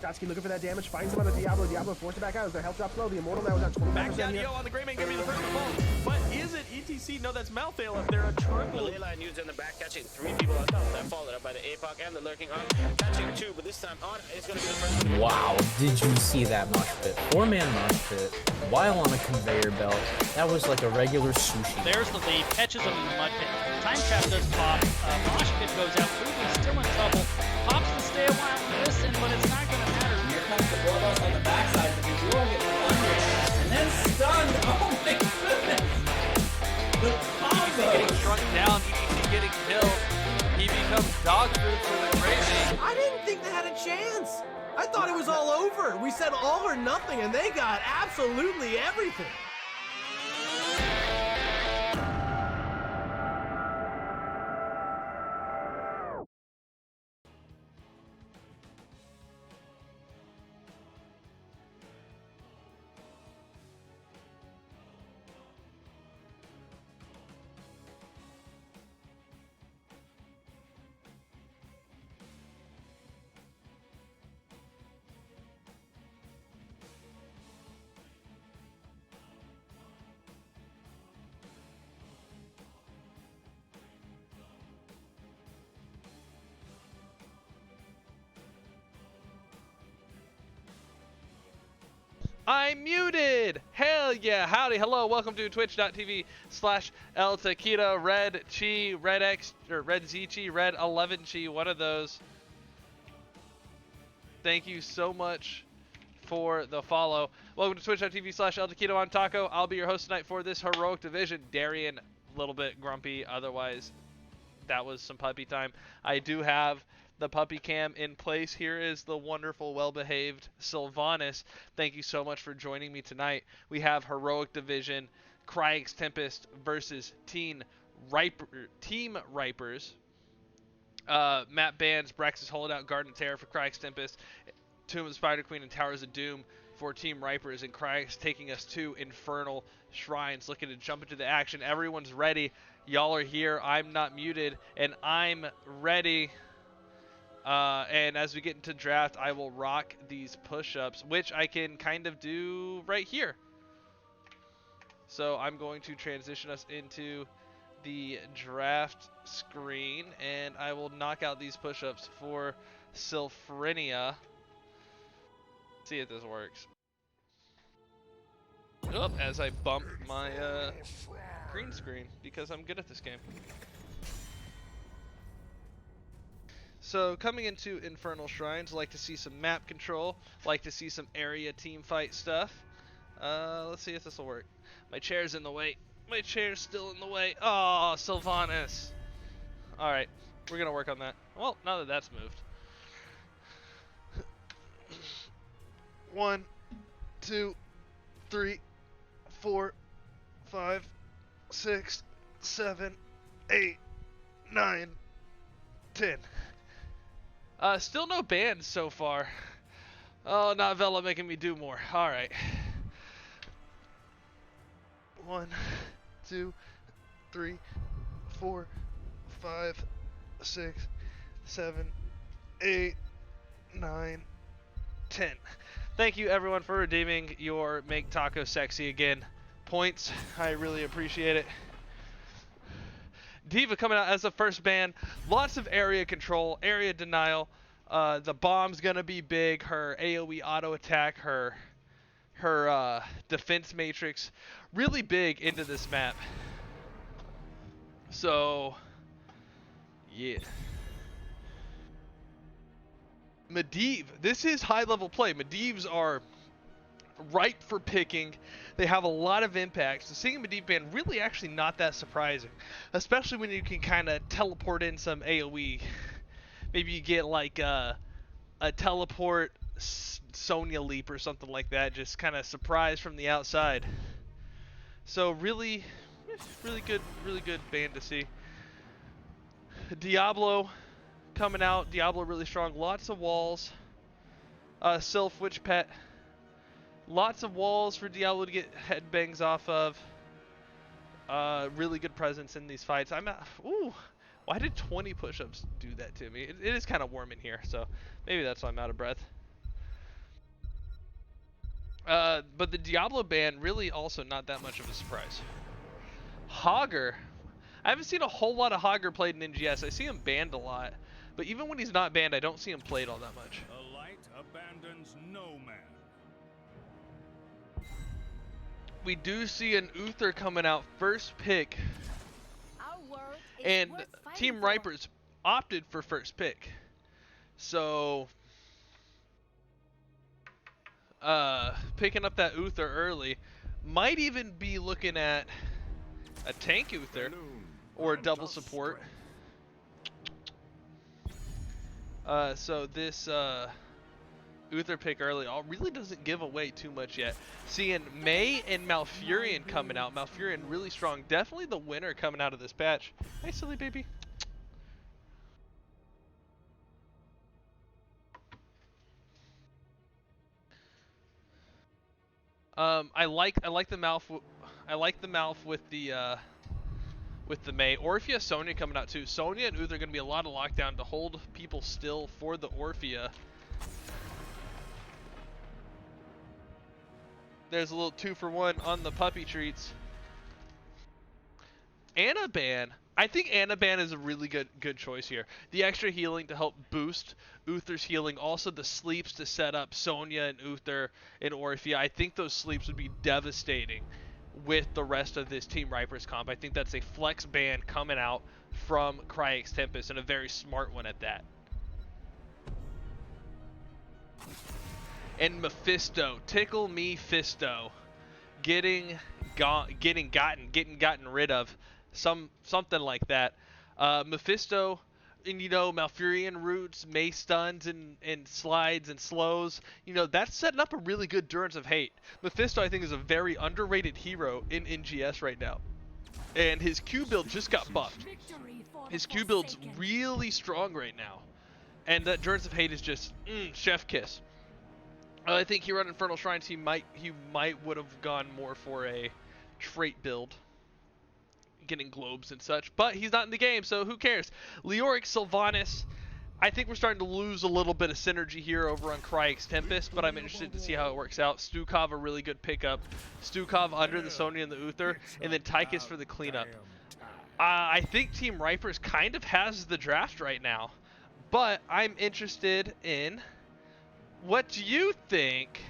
Scotsky looking for that damage, finds him on the Diablo. Diablo forced to back out as their health drops low. The Immortal now is at 25%. Back down Yo on the Greymane, gonna be the first to fall. But is it ETC? No, that's Malfail up there. A triple. The Leyline used in the back, catching 3 people on top. That followed up by the APOC and the Lurking On. Catching 2, but this time on is going to be the first one. Wow, did you see that mosh pit? 4-man mosh pit while on a conveyor belt. That was like a regular sushi. There's the lead, catches him in the mud pit. Time trap does pop. Mosh pit goes out. Ruben's still in trouble. Pops to stay a while and listen, but it's not going to matter. Here comes the Boros on the backside. The Duo gets under and then stunned. Oh my goodness! The combo! Getting shrunk down, ETC getting killed. He becomes dog food for the Greymane. I didn't think they had a chance. I thought it was all over. We said all or nothing, and they got absolutely everything. I'm muted! Hell yeah! Howdy, hello, welcome to twitch.tv/El Taquito, Red Chi, Red X, or Red Zichi, Red 11 Chi, one of those. Thank you so much for the follow. Welcome to twitch.tv/El Taquito. I'm Taco. I'll be your host tonight for this heroic division. Darian, a little bit grumpy, otherwise that was some puppy time. I do have the puppy cam in place. Here is the wonderful, well-behaved Sylvanas. Thank you so much for joining me tonight. We have Heroic Division, Kryix Tempest versus Team Ripers. Map bans, Brex is holding out Garden of Terror for Kryix Tempest, Tomb of the Spider Queen and Towers of Doom for Team Ripers, and Kryix taking us to Infernal Shrines, looking to jump into the action. Everyone's ready. Y'all are here. I'm not muted, and I'm ready. And as we get into draft, I will rock these push-ups, which I can kind of do right here. So I'm going to transition us into the draft screen, and I will knock out these push-ups for Sylphrenia. See if this works. Oh, as I bump my green screen because I'm good at this game. So coming into Infernal Shrines, like to see some map control, like to see some area team fight stuff. Let's see if this will work. My chair's in the way. My chair's still in the way. Oh, Sylvanas. Alright, we're gonna work on that. Well, now that that's moved. 1, 2, 3, 4, 5, 6, 7, 8, 9, 10. Still no bans so far. Oh, not Vela making me do more. Alright. 1, 2, 3, 4, 5, 6, 7, 8, 9, 10. Thank you everyone for redeeming your Make Taco Sexy Again points. I really appreciate it. Diva coming out as the first ban. Lots of area control, area denial. The bomb's gonna be big. Her AoE auto attack, her defense matrix, really big into this map. So, yeah. Medivh, this is high level play. Medivhs are ripe for picking. They have a lot of impact. So seeing a Medivh ban really actually not that surprising, especially when you can kind of teleport in some AoE. Maybe you get like a teleport Sonya leap or something like that, just kind of surprise from the outside. So really good ban to see. Diablo coming out. Diablo really strong. Lots of walls. Sylph Witch Pet. Lots of walls for Diablo to get headbangs off of. Really good presence in these fights. Ooh, why did 20 push-ups do that to me? It is kind of warm in here, so maybe that's why I'm out of breath. But the Diablo ban really also not that much of a surprise. Hogger. I haven't seen a whole lot of Hogger played in NGS. I see him banned a lot. But even when he's not banned, I don't see him played all that much. The light abandons no man. We do see an Uther coming out first pick. And Team Ripers opted for first pick. So picking up that Uther early might even be looking at a tank Uther or a double support. So this Uther pick early really doesn't give away too much yet. Seeing May and Malfurion coming out. Malfurion really strong. Definitely the winner coming out of this patch. Hey, silly baby. I like the Malf. I like the Malf with the May. Orphea Sonya coming out too. Sonya and Uther are gonna be a lot of lockdown to hold people still for the Orphea. There's a little 2-for-1 on the puppy treats. Anaban. I think Anaban is a really good choice here. The extra healing to help boost Uther's healing. Also the sleeps to set up Sonya and Uther and Orphea. I think those sleeps would be devastating with the rest of this Team Ripers comp. I think that's a flex ban coming out from Kryix Tempest, and a very smart one at that. And Mephisto, tickle me Fisto, getting gotten rid of, something like that. Mephisto, and you know, Malfurion roots, May stuns and slides and slows. You know, that's setting up a really good Durance of Hate. Mephisto, I think, is a very underrated hero in NGS right now, and his Q build just got buffed. His Q build's really strong right now, and that Durance of Hate is just chef kiss. I think he run Infernal Shrines. He might would have gone more for a trait build, getting globes and such, but he's not in the game, so who cares? Leoric Sylvanas. I think we're starting to lose a little bit of synergy here over on Kryix Tempest, but I'm interested to see how it works out. Stukov, a really good pickup. Stukov under the Sonya and the Uther, and then Tychus for the cleanup. I think Team Ripers kind of has the draft right now, but I'm interested in what do you think?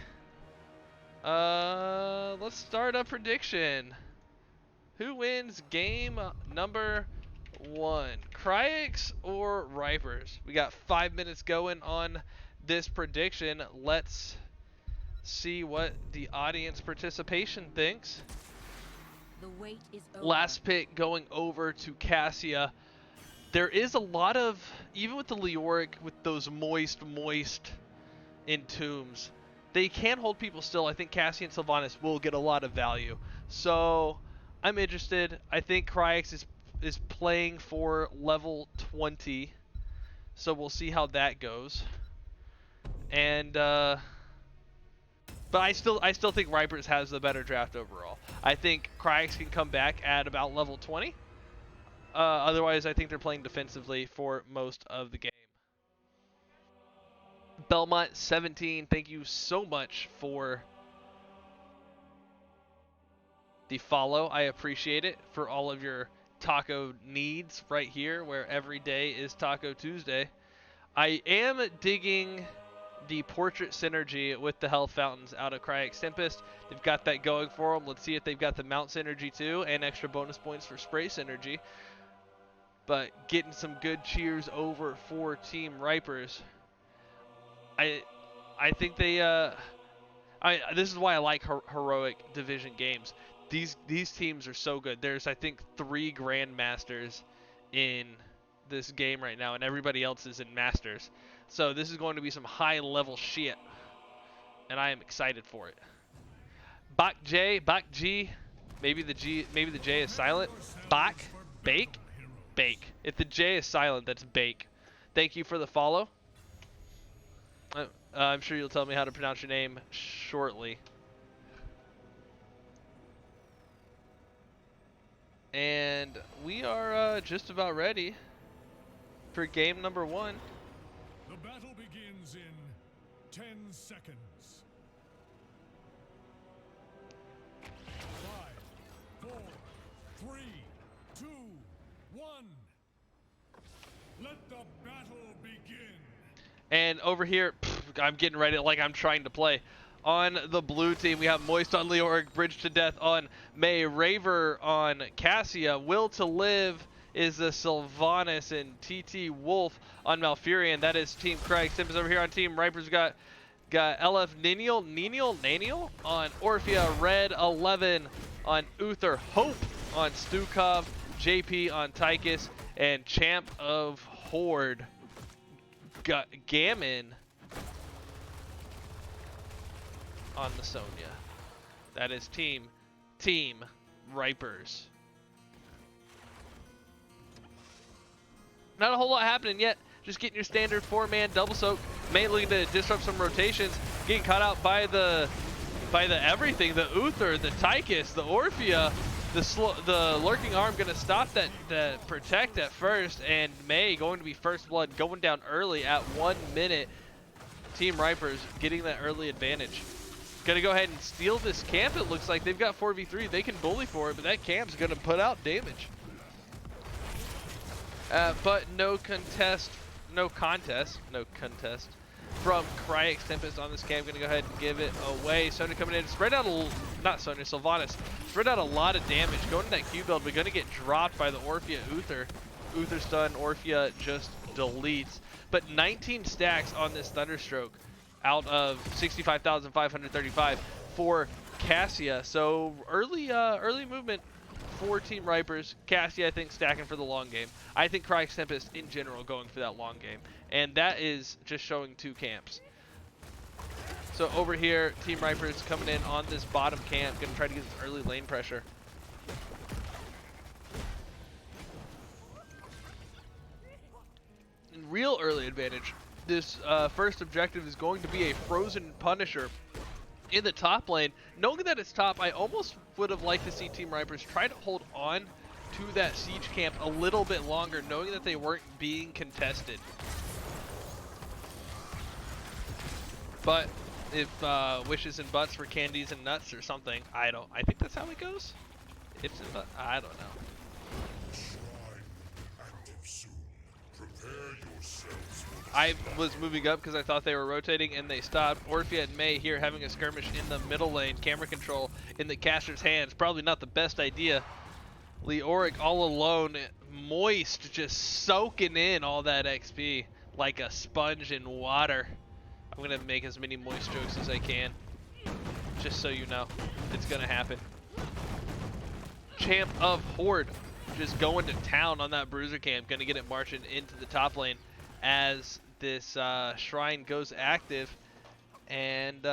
Let's start a prediction. Who wins game number 1? Kryix or Ripers? We got 5 minutes going on this prediction. Let's see what the audience participation thinks. The wait is over. Last pick going over to Cassia. There is a lot of, even with the Leoric, with those moist entombs, they can hold people still. I think Cassia and Sylvanas will get a lot of value. So I'm interested. I think Kryix is playing for level 20, so we'll see how that goes. And but I still think Ripers has the better draft overall. I think Kryix can come back at about level 20. Otherwise, I think they're playing defensively for most of the game. Belmont 17, thank you so much for the follow. I appreciate it, for all of your taco needs right here, where every day is Taco Tuesday. I am digging the portrait synergy with the health fountains out of Kryix Tempest. They've got that going for them. Let's see if they've got the mount synergy too, and extra bonus points for spray synergy. But getting some good cheers over for Team Ripers. I think they this is why I like heroic division games. These teams are so good. There's, I think, 3 grandmasters in this game right now, and everybody else is in masters. So this is going to be some high level shit, and I am excited for it. Bak G, maybe the J is silent. Bak, bake. If the J is silent, that's bake. Thank you for the follow. I'm sure you'll tell me how to pronounce your name shortly. And we are just about ready for game number 1. The battle begins in 10 seconds. 4, 3, 2, 1. Let the battle begin. And over here, I'm getting ready like I'm trying to play. On the blue team, we have Moist on Leoric, Bridge to Death on May, Raver on Cassia, Will to Live is the Sylvanas, and TT Wolf on Malfurion. That is Team Kryix. Tempest over here on Team Riper's got LF Naniel on Orphea, Red 11 on Uther, Hope on Stukov, JP on Tychus, and Champ of Horde got Gammon on the Sonya. That is Team Ripers. Not a whole lot happening yet. Just getting your standard 4-man double soak. May looking to disrupt some rotations. Getting caught out by the everything. The Uther, the Tychus, the Orphea, the lurking arm gonna stop that protect at first, and May going to be first blood, going down early at 1 minute. Team Ripers getting that early advantage. Gonna go ahead and steal this camp. It looks like they've got 4v3. They can bully for it, but that camp's gonna put out damage. But no contest from Kryix. Tempest on this camp. Gonna go ahead and give it away. Sonya coming in, spread out Sylvanas spread out a lot of damage. Going to that Q build, but gonna get dropped by the Orphea Uther. Uther stun, Orphea just deletes. But 19 stacks on this Thunderstroke out of 65,535 for Cassia. So early movement for Team Ripers. Cassia, I think, stacking for the long game. I think Kryix Tempest in general going for that long game. And that is just showing two camps. So over here, Team Ripers coming in on this bottom camp, gonna try to get this early lane pressure. In real early advantage, this first objective is going to be a Frozen Punisher in the top lane. Knowing that it's top, I almost would have liked to see Team Ripers try to hold on to that siege camp a little bit longer, knowing that they weren't being contested. But if wishes and butts for candies and nuts or something, I think that's how it goes. Ifs and buts, I don't know. I was moving up because I thought they were rotating and they stopped. Orphea and May here having a skirmish in the middle lane. Camera control in the caster's hands. Probably not the best idea. Leoric all alone. Moist just soaking in all that XP like a sponge in water. I'm going to make as many Moist jokes as I can. Just so you know. It's going to happen. Champ of Horde just going to town on that bruiser camp. Going to get it marching into the top lane as this shrine goes active, and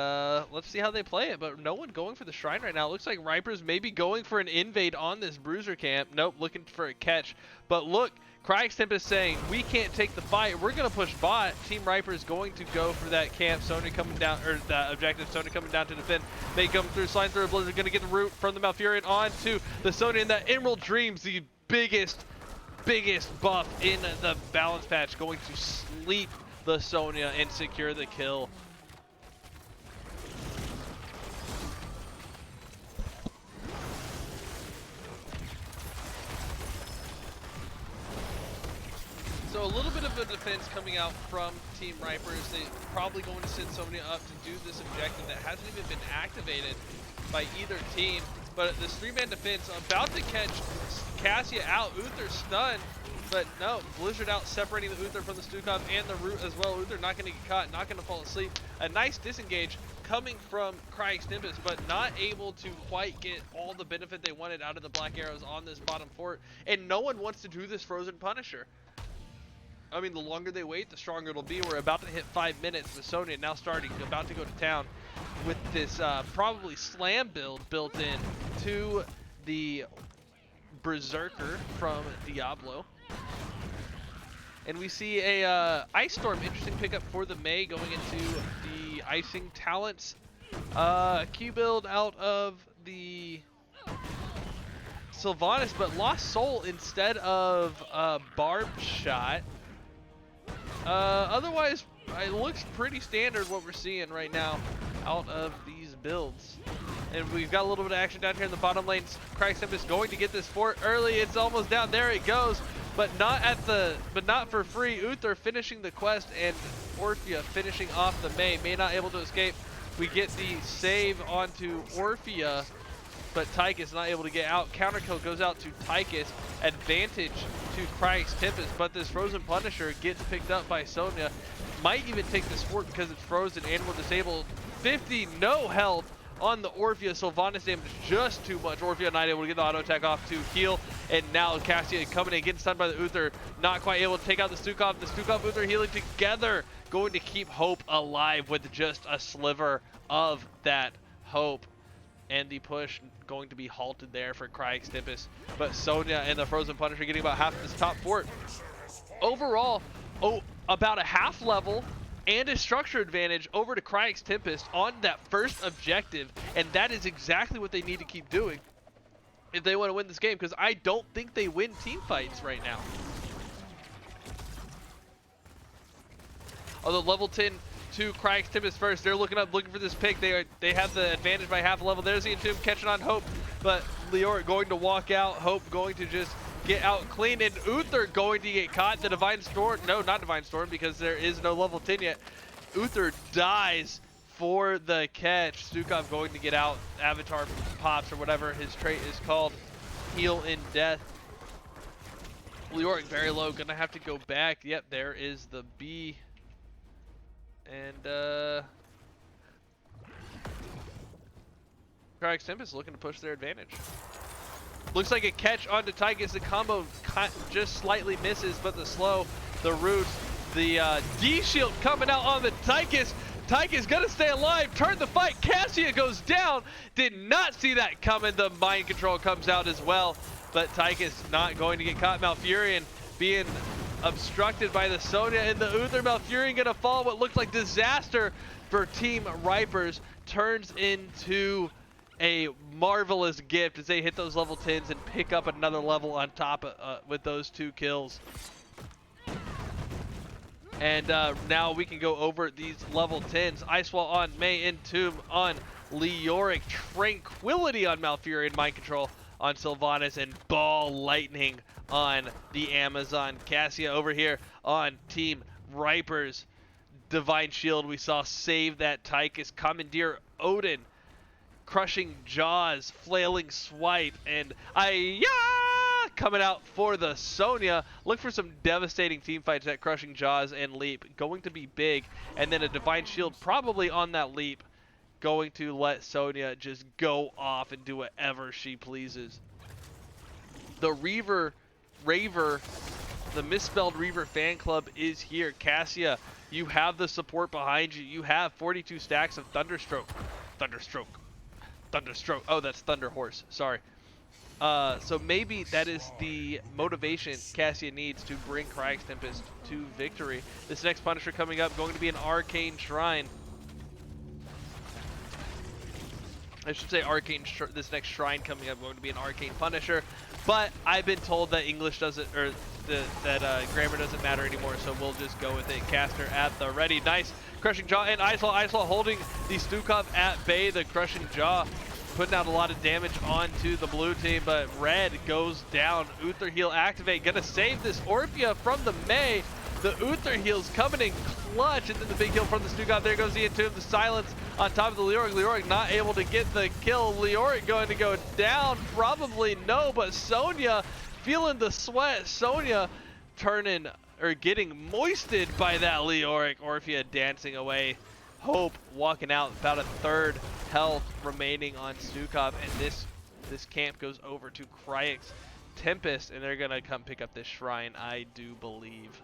let's see how they play it. But no one going for the shrine right now. It looks like Ripers maybe going for an invade on this bruiser camp. Nope, looking for a catch. But look, Kryix Tempest saying we can't take the fight, we're gonna push bot. Team Ripers going to go for that camp. Sonya coming down, or the objective, Sonya coming down to defend. May come through, slide through a blizzard, gonna get the root from the Malfurion on to the Sonya, and that Emerald Dreams, the biggest buff in the balance patch, going to sleep the Sonya and secure the kill. So a little bit of a defense coming out from Team Ripers. They're probably going to send Sonya up to do this objective that hasn't even been activated by either team. But this 3-man defense about to catch Cassia out. Uther stunned, but no, Blizzard out, separating the Uther from the Stukov and the root as well. Uther not going to get caught, not going to fall asleep. A nice disengage coming from Kryix Tempest, but not able to quite get all the benefit they wanted out of the Black Arrows on this bottom fort. And no one wants to do this Frozen Punisher. I mean, the longer they wait, the stronger it'll be. We're about to hit 5 minutes with Sonya now starting, about to go to town with this probably slam build built in to the Berserker from Diablo. And we see a Ice Storm, interesting pickup for the May going into the icing talents. Q build out of the Sylvanas, but lost soul instead of barbed shot. Otherwise, it looks pretty standard what we're seeing right now out of these builds. And we've got a little bit of action down here in the bottom lane. Kryix Tempest going to get this fort early. It's almost down. There it goes. But not for free. Uther finishing the quest and Orphea finishing off the May not able to escape. We get the save onto Orphea, but Tychus not able to get out. Counter kill goes out to Tychus. Advantage to Kryix Tempest, but this Frozen Punisher gets picked up by Sonya. Might even take this fort because it's frozen and we're disabled. 50, no health on the Orphea. Sylvanas damage just too much. Orphea not able to get the auto attack off to heal. And now Cassia coming in, getting stunned by the Uther. Not quite able to take out the Stukov. The Stukov Uther healing together. Going to keep hope alive with just a sliver of that hope. And the push going to be halted there for Kryix Tempest. But Sonya and the Frozen Punisher getting about half of this top fort. Overall, about a half level and a structure advantage over to Kryix Tempest on that first objective, and that is exactly what they need to keep doing if they want to win this game, because I don't think they win team fights right now. Although level 10 to Kryix Tempest first, they're looking for this pick. They have the advantage by half a level. There's the Entomb catching on Hope, but Leoric going to walk out. Hope going to just get out clean, and Uther going to get caught. The Divine Storm, no, not Divine Storm, because there is no level 10 yet. Uther dies for the catch. Stukov going to get out. Avatar pops, or whatever his trait is called. Heal in death. Leoric very low, gonna have to go back. Yep, there is the B. And Kryix Tempest looking to push their advantage. Looks like a catch onto Tychus. The combo just slightly misses, but the slow, the roots, the D-shield coming out on the Tychus. Tychus gonna stay alive, turn the fight. Cassia goes down. Did not see that coming. The mind control comes out as well, but Tychus not going to get caught. Malfurion being obstructed by the Sonya and the Uther. Malfurion gonna fall. What looked like disaster for Team Ripers turns into a marvelous gift as they hit those level 10s and pick up another level on top with those 2 kills. And now we can go over these level 10s. Icewall on May, Entomb on Leoric, Tranquility on Malfurion, Mind Control on Sylvanas, and Ball Lightning on the Amazon. Cassia over here on Team Ripers. Divine Shield we saw save that Tychus. Commandeer Odin. Crushing Jaws, Flailing Swipe, and coming out for the Sonya. Look for some devastating team fights at Crushing Jaws and Leap. Going to be big. And then a Divine Shield probably on that Leap. Going to let Sonya just go off and do whatever she pleases. The Raver, the Misspelled Reaver fan club is here. Cassia, you have the support behind you. You have 42 stacks of Thunderstroke. Oh, that's Thunder Horse. Sorry. So maybe that is the motivation Cassia needs to bring Kryix Tempest to victory. This next Punisher coming up going to be an Arcane Shrine. I should say this next Shrine coming up going to be an Arcane Punisher. But I've been told that English doesn't, or that grammar doesn't matter anymore, so we'll just go with it. Caster at the ready. Nice. Crushing Jaw and Islaw holding the Stukov at bay. The Crushing Jaw putting out a lot of damage onto the blue team, but red goes down. Uther heal activate. Gonna save this Orphea from the May. The Uther heals coming in clutch, and then the big heal from the Stukov. There goes the Entomb. The silence on top of the Leoric. Leoric not able to get the kill. Leoric going to go down. Probably no, but Sonya feeling the sweat. Sonya turning or getting moisted by that Leoric. Orphea dancing away. Hope walking out, about a third health remaining on Stukov, and this camp goes over to Kryix Tempest, and they're gonna come pick up this shrine, I do believe.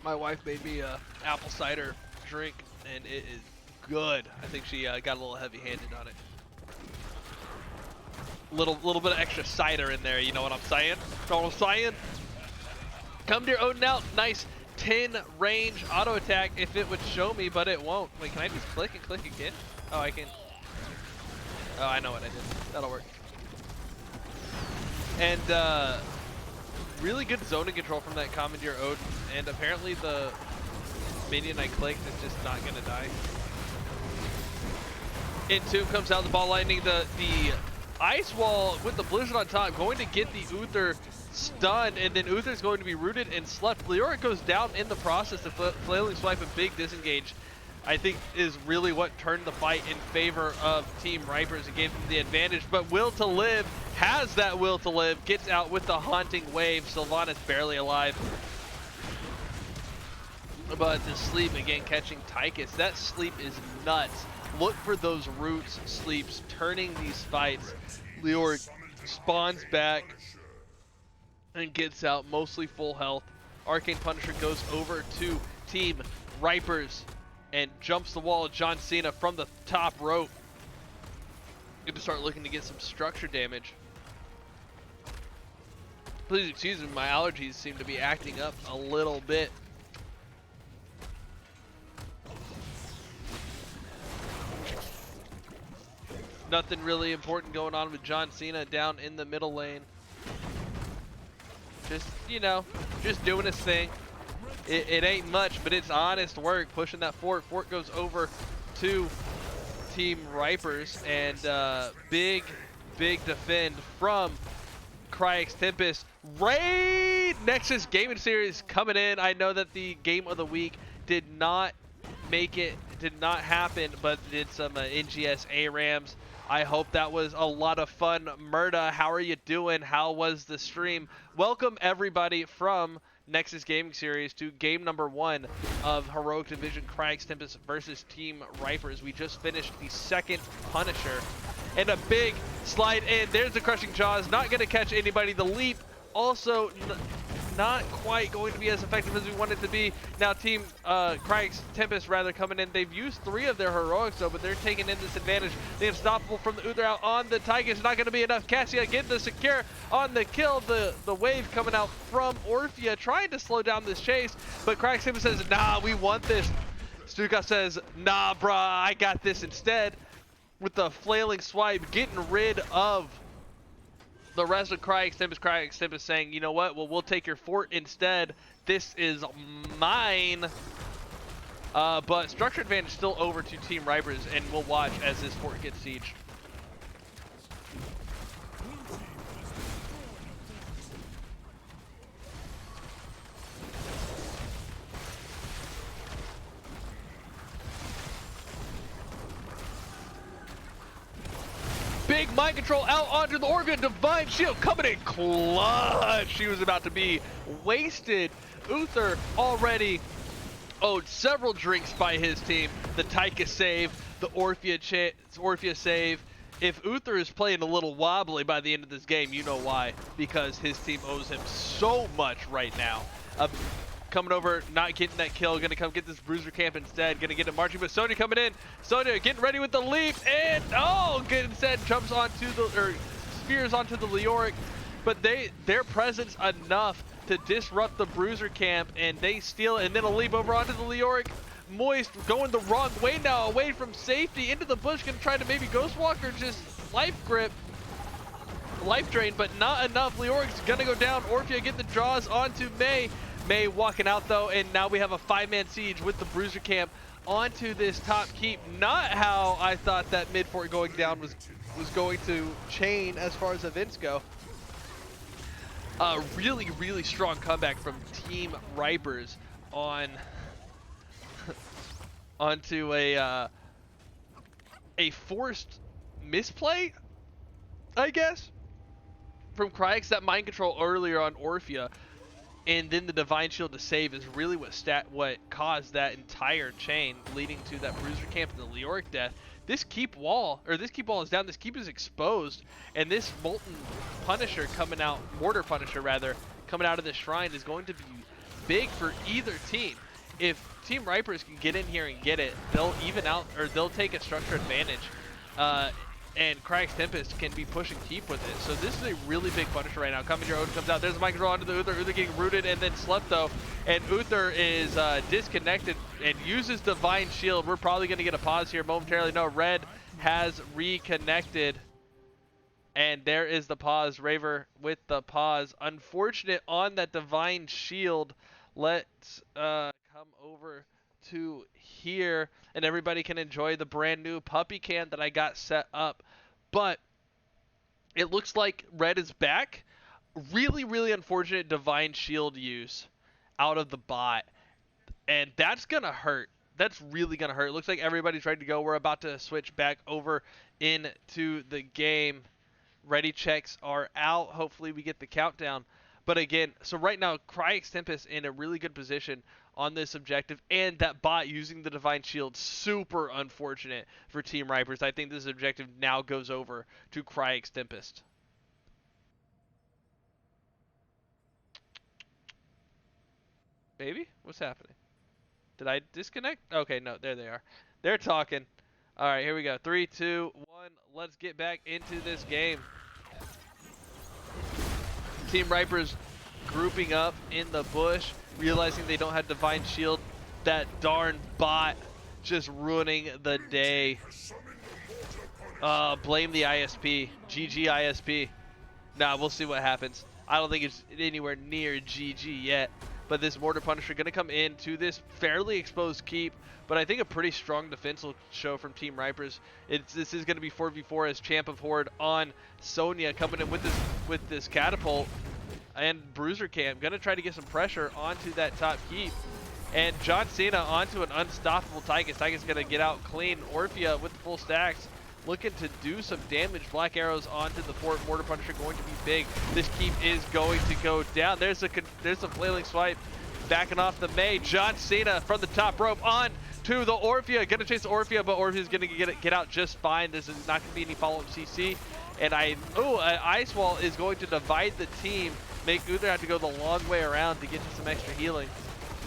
My wife made me a apple cider drink, and it is good. I think she got a little heavy-handed on it. Little bit of extra cider in there, you know what I'm saying? Know what I'm saying? Commandeer Odin out. Nice 10 range auto attack if it would show me, but it won't. Wait, can I just click and click again? Oh, I can. Oh, I know what I did. That'll work. And really good zoning control from that Commandeer Odin, and apparently the minion I clicked is just not gonna die. Entomb comes out the ball lightning, the ice wall with the blizzard on top, going to get the Uther stunned, and then Uther's going to be rooted and slept. Leoric goes down in the process. The flailing swipe and big disengage, I think, is really what turned the fight in favor of Team Ripers and gave them the advantage. But Will to Live has that will to live, gets out with the haunting wave. Sylvanas barely alive. But the sleep again catching Tychus. That sleep is nuts. Look for those roots sleeps turning these fights. Leoric spawns back and gets out mostly full health. Arcane Punisher goes over to Team Ripers and jumps the wall of John Cena from the top rope. Good to start looking to get some structure damage. Please excuse me, my allergies seem to be acting up a little bit. Nothing really important going on with John Cena down in the middle lane. Just, you know, just doing his thing. It ain't much, but it's honest work, pushing that fort. Fort goes over to Team Ripers, and big defend from Kryix Tempest. Raid Nexus Gaming Series coming in. I know that the game of the week did not happen, but did some NGS ARAMs. I hope that was a lot of fun. Murda, how are you doing? How was the stream? Welcome everybody from Nexus Gaming Series to game number 1 of Heroic Division Kryix Tempest versus Team Ripers. We just finished the second Punisher. And a big slide in. There's the Crushing Jaws. Not going to catch anybody. The leap also not quite going to be as effective as we want it to be. Now Team Kryix Tempest rather coming in. They've used 3 of their heroics though, but they're taking in this advantage. The Unstoppable from the Uther out on the Tychus. Not going to be enough. Cassia getting the secure on the kill. The wave coming out from Orphea trying to slow down this chase, but Kryix Tempest says, nah, we want this. Stuka says, nah, brah, I got this instead. With the flailing swipe, getting rid of the rest of Kryix Tempest saying, you know what, well, we'll take your fort instead. This is mine. But structure advantage still over to Team Ripers, and we'll watch as this fort gets sieged. Big mind control out onto the Organ. Divine Shield coming in clutch. She was about to be wasted. Uther already owed several drinks by his team. The Tychus save, the Orphea save. If Uther is playing a little wobbly by the end of this game, you know why. Because his team owes him so much right now. Coming over, not getting that kill, gonna come get this bruiser camp instead, gonna get it marching, but Sonya coming in. Sonya getting ready with the leap, and oh, good, instead jumps onto the, or spears onto the Leoric, but their presence enough to disrupt the bruiser camp, and they steal it, and then a leap over onto the Leoric. Moist going the wrong way now, away from safety, into the bush, gonna try to maybe Ghost Walk or just life grip. Life drain, but not enough. Leoric's gonna go down. Orphea get the draws onto May. May walking out though, and now we have a 5-man siege with the bruiser camp onto this top keep. Not how I thought that mid fort going down was going to chain as far as events go. Really strong comeback from Team Ripers on onto a forced misplay, I guess, from Kryix. That mind control earlier on Orphea, and then the Divine Shield to save is really what caused that entire chain, leading to that bruiser camp and the Leoric death. This keep wall is down, this keep is exposed, and this Molten Punisher coming out, Mortar Punisher rather, coming out of this shrine is going to be big for either team. If Team Ripers can get in here and get it, they'll even out, or they'll take a structure advantage. And Kryix Tempest can be pushing keep with it. So this is a really big Punisher right now. Commandeer Odin comes out. There's a mind control onto the Uther. Uther getting rooted and then slept though. And Uther is disconnected and uses Divine Shield. We're probably going to get a pause here momentarily. No, Red has reconnected. And there is the pause. Raver with the pause. Unfortunate on that divine shield. Let's come over to here, and everybody can enjoy the brand new puppy can that I got set up. But it looks like red is back. Really, really unfortunate divine shield use out of the bot. And that's going to hurt. That's really going to hurt. It looks like everybody's ready to go. We're about to switch back over into the game. Ready checks are out. Hopefully we get the countdown. But again, so right now, Kryix Tempest in a really good position on this objective. And that bot using the Divine Shield, super unfortunate for Team Ripers. I think this objective now goes over to Kryix Tempest. Baby? What's happening? Did I disconnect? Okay, no, there they are. They're talking. All right, here we go. 3, 2, 1. Let's get back into this game. Team Ripers grouping up in the bush, realizing they don't have Divine Shield. That darn bot just ruining the day. Blame the ISP. GG ISP. Nah, we'll see what happens. I don't think it's anywhere near GG yet. But this Mortar Punisher going to come into this fairly exposed keep, but I think a pretty strong defense will show from Team Ripers. This is going to be 4v4 as Champ of Horde on Sonya coming in with this catapult and Bruiser Camp. Going to try to get some pressure onto that top keep. And John Cena onto an unstoppable Tychus. Tychus going to get out clean. Orphea with the full stacks, looking to do some damage. Black arrows onto the fort. Mortar Punisher going to be big. This keep is going to go down. There's a flailing swipe backing off the May. John Cena from the top rope on to the Orphea. Gonna chase the Orphea, but Orphea's gonna get out just fine. This is not gonna be any follow-up CC. And an ice wall is going to divide the team. Make Uther have to go the long way around to get to some extra healing.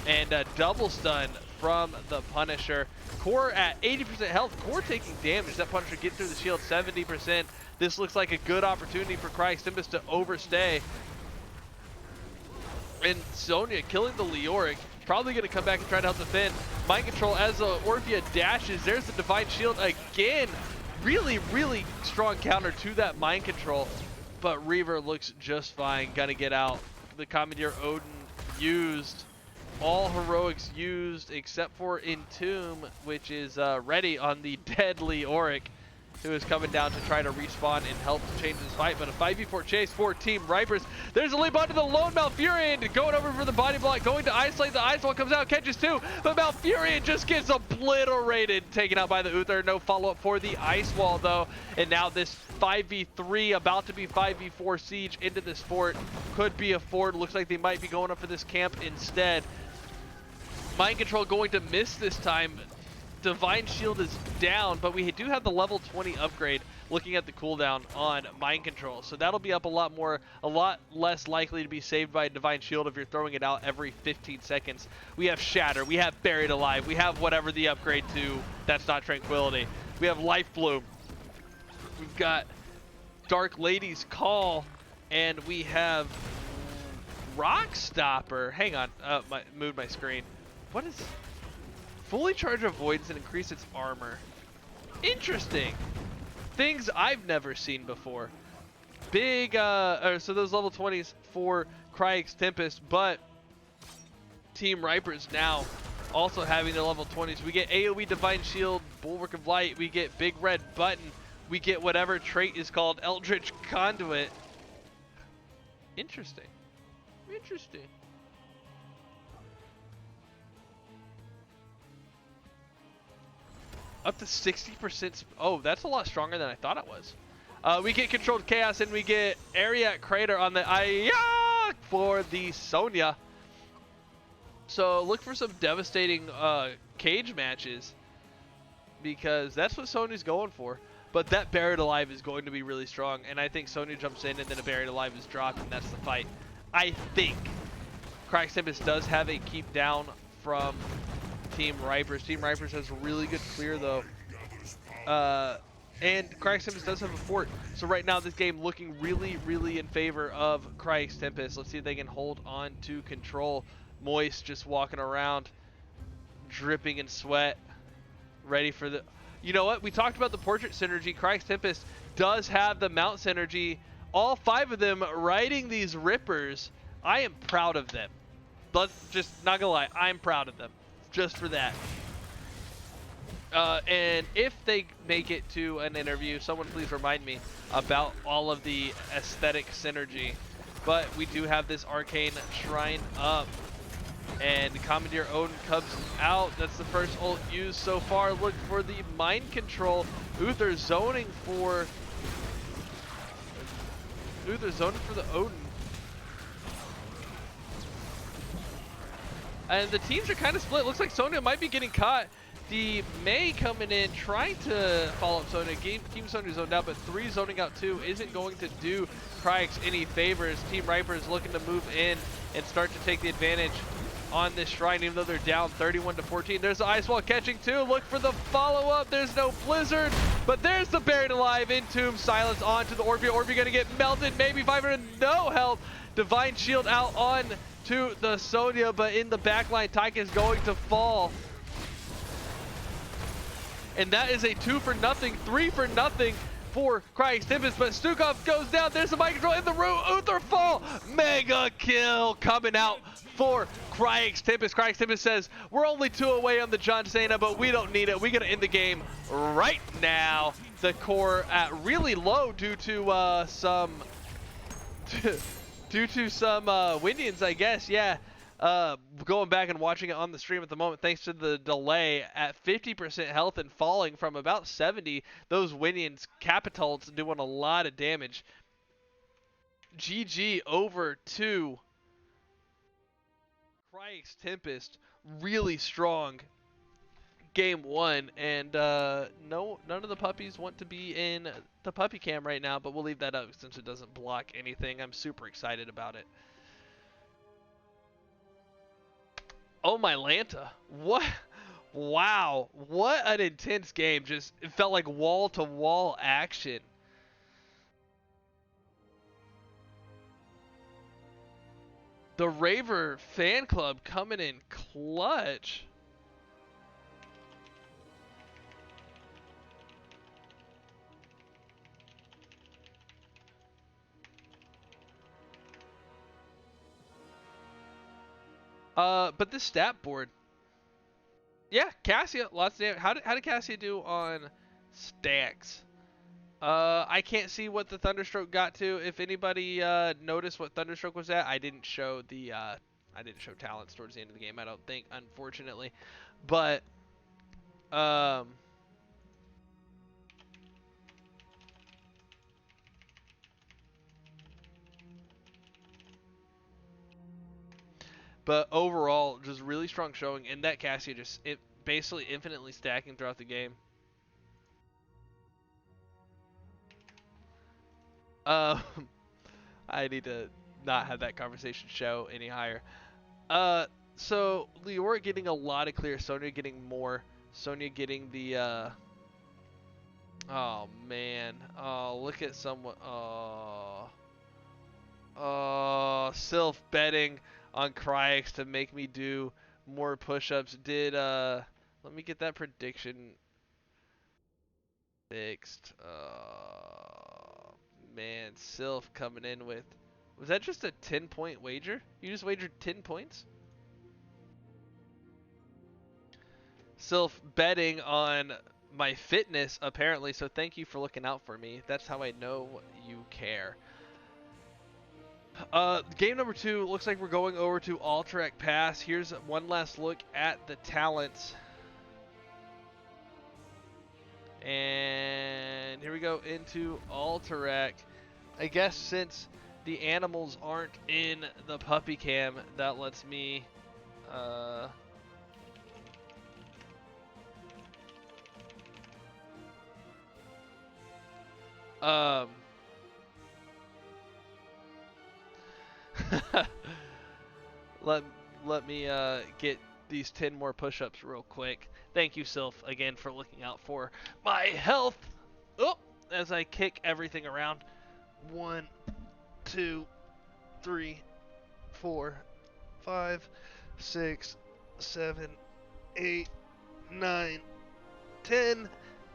And a double stun from the Punisher. Core at 80% health. Core taking damage. That Punisher getting through the shield 70%. This looks like a good opportunity for Kryix Tempest to overstay. And Sonya killing the Leoric. Probably going to come back and try to help defend. Mind control as the Orphea dashes. There's the Divine Shield again. Really, really strong counter to that mind control. But Reaver looks just fine. Gonna get out. The Commandeer Odin used. All heroics used except for Entomb, which is ready on the deadly Auric, who is coming down to try to respawn and help to change this fight. But a 5v4 chase for Team Ripers. There's a leap onto the lone Malfurion, going over for the body block, going to isolate. The ice wall comes out, catches two, but Malfurion just gets obliterated, taken out by the Uther. No follow-up for the ice wall though. And now this 5v3, about to be 5v4 siege into this fort. Could be a fort. Looks like they might be going up for this camp instead. Mind control going to miss this time. Divine Shield is down, but we do have the level 20 upgrade looking at the cooldown on Mind Control. So that'll be up a lot less likely to be saved by Divine Shield if you're throwing it out every 15 seconds. We have Shatter, we have Buried Alive, we have whatever the upgrade to, that's not Tranquility. We have Life Bloom. We've got Dark Lady's Call, and we have Rock Stopper. Hang on, moved my screen. What is... Fully charge avoidance and increase its armor. Interesting. Things I've never seen before. Big, so those level 20s for Kryix Tempest, but Team Ripers now also having the level 20s. We get AoE Divine Shield, Bulwark of Light, we get Big Red Button, we get whatever trait is called Eldritch Conduit. Interesting. Interesting. Up to 60%. Oh, that's a lot stronger than I thought it was. We get Controlled Chaos, and we get Ariat Crater on the Ayak for the Sonya. So look for some devastating cage matches, because that's what Sonya's going for. But that Buried Alive is going to be really strong, and I think Sonya jumps in, and then a Buried Alive is dropped, and that's the fight. I think Kryix Tempest does have a keep down from Team Ripers. Team Ripers has a really good clear though. And Kryix Tempest does have a fort. So right now this game looking really, really in favor of Kryix Tempest. Let's see if they can hold on to control. Moist just walking around, dripping in sweat, ready for the... you know what? We talked about the portrait synergy. Kryix Tempest does have the mount synergy. All 5 of them riding these rippers. I am proud of them. Let's just, not gonna lie, I'm proud of them. Just for that. And if they make it to an interview, someone please remind me about all of the aesthetic synergy. But we do have this arcane shrine up. And Commandeer Odin comes out. That's the first ult used so far. Look for the mind control. Uther zoning for the Odin. And the teams are kind of split. Looks like Sonya might be getting caught. The Mei coming in, trying to follow up Sonya. Team Sonya zoned out, but 3 zoning out 2 isn't going to do Kryix any favors. Team Riper is looking to move in and start to take the advantage on this shrine, even though they're down 31-14. There's the Ice Wall catching 2. Look for the follow-up. There's no Blizzard, but there's the Buried Alive Entomb. Silence onto the Orbi. Orbi gonna get melted. Maybe 500, no health. Divine Shield out on to the Sonya, but in the backline, Taika is going to fall. And that is a 2 for nothing, 3 for nothing for Kryix Tempest, but Stukov goes down. There's the mind control in the room. Uther fall. Mega kill coming out for Kryix Tempest. Kryix Tempest says, we're only 2 away on the John Cena, but we don't need it. We gotta end the game right now. The core at really low due to some Windians, I guess. Yeah. Going back and watching it on the stream at the moment, thanks to the delay, at 50% health and falling from about 70. Those Windians Capitals doing a lot of damage. GG over to Kryix Tempest. Really strong game 1, and none of the puppies want to be in the puppy cam right now, but we'll leave that up since it doesn't block anything. I'm super excited about it. Oh my Lanta, what? Wow, what an intense game. Just, it felt like wall-to-wall action. The Raver fan club coming in clutch. But this stat board, yeah, Cassia, lots of damage. How did Cassia do on stacks? I can't see what the Thunderstroke got to. If anybody noticed what Thunderstroke was at, I didn't show talents towards the end of the game, I don't think, unfortunately. But But overall, just really strong showing, and that Cassia just basically infinitely stacking throughout the game. I need to not have that conversation show any higher. So Leora getting a lot of clear, Sonya getting more, Sonya getting the oh man, oh look at someone, Sylph betting on Kryix to make me do more push-ups. Did let me get that prediction fixed. Man, Sylph coming in with, was that just a 10-point wager? You just wagered 10 points? Sylph betting on my fitness apparently, so thank you for looking out for me. That's how I know you care. Game number 2, looks like we're going over to Alterac Pass. Here's one last look at the talents. And here we go into Alterac. I guess since the animals aren't in the puppy cam, that lets me let me get these 10 more push-ups real quick. Thank you, Sylph, again for looking out for my health. Oh, as I kick everything around. 1, 2, 3, 4, 5, 6, 7, 8, 9, 10.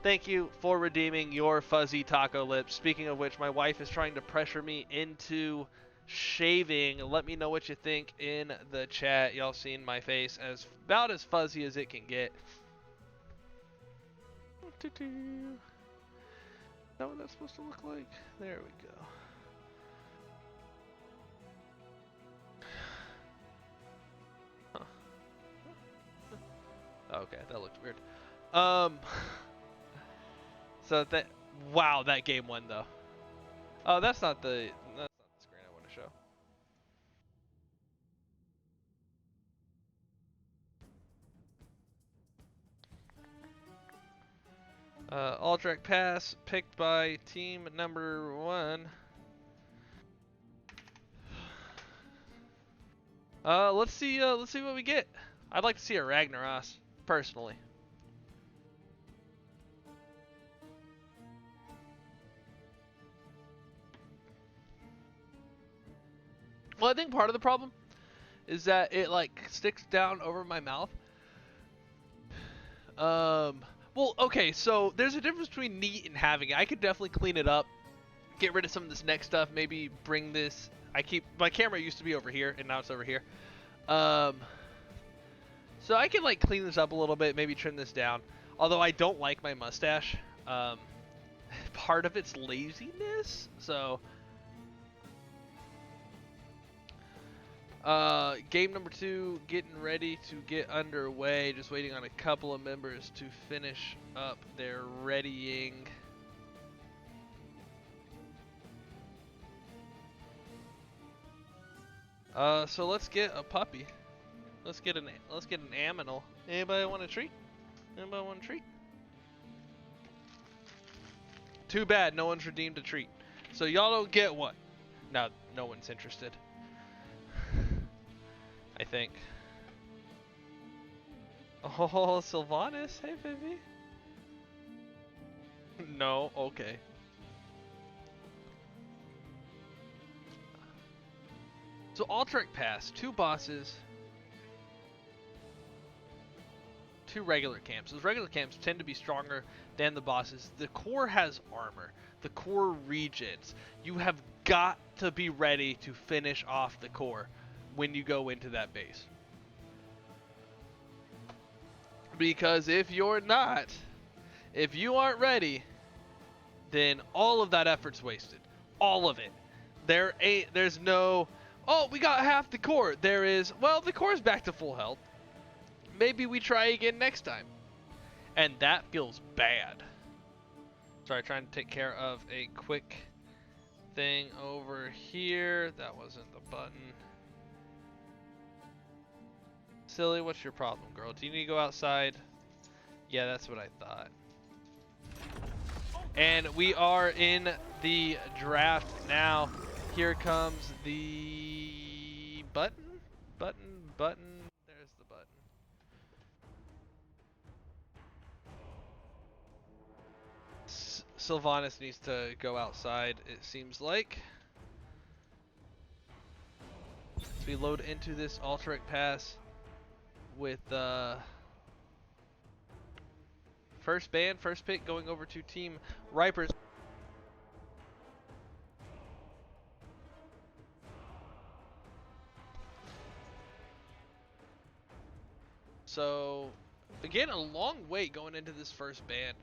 Thank you for redeeming your fuzzy taco lips. Speaking of which, my wife is trying to pressure me into shaving. Let me know what you think in the chat. Y'all seen my face as about as fuzzy as it can get. Is that what that's supposed to look like? There we go. Huh. Okay, that looked weird. So that, wow, that game won though. Oh, that's not the screen I want to show. Aldrich pass picked by team number 1. Let's see what we get. I'd like to see a Ragnaros, personally. Well, I think part of the problem is that it like sticks down over my mouth. Well, okay, so there's a difference between neat and having it. I could definitely clean it up, get rid of some of this neck stuff, maybe bring this. My camera used to be over here and now it's over here. So I can like clean this up a little bit, maybe trim this down. Although I don't like my mustache. Part of it's laziness, so. Game number 2 getting ready to get underway. Just waiting on a couple of members to finish up their readying. So let's get a puppy. Let's get an aminal. Anybody want a treat? Anybody want a treat? Too bad no one's redeemed a treat. So y'all don't get one. No one's interested. I think. Oh, Sylvanas, hey baby. No, okay. So Aldrich pass, 2 bosses, 2 regular camps. Those regular camps tend to be stronger than the bosses. The core has armor. The core regens. You have got to be ready to finish off the core when you go into that base. Because if you're not, if you aren't ready, then all of that effort's wasted. All of it. There's no, oh, we got half the core. There is, well, the core's back to full health. Maybe we try again next time. And that feels bad. Sorry, trying to take care of a quick thing over here. That wasn't the button. Silly, what's your problem, girl? Do you need to go outside? Yeah, that's what I thought. And we are in the draft now. Here comes the button. There's the button. Sylvanas needs to go outside, it seems like. So we load into this Aldrich pass with first ban, first pick going over to Team Ripers. So again, a long wait going into this first ban.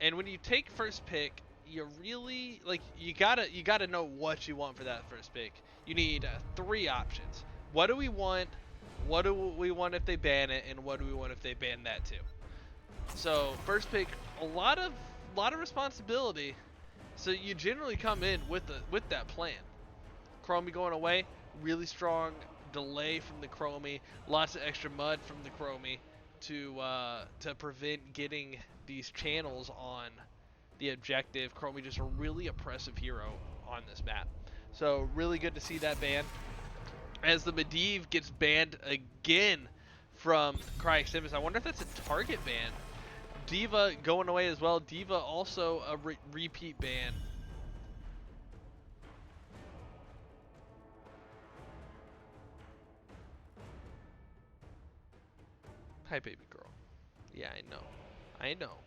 And when you take first pick, you really you gotta know what you want for that first pick. You need 3 options. What do we want? What do we want if they ban it, and what do we want if they ban that too? So first pick, a lot of responsibility. So you generally come in with that plan. Chromie going away, really strong delay from the Chromie, lots of extra mud from the Chromie to prevent getting these channels on the objective. Chromie just a really oppressive hero on this map. So really good to see that ban. As the Medivh gets banned again from Kryix Tempest. I wonder if that's a target ban. D.Va going away as well. D.Va also a repeat ban. Hi, baby girl. Yeah, I know.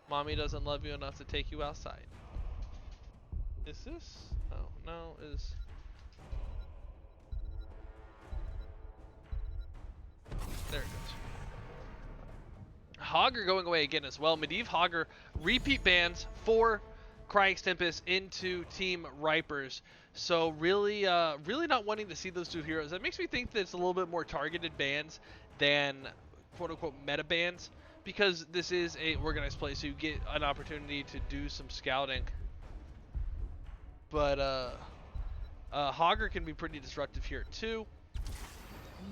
Mommy doesn't love you enough to take you outside. Is this? Oh, no, is... There it goes. Hogger going away again as well. Medivh Hogger, repeat bans for Kryix Tempest into Team Ripers. So really, really not wanting to see those two heroes. That makes me think that it's a little bit more targeted bans than quote-unquote meta bans, because this is a organized play, so you get an opportunity to do some scouting. But Hogger can be pretty disruptive here too.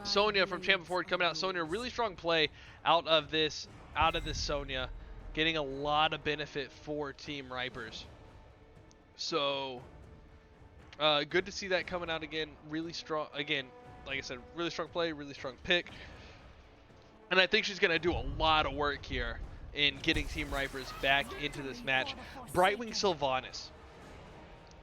Sonya from Champ Ford coming out. Sonya, really strong play out of this Sonya, getting a lot of benefit for Team Ripers. So good to see that coming out again. Really strong, again, like I said, really strong play, really strong pick. And I think she's going to do a lot of work here in getting Team Ripers back into this match. Brightwing Sylvanas.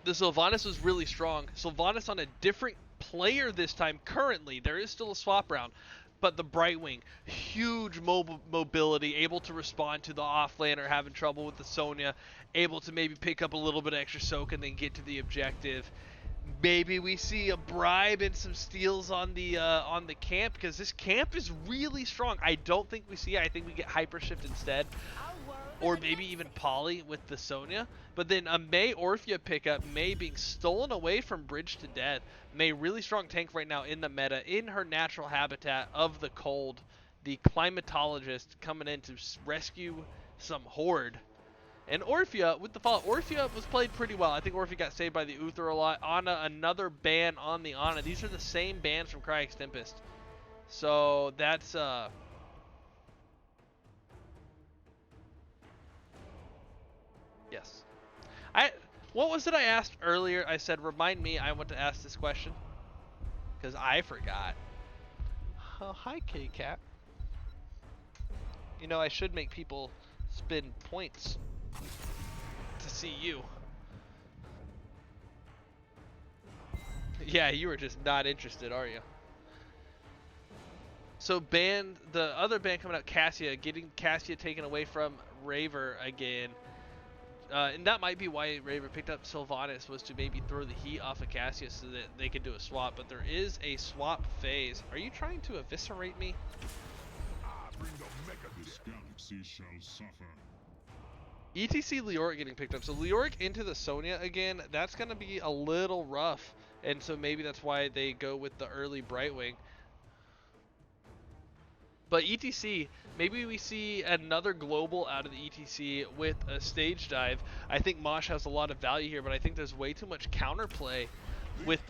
The Sylvanas was really strong. Sylvanas on a different player this time currently. There is still a swap round, but the Brightwing, huge mobility, able to respond to the offlaner having trouble with the Sonya, able to maybe pick up a little bit of extra soak and then get to the objective. Maybe we see a bribe and some steals on the camp, because this camp is really strong. I don't think we see it. I think we get Hyper Shift instead, or maybe even Poly with the Sonya. But then a Mei Orphea pickup, Mei being stolen away from Bridge to Death. Mei really strong tank right now in the meta, in her natural habitat of the cold. The climatologist coming in to rescue some Horde. And Orphea with the follow. Orphea was played pretty well. I think Orphea got saved by the Uther a lot. Ana, another ban on the Ana. These are the same bans from Kryix Tempest. So that's yes. What was it I asked earlier? I said, remind me, I want to ask this question, because I forgot. Oh, hi, Kitty Cat. You know, I should make people spend points to see you. Yeah, you were just not interested, are you? So the other band coming out, Cassia, getting Cassia taken away from Raver again. And that might be why Raver picked up Sylvanas, was to maybe throw the heat off of Cassia so that they could do a swap. But there is a swap phase. Are you trying to eviscerate me? This galaxy shall suffer. ETC Leoric getting picked up. So Leoric into the Sonya again. That's going to be a little rough. And so maybe that's why they go with the early Brightwing. But ETC, maybe we see another global out of the ETC with a stage dive. I think Mosh has a lot of value here, but I think there's way too much counterplay with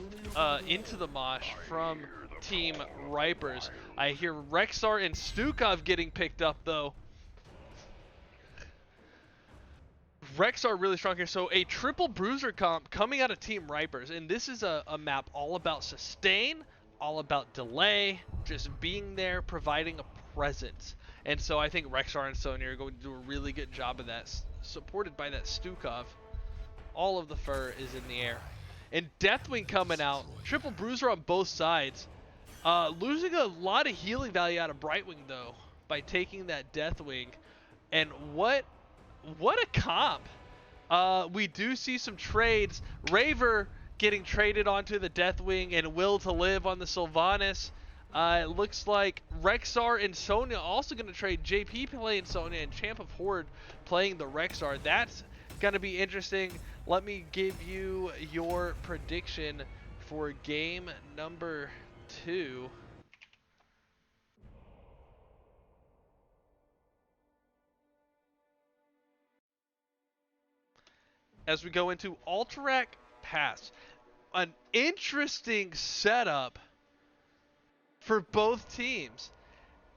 into the Mosh from Team Ripers. I hear Rexar and Stukov getting picked up though. Rexar really strong here. So a triple bruiser comp coming out of Team Ripers, and this is a map all about sustain, all about delay, just being there, providing a presence. And so I think Rexar and Sonya are going to do a really good job of that, supported by that Stukov. All of the fur is in the air. And Deathwing coming out, triple bruiser on both sides. Losing a lot of healing value out of Brightwing though, by taking that Deathwing. And what a comp. We do see some trades. Raver getting traded onto the Deathwing and Will to Live on the Sylvanas. It looks like Rexar and Sonya also going to trade. JP playing Sonya and Champ of Horde playing the Rexar. That's going to be interesting. Let me give you your prediction for game number 2. As we go into Alterac Pass. An interesting setup for both teams.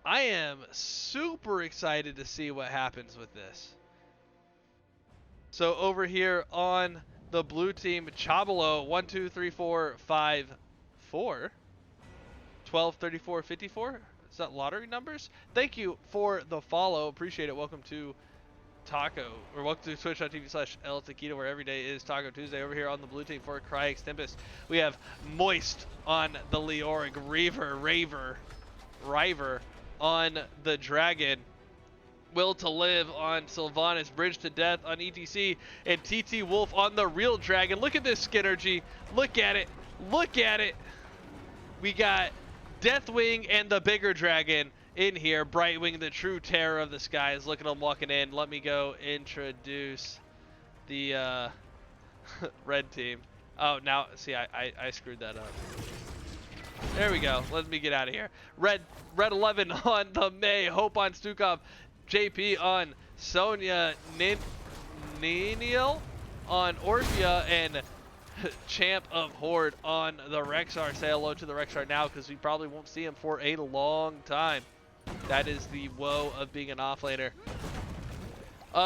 I am super excited to see what happens with this. So over here on the blue team, Chabelo 1 2 3 4 5 4 12 34 54. Is that lottery numbers? Thank you for the follow. Appreciate it. Welcome to Taco, or welcome to twitch.tv/El Taquito, where every day is Taco Tuesday. Over here on the blue team for Kryix Tempest, we have Moist on the Leoric, River on the Dragon. Will to Live on Sylvanas, Bridge to Death on ETC, and TT Wolf on the real dragon. Look at this Skinergy. Look at it. Look at it. We got Deathwing and the bigger dragon in here. Brightwing, the true terror of the skies. Look at him walking in. Let me go introduce the red team. Oh, now, see, I screwed that up. There we go. Let me get out of here. Red 11 on the May. Hope on Stukov. JP on Sonya. Niniel on Orphea. And Champ of Horde on the Rexar. Say hello to the Rexar now because we probably won't see him for a long time. That is the woe of being an offlaner.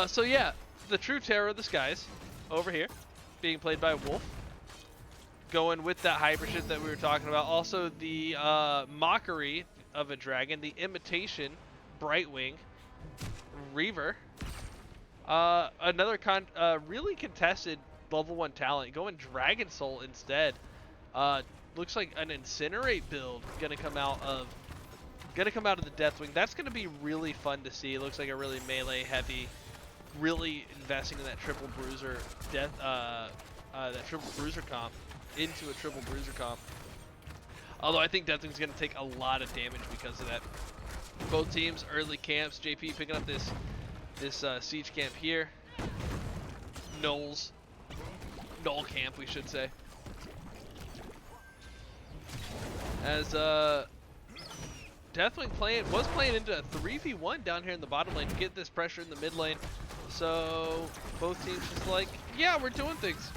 So yeah, the true terror of the skies over here being played by Wolf. Going with that hyper shit that we were talking about. Also the mockery of a dragon, the imitation Brightwing, Reaver. Another really contested level 1 talent, going Dragon Soul instead. Looks like an Incinerate build gonna come out of the Deathwing. That's gonna be really fun to see. It looks like a really melee heavy, really investing in that triple bruiser that triple bruiser comp into a triple bruiser comp. Although I think Deathwing's gonna take a lot of damage because of that. Both teams early camps. JP picking up this siege camp here. Null camp, we should say. As Deathwing was playing into a 3v1 down here in the bottom lane to get this pressure in the mid lane. So both teams just like, yeah, we're doing things.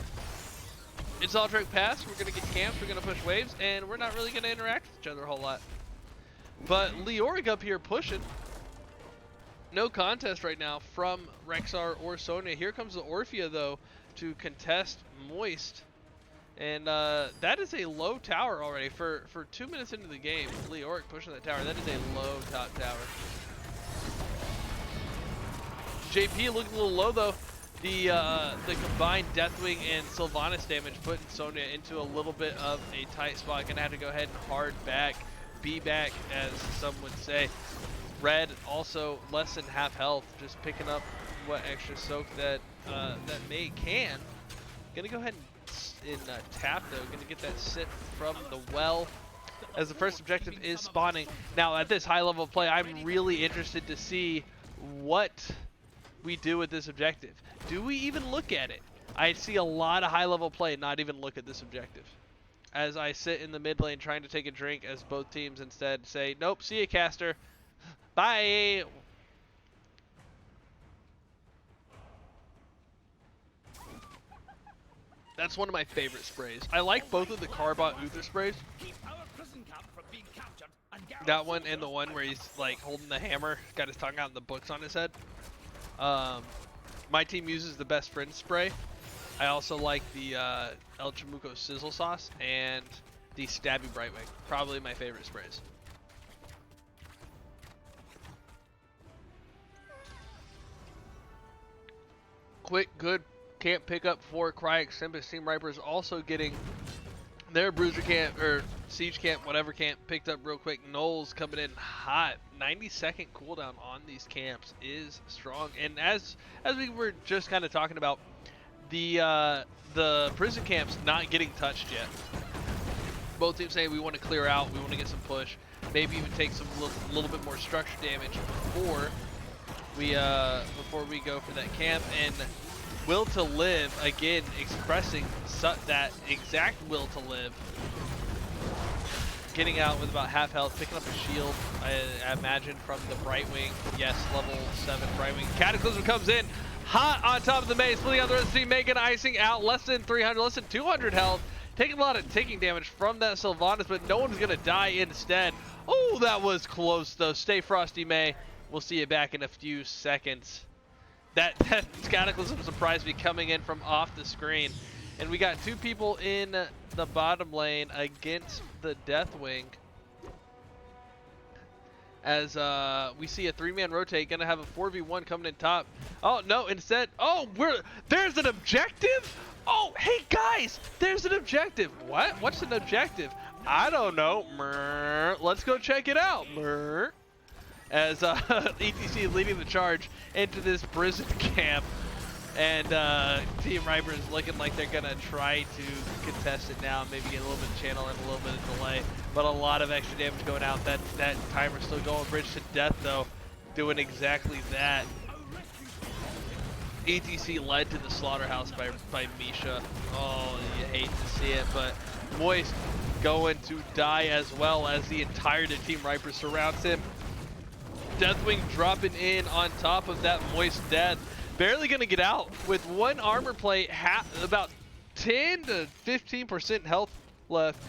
It's all direct pass. We're gonna get camps. We're gonna push waves, and we're not really gonna interact with each other a whole lot. But Leoric up here pushing. No contest right now from Rexar or Sonya. Here comes the Orphea though to contest Moist, and that is a low tower already for 2 minutes into the game. Leoric pushing that tower. That is a low top tower. JP looking a little low though. The combined Deathwing and Sylvanas damage putting Sonya into a little bit of a tight spot. Gonna have to go ahead and hard back, be back, as some would say. Red also less than half health, just picking up what extra soak that May can. Gonna go ahead and tap though. Gonna get that sit from the well, as the first objective is spawning. Now at this high level of play, I'm really interested to see what we do with this objective. Do we even look at it? I see a lot of high level play not even look at this objective. As I sit in the mid lane trying to take a drink, as both teams instead say, nope, see ya, caster. Bye. That's one of my favorite sprays. I like both of the Carbot Uther sprays. That one and the one where he's like holding the hammer, got his tongue out and the books on his head. My team uses the Best Friend spray. I also like the El Chamuco Sizzle Sauce and the Stabby Brightwing. Probably my favorite sprays. Quick, good camp pickup for Kryix. Tempest Team Ripers also getting their bruiser camp or siege camp, whatever camp, picked up real quick. Knowles coming in hot. 90-second cooldown on these camps is strong. And as we were just kind of talking about, the prison camps not getting touched yet. Both teams saying we want to clear out, we want to get some push, maybe even take some little bit more structure damage before we go for that camp. And Will to Live again expressing that exact will to live. Getting out with about half health, picking up a shield, I imagine, from the Brightwing. Yes, level 7 Brightwing. Cataclysm comes in hot on top of the maze, splitting out the rest of the team, making icing out less than 300, less than 200 health. Taking a lot of taking damage from that Sylvanas, but no one's gonna die instead. Oh, that was close though. Stay frosty, May. We'll see you back in a few seconds. That Cataclysm surprised me coming in from off the screen. And we got two people in the bottom lane against the Deathwing. As we see a 3-man rotate, gonna have a 4v1 coming in top. Oh no, instead, oh, there's an objective? Oh, hey guys, there's an objective. What? What's an objective? I don't know. Let's go check it out. as ETC leading the charge into this prison camp. And Team Riper is looking like they're going to try to contest it now, maybe get a little bit of channel and a little bit of delay. But a lot of extra damage going out. That timer's still going. Bridge to death, though, doing exactly that. ETC led to the slaughterhouse by Misha. Oh, you hate to see it, but Moist going to die as well as the entirety of Team Riper surrounds him. Deathwing dropping in on top of that Moist death. Barely going to get out with one armor plate, about 10 to 15% health left.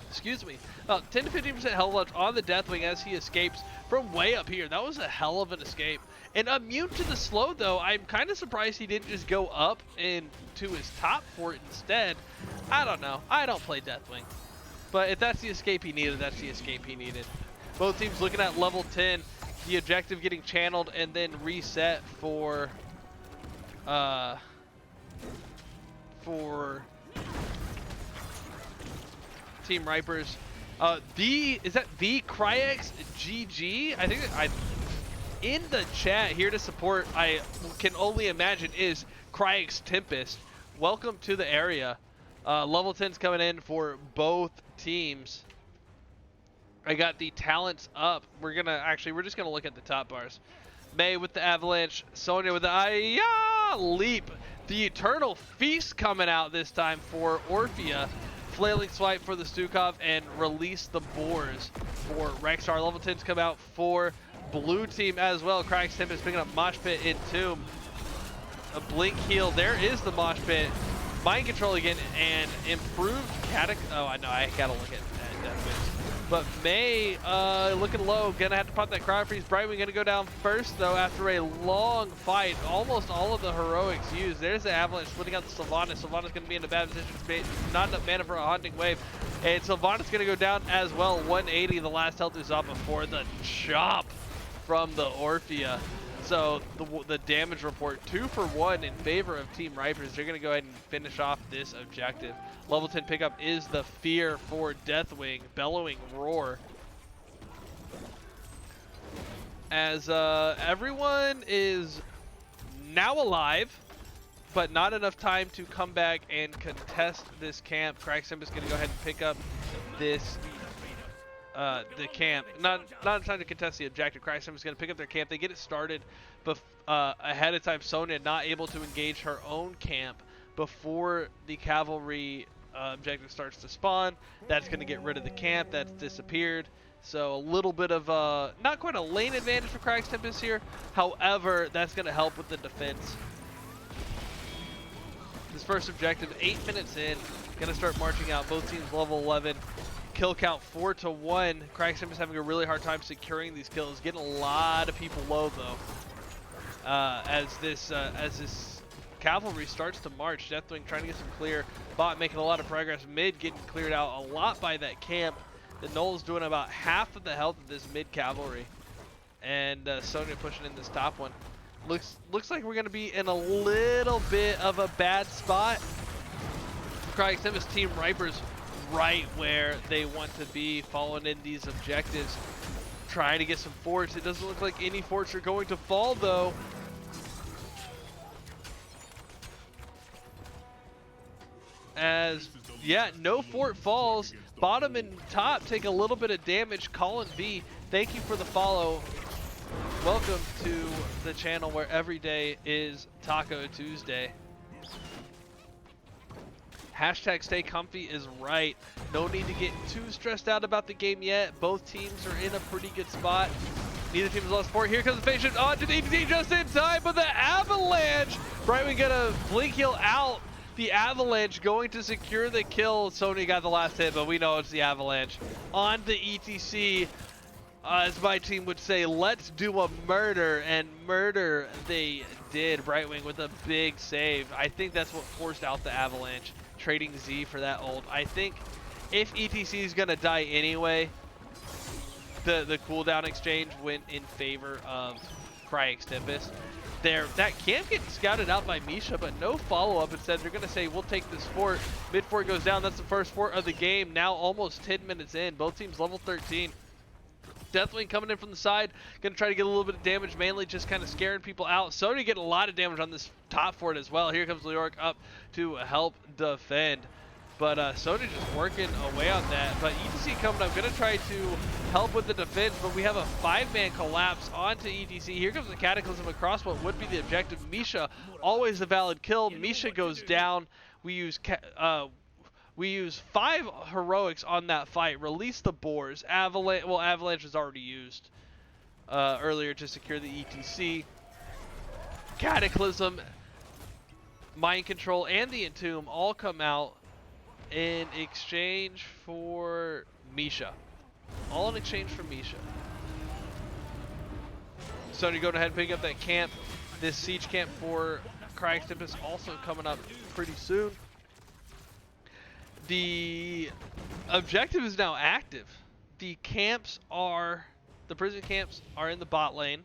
Excuse me. About 10 to 15% health left on the Deathwing as he escapes from way up here. That was a hell of an escape. And immune to the slow, though, I'm kind of surprised he didn't just go up into his top fort instead. I don't know. I don't play Deathwing. But if that's the escape he needed, that's the escape he needed. Both teams looking at level 10. The objective getting channeled and then reset for Team Ripers. Is that the Kryix GG? I think in the chat here to support, I can only imagine, is Kryix Tempest. Welcome to the area. Level 10's coming in for both teams. I got the talents up. We're just gonna look at the top bars. May with the Avalanche, Sonya with the Leap. The Eternal Feast coming out this time for Orphea. Flailing Swipe for the Stukov and Release the Boars for Rexstar. Level 10's come out for blue team as well. Kryix Tempest picking up Mosh Pit in Tomb. A Blink Heal. There is the Mosh Pit. Mind Control again and improved Oh, I know. I gotta look at that. But May looking low, gonna have to pop that Cryo Freeze. Brightwing gonna go down first though after a long fight. Almost all of the heroics used. There's the Avalanche splitting out the Sylvanas. Sylvanas gonna be in a bad position, not enough mana for a Haunting Wave. And Sylvanas gonna go down as well. 180, the last health is up before the chop from the Orphea. So the damage report 2 for 1 in favor of Team Ripers. They're gonna go ahead and finish off this objective. Level 10 pickup is the Fear for Deathwing, Bellowing Roar. As everyone is now alive, but not enough time to come back and contest this camp. Kryix Tempest gonna go ahead and pick up this the camp. Not in time to contest the objective. Kryix Tempest gonna pick up their camp. They get it started ahead of time. Sonya not able to engage her own camp before the cavalry objective starts to spawn. That's going to get rid of the camp. That's disappeared. So a little bit of not quite a lane advantage for Kryix Tempest here. However, that's going to help with the defense. This first objective, 8 minutes in, going to start marching out. Both teams level 11. Kill count 4 to 1. Kryix Tempest having a really hard time securing these kills. Getting a lot of people low though. As this cavalry starts to march. Deathwing trying to get some clear. Bot making a lot of progress. Mid getting cleared out a lot by that camp. The Knoll's doing about half of the health of this mid cavalry. And Sonya pushing in this top one. Looks like we're going to be in a little bit of a bad spot. Kryix Tempest Team Ripers right where they want to be, following in these objectives. Trying to get some forts. It doesn't look like any forts are going to fall though. As, yeah, no fort falls. Bottom and top take a little bit of damage. Colin B, thank you for the follow. Welcome to the channel where every day is Taco Tuesday. Hashtag stay comfy is right. No need to get too stressed out about the game yet. Both teams are in a pretty good spot. Neither team has lost support. Here comes the patient onto the EPT just in time, but the Avalanche. Brightwing gonna blink heal out. The Avalanche going to secure the kill. Sonya got the last hit, but we know it's the Avalanche. On the ETC, as my team would say, let's do a murder, and murder they did. Brightwing with a big save. I think that's what forced out the Avalanche. Trading Z for that ult. I think if ETC is gonna die anyway, the cooldown exchange went in favor of Kryix Tempest. That camp getting scouted out by Misha, but no follow-up. Instead, they're gonna say we'll take this fort. Mid fort goes down. That's the first fort of the game. Now almost 10 minutes in. Both teams level 13. Deathwing coming in from the side, gonna try to get a little bit of damage, mainly just kind of scaring people out. Sony getting a lot of damage on this top fort as well. Here comes Leoric up to help defend. But Sony just working away on that. But ETC coming up, gonna try to help with the defense, but we have a 5-man collapse onto ETC. Here comes the Cataclysm across what would be the objective. Misha, always a valid kill. Misha goes down. We use 5 heroics on that fight. Release the boars. Avalanche was already used earlier to secure the ETC. Cataclysm, Mind Control, and the Entomb all come out in exchange for Misha. All in exchange for Misha. So to go ahead and pick up that camp. This siege camp for Kryix Tempest also coming up pretty soon. The objective is now active. The prison camps are in the bot lane,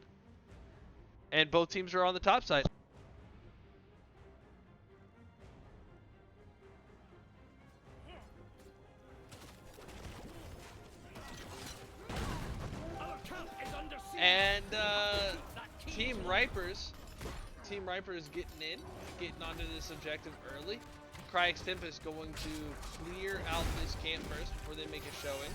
and both teams are on the top side. And Team Ripers getting onto this objective early. Kryix Tempest going to clear out this camp first before they make a showing.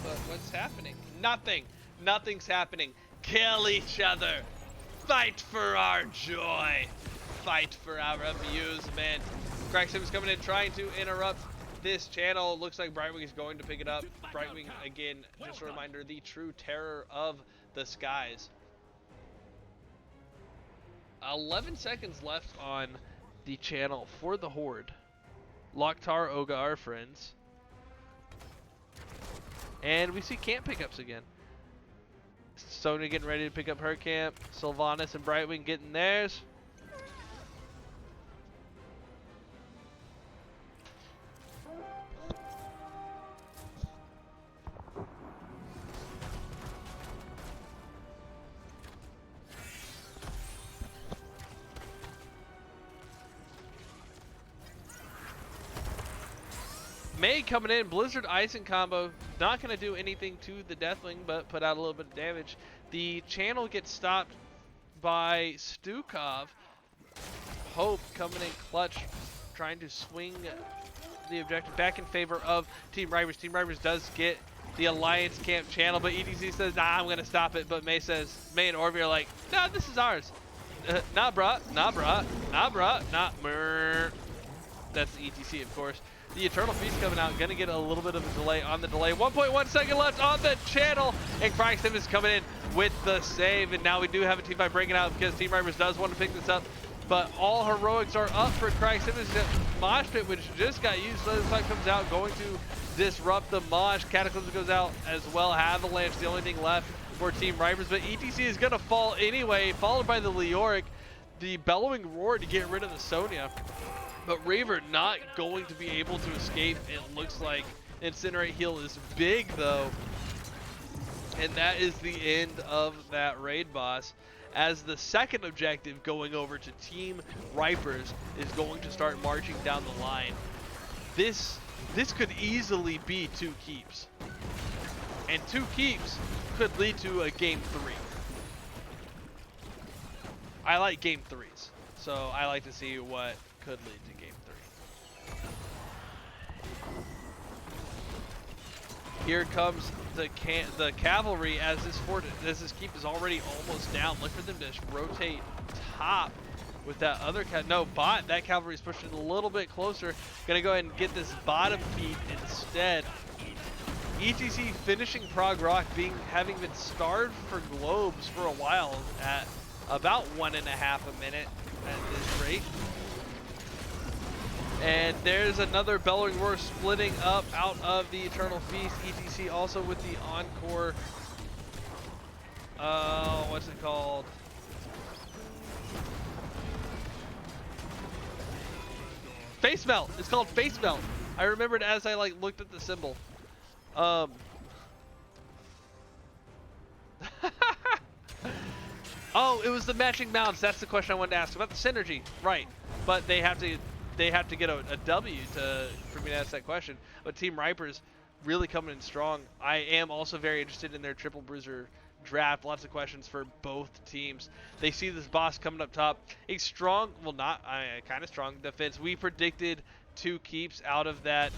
But what's happening? Nothing. Nothing's happening. Kill each other. Fight for our joy. Fight for our amusement. Kryix Tempest coming in trying to interrupt this channel. Looks like Brightwing is going to pick it up. Brightwing, again, just a reminder, the true terror of the skies. 11 seconds left on the channel for the Horde. Loktar, Oga, our friends. And we see camp pickups again. Sony getting ready to pick up her camp. Sylvanas and Brightwing getting theirs. May coming in, Blizzard Icing combo, not going to do anything to the Deathwing, but put out a little bit of damage. The channel gets stopped by Stukov. Hope coming in clutch, trying to swing the objective back in favor of Team Rivers. Team Rivers does get the Alliance Camp channel, but ETC says, nah, I'm going to stop it. But May and Orby are like, nah, this is ours. Nah, bruh, nah, bruh, nah, bruh, nah, brr. That's the ETC, of course. The Eternal Feast coming out, gonna get a little bit of a delay on the delay. 1.1 second left on the channel, and Kryix Tempest coming in with the save. And now we do have a team fight breaking out because Team Rivers does want to pick this up. But all heroics are up for Kryix Tempest. Mosh Pit, which just got used, so this fight comes out, going to disrupt the Mosh. Cataclysm goes out as well. Avalanche, the only thing left for Team Rivers. But ETC is gonna fall anyway, followed by the Leoric. The Bellowing Roar to get rid of the Sonya. But Reaver not going to be able to escape. It looks like Incinerate Heal is big though. And that is the end of that raid boss. As the second objective going over to Team Ripers is going to start marching down the line. This could easily be 2 keeps. And 2 keeps could lead to a game 3. I like game 3s. So I like to see what could lead to game 3. Here comes the cavalry as this keep is already almost down. Look for them to rotate top with that other bot. That cavalry is pushing a little bit closer. Gonna go ahead and get this bottom feed instead. ETC finishing Prog Rock having been starved for globes for a while at about 1.5 a minute at this rate. And there's another Bellowing Roar splitting up out of the Eternal Feast. ETC also with the Encore. What's it called? Face Melt. It's called Face Melt. I remembered as I looked at the symbol. Oh, it was the matching mounts. That's the question I wanted to ask about the synergy. Right. But they have to they have to get a W for me to ask that question. But Team Ripers really coming in strong. I am also very interested in their Triple Bruiser draft. Lots of questions for both teams. They see this boss coming up top. A strong, well, not kind of strong defense. We predicted 2 keeps out of that.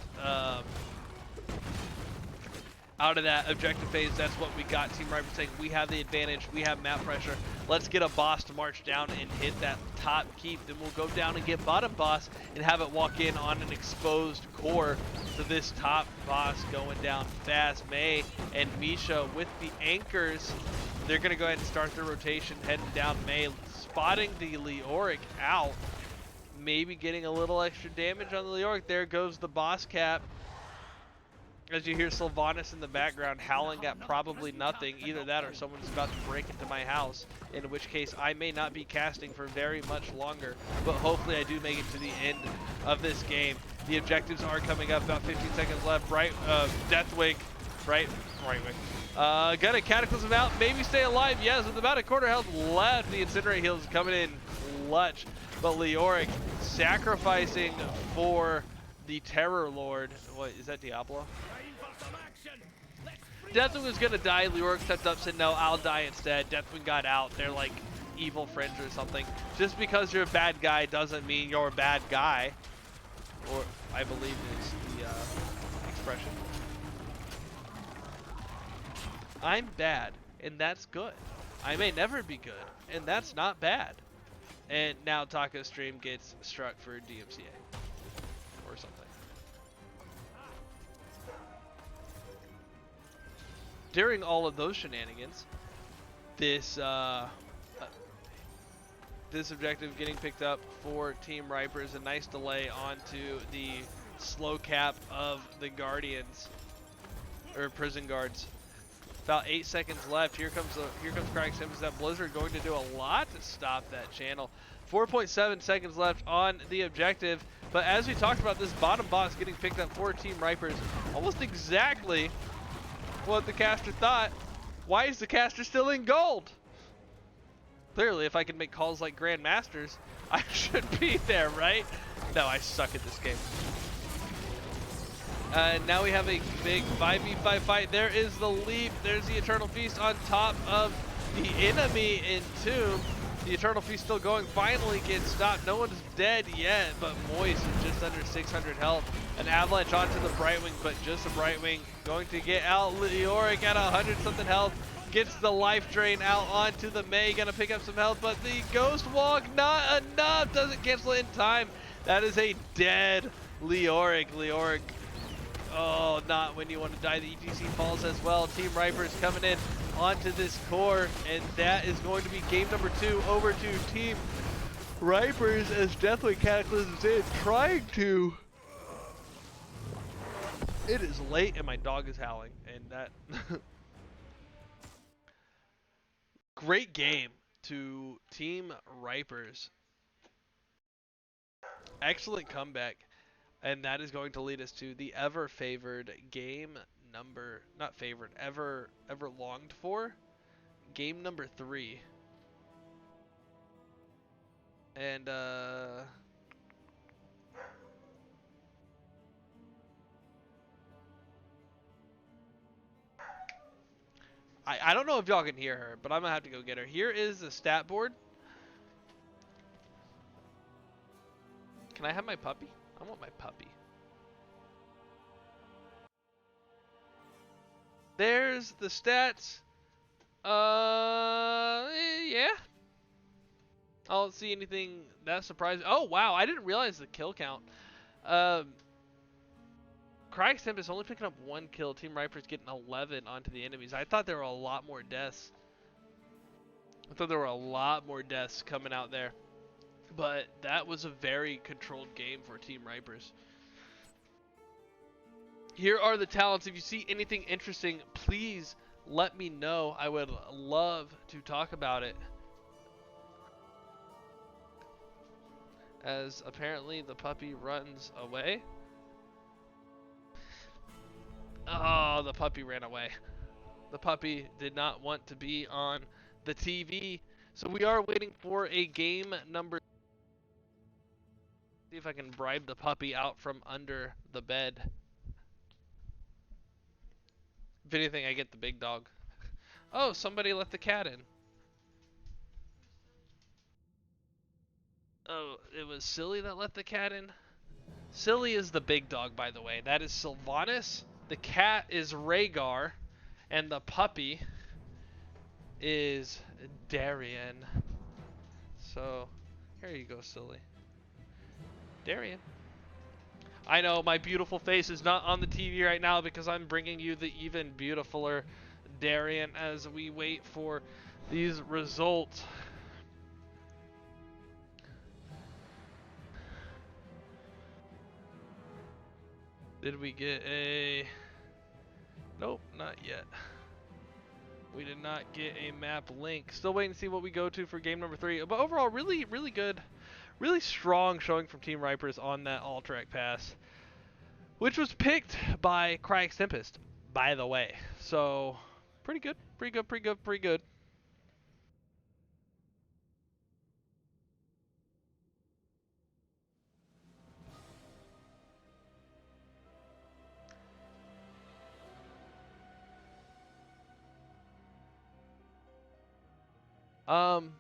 Out of that objective phase, that's what we got. Team Riper saying we have the advantage, we have map pressure. Let's get a boss to march down and hit that top keep. Then we'll go down and get bottom boss and have it walk in on an exposed core. So this top boss going down fast. May and Misha with the anchors. They're going to go ahead and start their rotation, heading down May, spotting the Leoric out. Maybe getting a little extra damage on the Leoric. There goes the boss cap. As you hear Sylvanas in the background howling at probably nothing. Either that or someone's about to break into my house, in which case I may not be casting for very much longer, but hopefully I do make it to the end of this game. The objectives are coming up, about 15 seconds left. Deathwing, right wing. Gonna Cataclysm out, maybe stay alive, yes, with about a quarter health left. The Incinerate heals coming in clutch, but Leoric sacrificing for the Terror Lord. What, is that Diablo? Deathwing was gonna die. Leoric stepped up, said no, I'll die instead. Deathwing got out. They're like evil friends or something. Just because you're a bad guy doesn't mean you're a bad guy. Or, I believe is the expression. I'm bad, and that's good. I may never be good, and that's not bad. And now Taco Stream gets struck for DMCA. Or something. During all of those shenanigans, this this objective getting picked up for Team Ripers, a nice delay onto the slow cap of the Guardians or Prison Guards. About 8 seconds left. Here comes Kryix. Is that Blizzard going to do a lot to stop that channel? 4.7 seconds left on the objective. But as we talked about, this bottom boss getting picked up for Team Ripers, almost exactly what the caster thought. Why is the caster still in gold? Clearly, if I can make calls like Grandmasters, I should be there, right? No, I suck at this game. Now we have a big 5v5 fight. There is the leap. There's the Eternal Feast on top of the enemy in Tomb. The Eternal Feast still going. Finally gets stopped. No one's dead yet, but Moist is just under 600 health. An avalanche onto the Brightwing, but just a Brightwing going to get out. Leoric at 100 something health. Gets the life drain out onto the May. Gonna pick up some health, but the Ghost Walk not enough. Doesn't cancel it in time. That is a dead Leoric. Leoric. Oh, not when you want to die. The ETC falls as well. Team Ripers coming in onto this core, and that is going to be game number 2 over to Team Ripers as Deathwing Cataclysm's in, trying to. It is late and my dog is howling, and that. Great game to Team Ripers. Excellent comeback. And that is going to lead us to the ever favored game number, not favored, ever longed for, game number 3. And I don't know if y'all can hear her, but I'm gonna have to go get her. Here is the stat board. Can I have my puppy? I want my puppy. There's the stats. Yeah. I don't see anything that surprising. Oh, wow. I didn't realize the kill count. Kryix Tempest only picking up 1 kill. Team Ripers getting 11 onto the enemies. I thought there were a lot more deaths. Coming out there. But that was a very controlled game for Team Ripers. Here are the talents. If you see anything interesting, please let me know. I would love to talk about it. As apparently the puppy runs away. Oh, the puppy ran away. The puppy did not want to be on the TV. So we are waiting for a game number See if I can bribe the puppy out from under the bed. If anything, I get the big dog. Oh, somebody let the cat in. Oh, it was Silly that let the cat in? Silly is the big dog, by the way. That is Sylvanas. The cat is Rhaegar. And the puppy is Darian. So, here you go, Silly. Darian. I know my beautiful face is not on the TV right now because I'm bringing you the even beautifuler Darian as we wait for these results. Did we get a... Nope, not yet. We did not get a map link. Still waiting to see what we go to for game number 3. But overall, really, really good. Really strong showing from Team Ripers on that All-Track Pass. Which was picked by Kryix Tempest, by the way. So, pretty good, pretty good, pretty good, pretty good.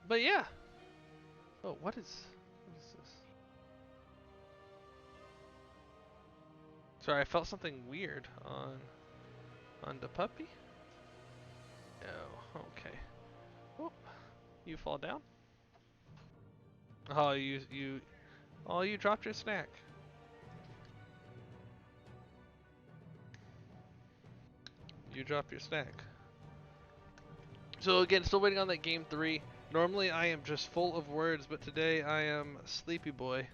But yeah. Oh, what is this? Sorry, I felt something weird on the puppy. Oh, okay. Oh, you fall down? Oh, you dropped your snack. You dropped your snack. So again, still waiting on that game 3. Normally I am just full of words, but today I am sleepy boy.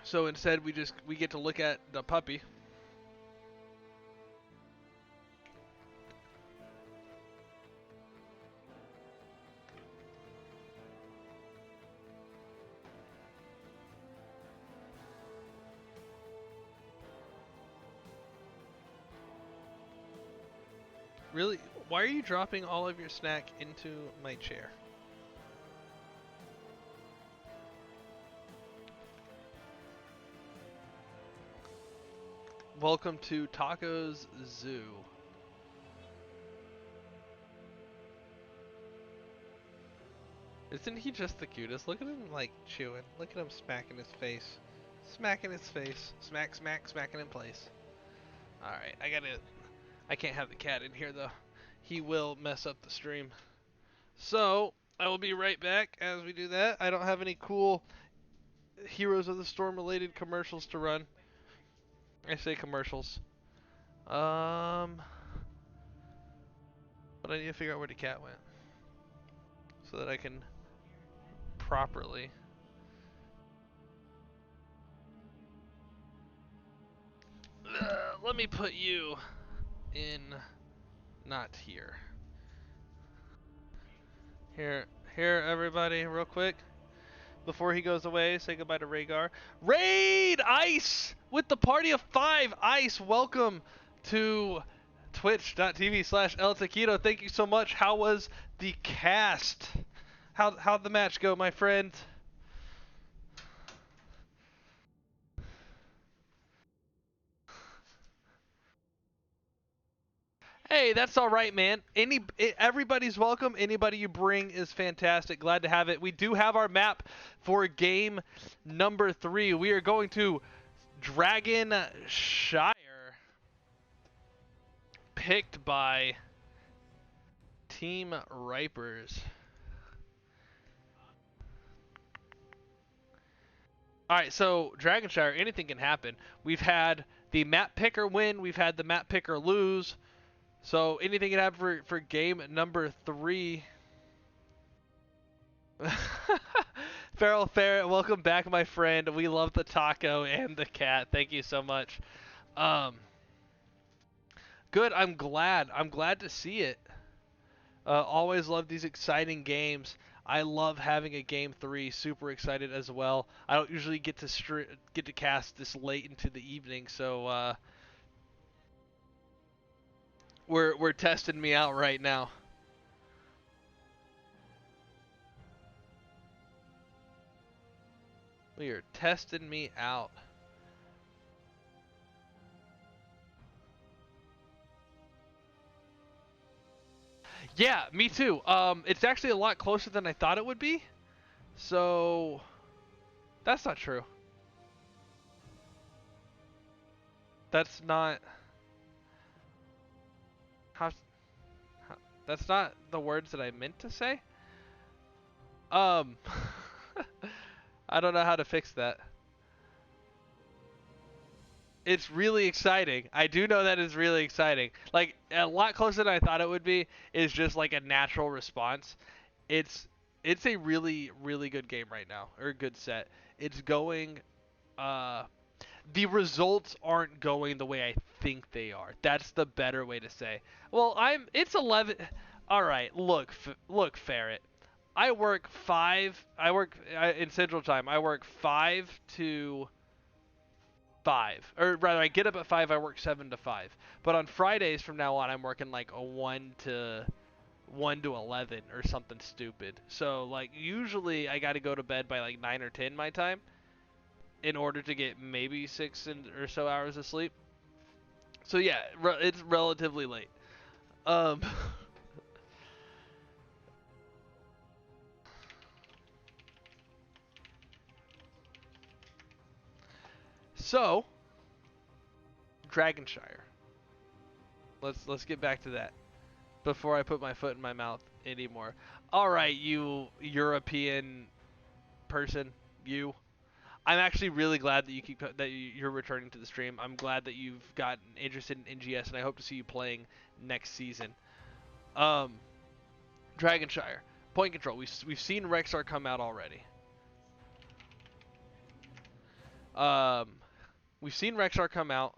So instead we get to look at the puppy. Really? Why are you dropping all of your snack into my chair? Welcome to Tacos Zoo. Isn't he just the cutest? Look at him like chewing. Look at him smacking his face. Smacking his face. Smack, smack, smacking in place. Alright, I can't have the cat in here though. He will mess up the stream. So, I will be right back as we do that. I don't have any cool Heroes of the Storm related commercials to run. I say commercials. But I need to figure out where the cat went. So that I can properly... let me put you in... not here. Here, everybody, real quick. Before he goes away, say goodbye to Rhaegar. Raid Ice with the party of 5. Ice, welcome to twitch.tv/El Taquito. Thank you so much. How was the cast? How'd the match go, my friend? Hey, that's all right, man. Everybody's welcome. Anybody you bring is fantastic. Glad to have it. We do have our map for game number 3. We are going to Dragon Shire, picked by Team Ripers. Alright, so Dragonshire, anything can happen. We've had the map picker win, we've had the map picker lose. So anything can happen for game number 3. Feral Ferret, welcome back, my friend. We love the taco and the cat. Thank you so much. Good, I'm glad. I'm glad to see it. Always love these exciting games. I love having a game 3. Super excited as well. I don't usually get to cast this late into the evening, so We're testing me out right now. You're testing me out. Yeah, me too. It's actually a lot closer than I thought it would be. So that's not true. That's not how, that's not the words that I meant to say. I don't know how to fix that. It's really exciting. I do know that it's really exciting. Like, a lot closer than I thought it would be is just like a natural response. It's a really, really good game right now, or a good set. It's going, the results aren't going the way I think they are. That's the better way to say. Well, it's 11. All right, look, Ferret. I work in Central Time. I work 5 to 5, or rather, I get up at 5. I work 7 to 5. But on Fridays from now on, I'm working like a 1 to 11 or something stupid. So like usually I got to go to bed by like 9 or 10 my time in order to get maybe 6 or so hours of sleep. So yeah, it's relatively late. So Dragonshire. Let's get back to that before I put my foot in my mouth anymore. All right, you European person, you. I'm actually really glad that you're returning to the stream. I'm glad that you've gotten interested in NGS, and I hope to see you playing next season. Dragonshire, point control. We've seen Rexar come out already. We've seen Rexar come out.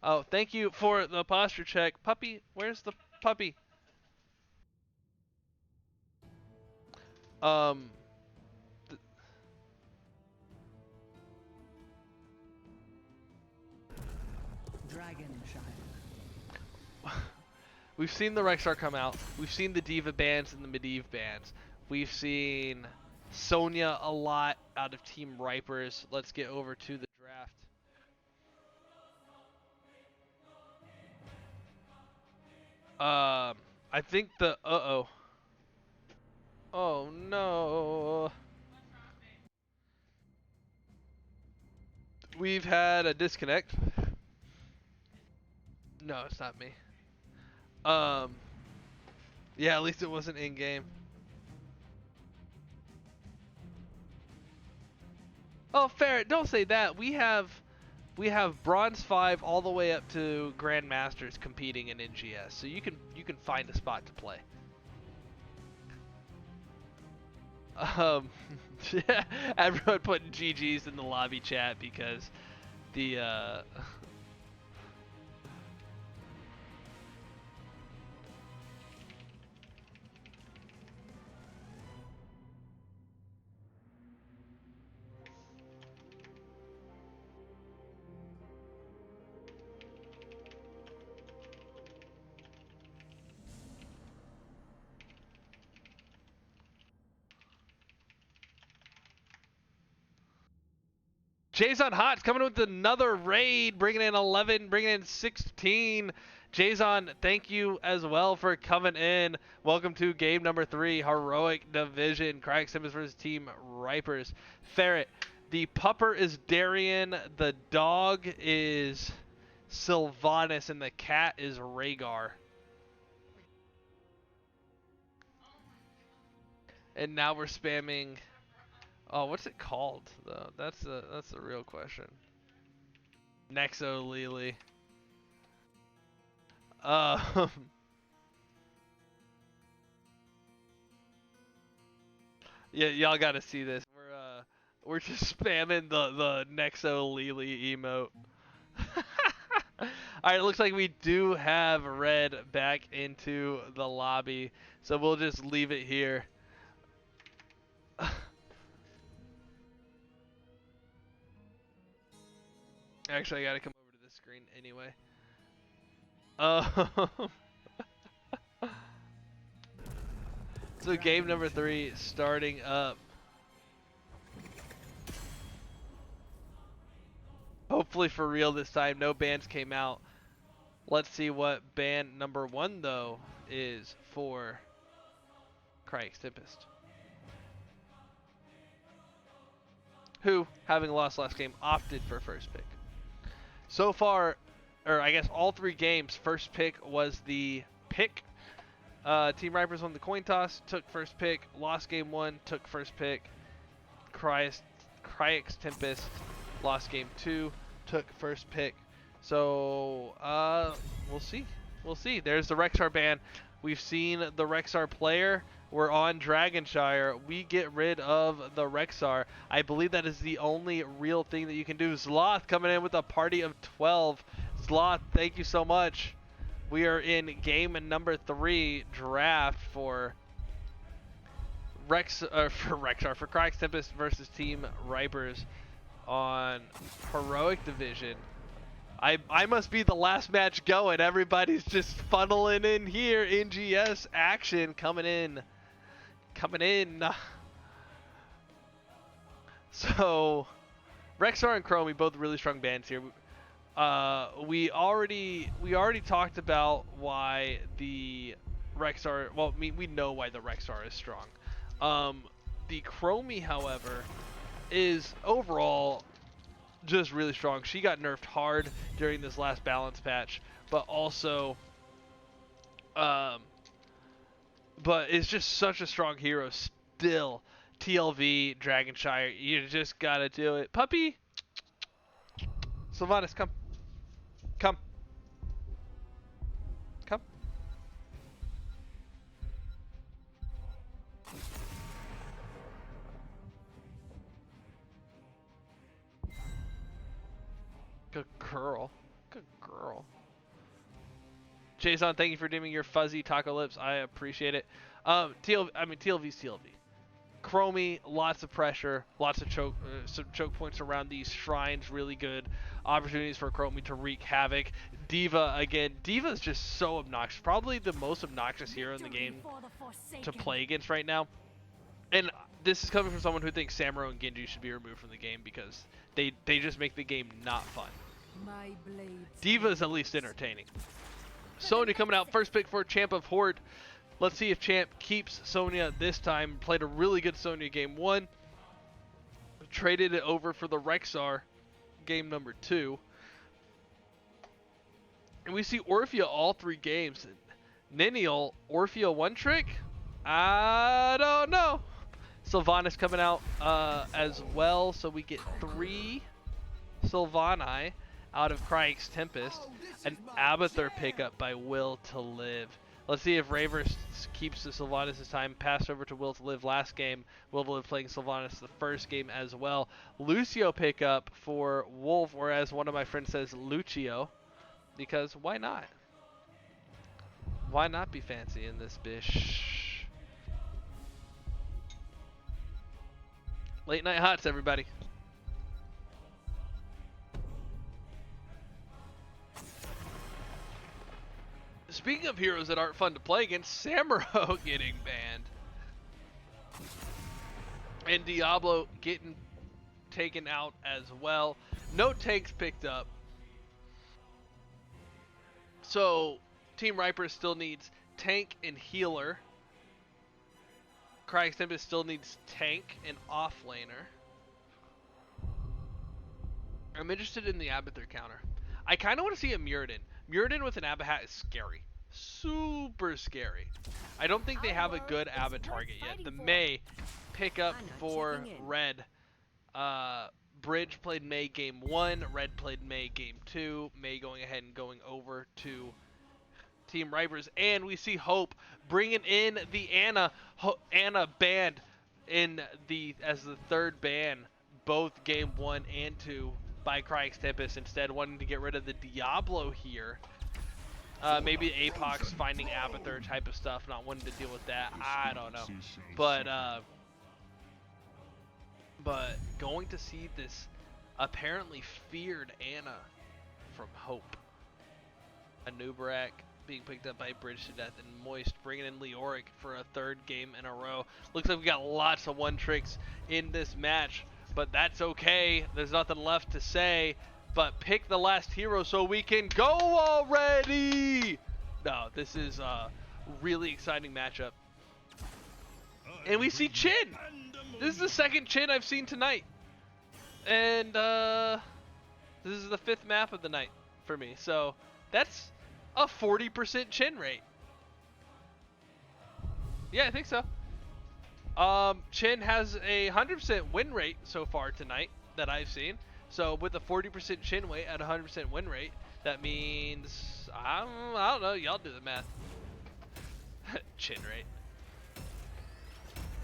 Oh, thank you for the posture check, puppy. Where's the puppy? We've seen the Rexar come out. We've seen the Diva bans and the Medivh bans. We've seen Sonya a lot out of Team Ripers. Let's get over to the draft. I think the oh no. We've had a disconnect. No, it's not me. Yeah, at least it wasn't in game. Oh, Ferret, don't say that. We have Bronze 5 all the way up to Grandmasters competing in NGS, so you can find a spot to play. Everyone putting GGs in the lobby chat because the Jason Hot's coming with another raid, bringing in 11, bringing in 16. Jason, thank you as well for coming in. Welcome to game number 3, Heroic Division. Kryix Tempest versus Team Ripers. Ferret, the pupper is Darian, the dog is Sylvanas, and the cat is Rhaegar. And now we're spamming... Oh, what's it called though? That's the real question. Nexo Lily. Yeah, y'all got to see this. We're just spamming the Nexo Lily emote. All right, it looks like we do have Red back into the lobby, so we'll just leave it here. Actually, I gotta come over to this screen anyway. So game number 3 starting up. Hopefully for real this time. No bans came out. Let's see what ban number 1 though is for Kryix Tempest, who, having lost last game, opted for first pick. So far, or I guess all 3 games, first pick was the pick. Team Ripers won the coin toss, took first pick. Lost game 1, took first pick. Kryix Tempest lost game 2, took first pick. So we'll see. We'll see. There's the Rexar ban. We've seen the Rexar player. We're on Dragonshire. We get rid of the Rexar. I believe that is the only real thing that you can do. Sloth coming in with a party of 12. Sloth, thank you so much. We are in game number 3 draft for Kryix Tempest versus Team Ripers on Heroic Division. I must be the last match going. Everybody's just funneling in here. NGS action coming in. So Rexar and Chromie, both really strong bands here. We already talked about why the Rexar, well, we know why the Rexar is strong. The Chromie, however, is overall just really strong. She got nerfed hard during this last balance patch, but also but it's just such a strong hero still. TLV, Dragonshire, you just gotta do it. Puppy! Sylvanas, come. Come. Come. Good girl. Good girl. Jason, thank you for dimming your fuzzy taco lips. I appreciate it. TLV's TLV. Chromie, lots of pressure, lots of choke points around these shrines, really good opportunities for Chromie to wreak havoc. Diva, again, Diva is just so obnoxious, probably the most obnoxious hero in the game to play against right now. And this is coming from someone who thinks Samuro and Genji should be removed from the game because they just make the game not fun. Diva is at least entertaining. Sonya coming out, first pick for Champ of Horde. Let's see if Champ keeps Sonya this time. Played a really good Sonya game 1. Traded it over for the Rexar game number 2. And we see Orphea all 3 games. Ninial, Orphea 1 trick? I don't know. Sylvanas coming out as well. So we get 3 Sylvani out of Kryix Tempest. An Abathur pickup by Will to Live. Let's see if Raver keeps the Sylvanas this time. Passed over to Will to Live last game. Will to Live playing Sylvanas the first game as well. Lucio pickup for Wolf, or as one of my friends says, Lucio. Because why not? Why not be fancy in this bish? Late night hots, everybody. Speaking of heroes that aren't fun to play against, Samuro getting banned. And Diablo getting taken out as well. No tanks picked up. So, Team Riper still needs tank and healer. Kryix Tempest still needs tank and offlaner. I'm interested in the Abathur counter. I kind of want to see a Muradin. Muradin with an Abba hat is scary. Super scary. I don't think they have a good Abba target yet. The Mei pick up for Red. Bridge played Mei game 1. Red played Mei game 2. Mei going ahead and going over to Team Ripers. And we see Hope bringing in the Anna banned as the third ban, both game 1 and 2 by Kryix Tempest, instead wanting to get rid of the Diablo here. Maybe Apox finding Abathur type of stuff, not wanting to deal with that. I don't know. But going to see this apparently feared Anna from Hope. Anubarak being picked up by Bridge to Death and Moist, bringing in Leoric for a third game in a row. Looks like we got lots of one tricks in this match, but that's okay. There's nothing left to say, but pick the last hero so we can go already. No, this is a really exciting matchup. And we see Chin. This is the second Chin I've seen tonight. And this is the 5th map of the night for me. So that's a 40% Chin rate. Yeah, I think so. Chin has a 100% win rate so far tonight that I've seen. So with a 40% Chin weight at a 100% win rate, that means, I don't know, y'all do the math. Chin rate.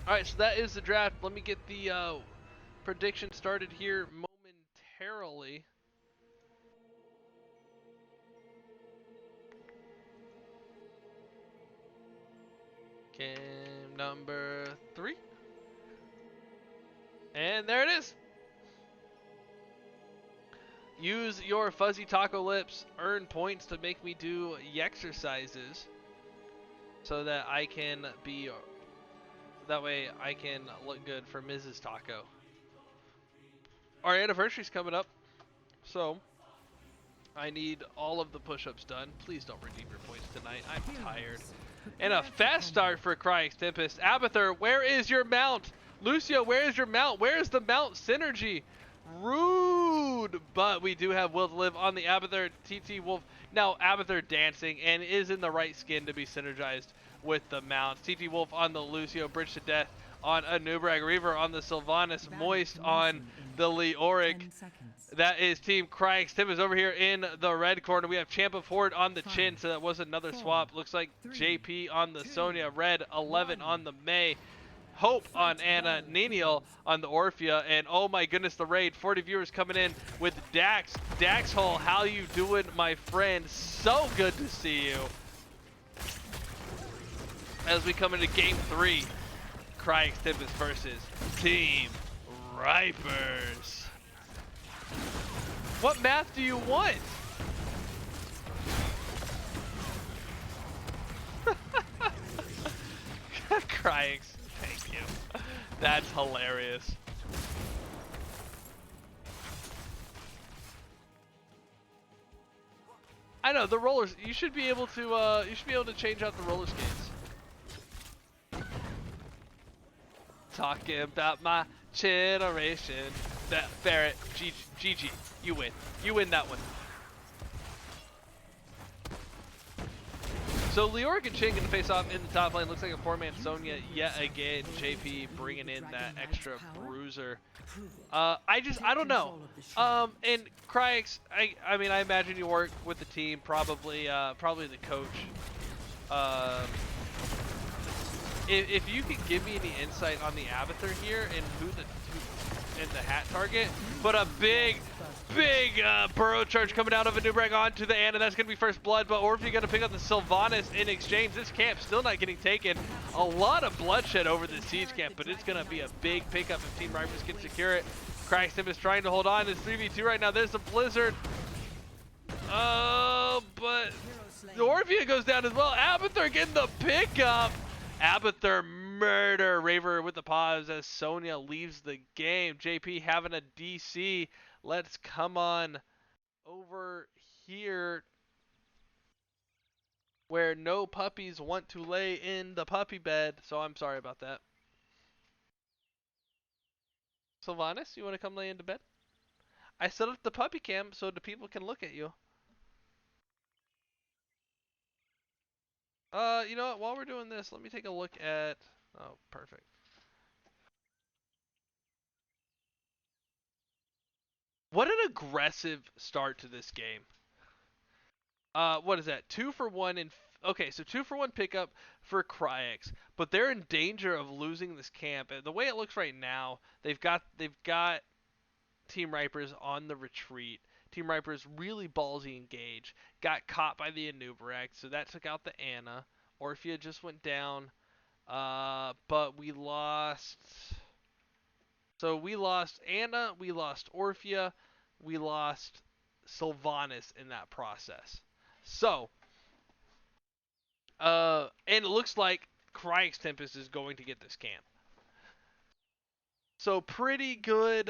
Alright, so that is the draft. Let me get the prediction started here momentarily. Game number 3. And there it is. Use your fuzzy taco lips. Earn points to make me do exercises so that I can be... That way I can look good for Mrs. Taco. Our anniversary's coming up, so I need all of the push-ups done. Please don't redeem your points tonight. I'm tired. And a fast start for Kryix, Tempest. Abathur, where is your mount? Lucio, where is your mount? Where is the mount synergy? Rude! But we do have Will to Live on the Abathur. TT Wolf now Abathur dancing and is in the right skin to be synergized with the mounts. TT Wolf on the Lucio, Bridge to Death on Anubrag, Reaver on the Sylvanas, Moist on the Leoric. That is Team Kryix. Tim is over here in the red corner. We have Champa Ford on the Chin, so that was another swap. Looks like JP on the Sonya, Red 11 on the May, Hope on Anna, Neniel on the Orphea, and oh my goodness, the raid. 40 viewers coming in with Dax. Dax Hole, how you doing, my friend? So good to see you. As we come into game 3, Kryix Tempest versus Team Ripers. What math do you want? Kryix, thank you. That's hilarious. I know the rollers. You should be able to. You should be able to change out the roller skates. Talking about my generation. That Barrett, GG, you win. You win that one. So Leoric and Chin gonna face off in the top lane. Looks like a 4-man Sonya yet again. JP bringing in that extra bruiser. I don't know. And Kryix, I mean, I imagine you work with the team, probably the coach. If you could give me any insight on the Abathur here and who the hat target, but a big burrow charge coming out of Anubrag onto the Ana. That's going to be first blood, but Orphea going to pick up the Sylvanas in exchange. This camp still not getting taken. A lot of bloodshed over the siege camp, but it's going to be a big pickup if Team Ripers can secure it. Kryix is trying to hold on. It's 3v2 right now. There's a blizzard. Oh, but the Orphea goes down as well. Abathur getting the pickup. Abathur murder. Raver with the pause as Sonya leaves the game. JP having a DC. Let's come on over here where no puppies want to lay in the puppy bed. So I'm sorry about that. Sylvanas, you want to come lay into bed? I set up the puppy cam so the people can look at you. You know what? While we're doing this, let me take a look at... Oh, perfect. What an aggressive start to this game. What is that? 2 for 1 in... Okay, so 2 for 1 pickup for Kryix, but they're in danger of losing this camp. And the way it looks right now, they've got Team Ripers on the retreat. Team Ripers really ballsy engage. Got caught by the Anubrag, so that took out the Ana. Orphea just went down, but we lost... So we lost Ana, we lost Orphea, we lost Sylvanas in that process. So, And it looks like Kryix Tempest is going to get this camp. So pretty good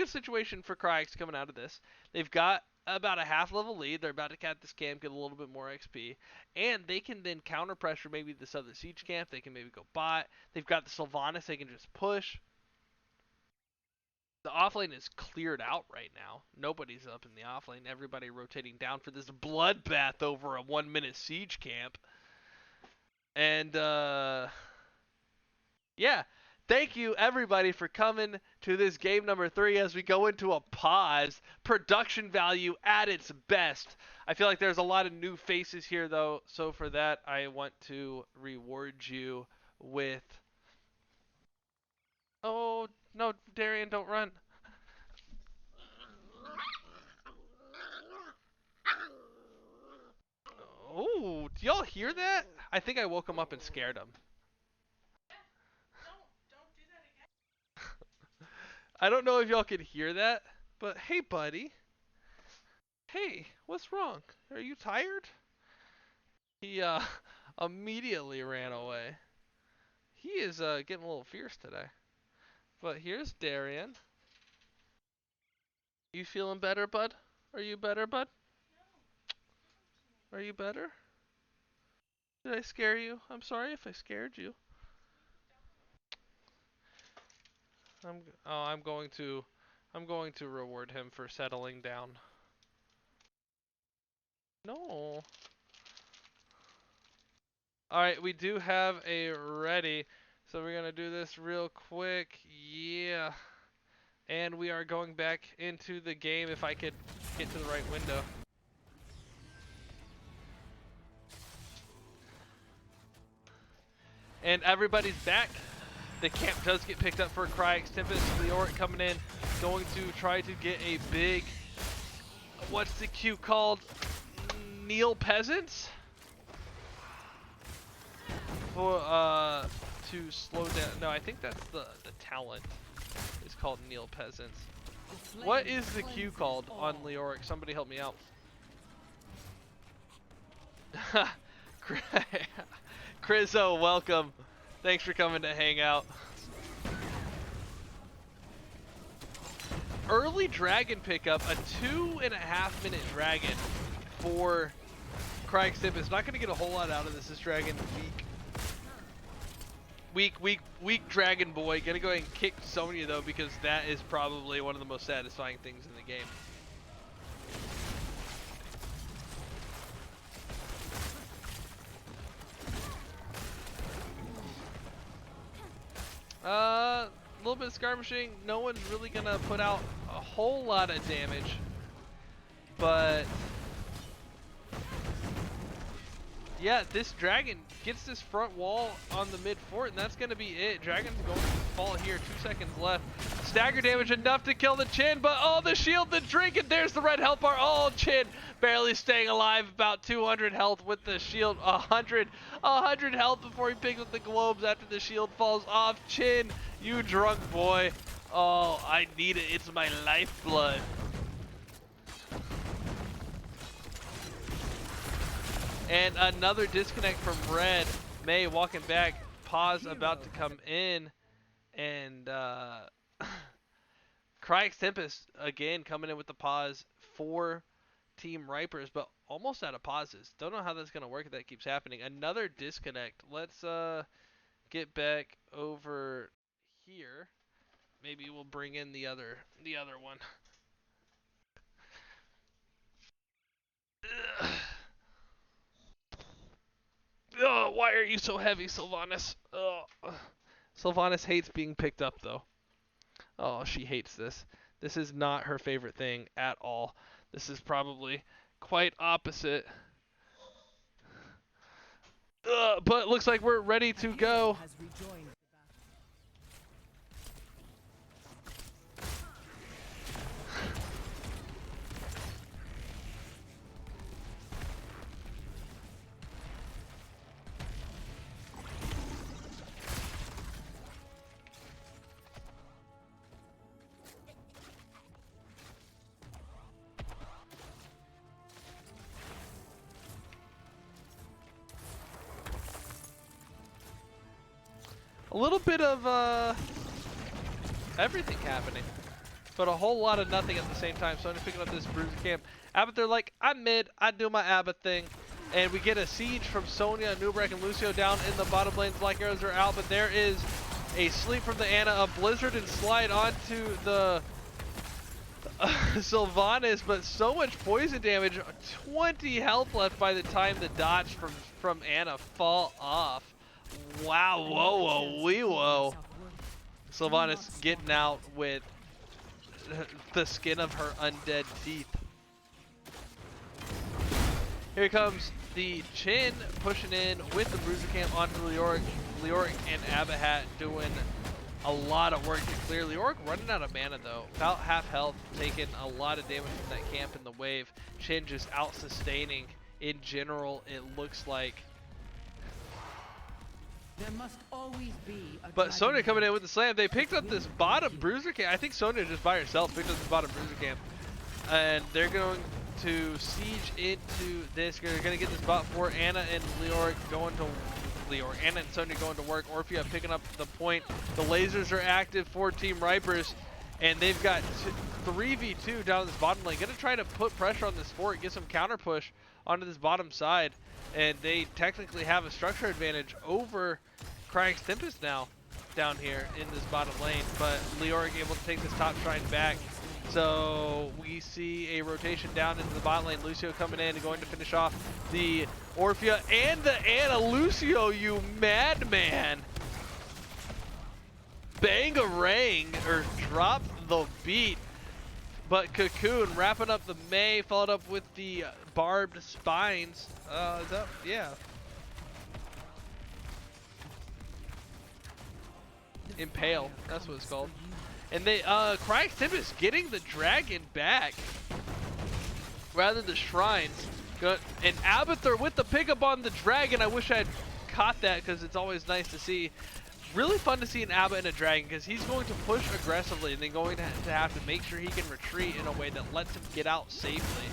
situation for Kryix coming out of this. They've got about a half level lead. They're about to cap this camp, get a little bit more XP, and they can then counter pressure maybe this other siege camp. They can maybe go bot. They've got the Sylvanas. They can just push. The offlane is cleared out right now. Nobody's up in the offlane. Everybody rotating down for this bloodbath over a 1-minute siege camp. And yeah. Thank you, everybody, for coming to this game number 3 as we go into a pause. Production value at its best. I feel like there's a lot of new faces here, though. So for that, I want to reward you with... Oh, no, Darian, don't run. Oh, do y'all hear that? I think I woke him up and scared him. I don't know if y'all could hear that, but hey, buddy. Hey, what's wrong? Are you tired? He immediately ran away. He is getting a little fierce today. But here's Darian. You feeling better, bud? Are you better, bud? Are you better? Did I scare you? I'm sorry if I scared you. I'm going to reward him for settling down. No. Alright, we do have a ready. So we're gonna do this real quick. Yeah. And we are going back into the game if I could get to the right window. And everybody's back. The camp does get picked up for Kryix. Tempest, Leoric coming in, going to try to get a big, what's the Q called? Kneel Peasants? For, to slow down. No, I think that's the talent. It's called Kneel Peasants. What is the Q called on Leoric? Somebody help me out. Crizzo, welcome. Thanks for coming to hang out. Early dragon pickup, a 2.5-minute dragon for Kryix Tempest. Not going to get a whole lot out of this. This dragon weak dragon boy. Gonna go ahead and kick Sonya though, because that is probably one of the most satisfying things in the game. A little bit of skirmishing. No one's really gonna put out a whole lot of damage, but yeah, this dragon gets this front wall on the mid fort, and that's gonna be it. Dragon's going to fall here. 2 seconds left. Stagger damage enough to kill the Chin, but oh, the shield, the drink, and there's the red health bar. Oh, Chin barely staying alive, about 200 health with the shield. 100 health before he picks up the globes after the shield falls off. Chin, you drunk boy. Oh, I need it. It's my lifeblood. And another disconnect from Red. May walking back. Pause about to come in. And Kryix Tempest again coming in with the pause for Team Ripers, but almost out of pauses. Don't know how that's going to work if that keeps happening. Another disconnect. Let's get back over here. Maybe we'll bring in the other one. Oh, why are you so heavy, Sylvanas? Oh. Sylvanas hates being picked up, though. Oh, she hates this. This is not her favorite thing at all. This is probably quite opposite. But it looks like we're ready to go. a little bit of everything happening, but a whole lot of nothing at the same time. So I'm picking up this bruiser camp. Abbott, they're like, I'm mid, I do my Abbott thing. And we get a siege from Sonya, Nubrek, and Lucio down in the bottom lane. Black arrows are out, but there is a sleep from the Ana, a blizzard and slide onto the Sylvanas, but so much poison damage, 20 health left by the time the dots from Ana fall off. Wow, whoa, whoa, wee, whoa. Sylvanas getting out with the skin of her undead teeth. Here comes the Chin pushing in with the bruiser camp onto Leoric. Leoric and Abahat doing a lot of work to clear. Leoric running out of mana though, about half health, taking a lot of damage from that camp in the wave. Chin just out sustaining in general, it looks like. There must always be a But Sonya coming in with the slam. They picked up this bottom bruiser camp. I think Sonya just by herself picked up this bottom bruiser camp. And they're going to siege into this. They're going to get this bot for Ana and Leoric going to Ana and Sonya going to work. Orphea picking up the point. The lasers are active for Team Ripers, and they've got 3v2 down this bottom lane. Going to try to put pressure on this fort, get some counter push onto this bottom side, and they technically have a structure advantage over Kryix Tempest now down here in this bottom lane. But Leoric able to take this top shrine back. So we see a rotation down into the bot lane. Lucio coming in and going to finish off the Orphea and the Ana. Lucio, you madman! Bangarang, or drop the beat. But Cocoon wrapping up the Mei, followed up with the barbed spines. Is that, yeah. Impale, that's what it's called. And they, Kryix Tempest getting the dragon back rather than the shrines. And Abathur with the pickup on the dragon. I wish I had caught that because it's always nice to see. Really fun to see an Abba and a dragon because he's going to push aggressively and then going to have to make sure he can retreat in a way that lets him get out safely.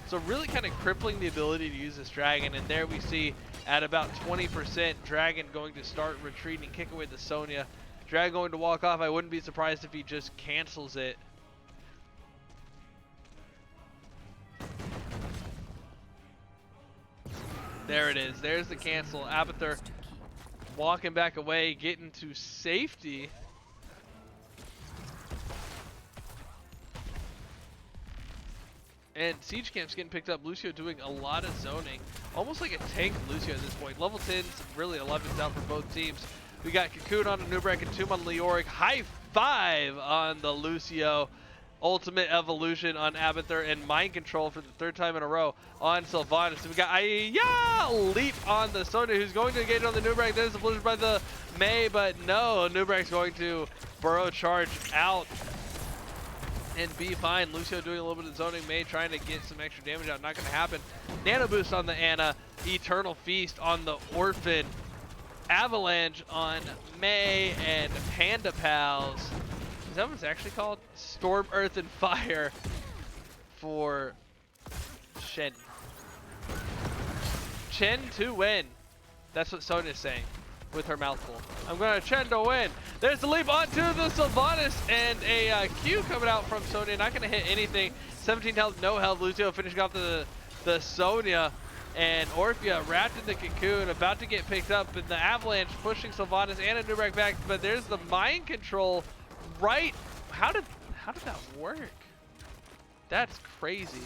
So really kind of crippling the ability to use this dragon. And there we see at about 20%, dragon going to start retreating, kick away the Sonya. Dragon going to walk off. I wouldn't be surprised if he just cancels it. There it is. There's the cancel. Abathur walking back away, getting to safety. And Siege Camp's getting picked up. Lucio doing a lot of zoning. Almost like a tank Lucio at this point. Level 10s, really 11s down for both teams. We got Cocoon on the Nubrek and Tomb on Leoric. High five on the Lucio. Ultimate Evolution on Abathur, and Mind Control for the third time in a row on Sylvanas. So we got Leap on the Sonya, who's going to engage on the Nubrek. There's a blizzard by the Mei, but no, Nubrek's going to burrow charge out and be fine. Lucio doing a little bit of zoning. Mei trying to get some extra damage out. Not going to happen. Nano Boost on the Ana. Eternal Feast on the Orphan. Avalanche on Mei, and Panda Pals. Is that what it's actually called? Storm, Earth, and Fire for Shen. Chen to win. That's what Sonya's saying with her mouth full. I'm going to Chen to win. There's the leap onto the Sylvanas, and a Q coming out from Sonya. Not going to hit anything. 17 health, no health. Lucio finishing off the Sonya. And Orphea wrapped in the Cocoon, about to get picked up, and the Avalanche pushing Sylvanas and a Nubrek back. But there's the Mind Control right. How did that work? That's crazy.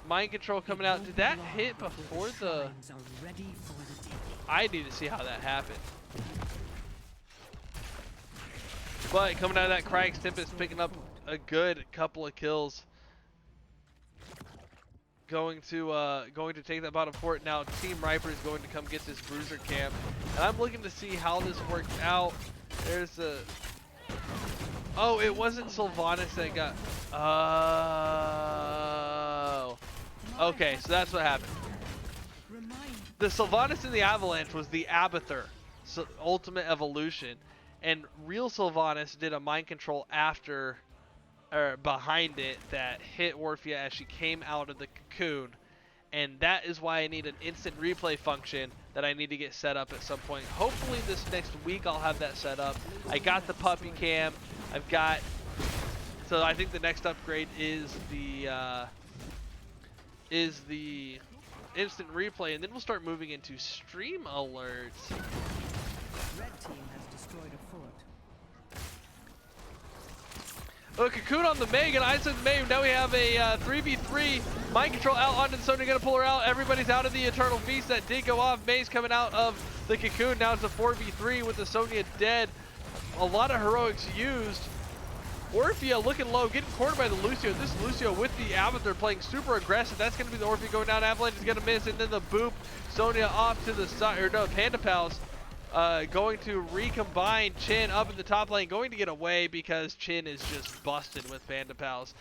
Mind Control coming out. Did that hit before the... I need to see how that happened. But coming out of that, Kryix Tempest picking up a good couple of kills. Going to take that bottom fort now. Team Riper is going to come get this bruiser camp, and I'm looking to see how this worked out. There's the... Oh, it wasn't Sylvanas that got... Oh. Okay, so that's what happened. The Sylvanas in the Avalanche was the Abathur, so Ultimate Evolution, and real Sylvanas did a Mind Control after... or behind it that hit Orphea as she came out of the Cocoon, and that is why I need an instant replay function that I need to get set up at some point. Hopefully this next week I'll have that set up. I got the puppy cam. I've got, so I think the next upgrade is the instant replay, and then we'll start moving into stream alerts. Red team has destroyed a fort. Oh, Cocoon on the Meg, and I said Meg. Now we have a 3v3. Mind control out onto the Sonya, gonna pull her out. Everybody's out of the Eternal Feast that did go off. May's coming out of the Cocoon. Now it's a 4v3 with the Sonya dead. A lot of heroics used. Orphea looking low, getting cornered by the Lucio. This Lucio with the Avatar playing super aggressive. That's going to be the Orphea going down. Avalanche is going to miss, and then the boop. Sonya off to the side, or no, Panda Pals going to recombine. Chin up in the top lane, going to get away because Chin is just busted with Panda Pals.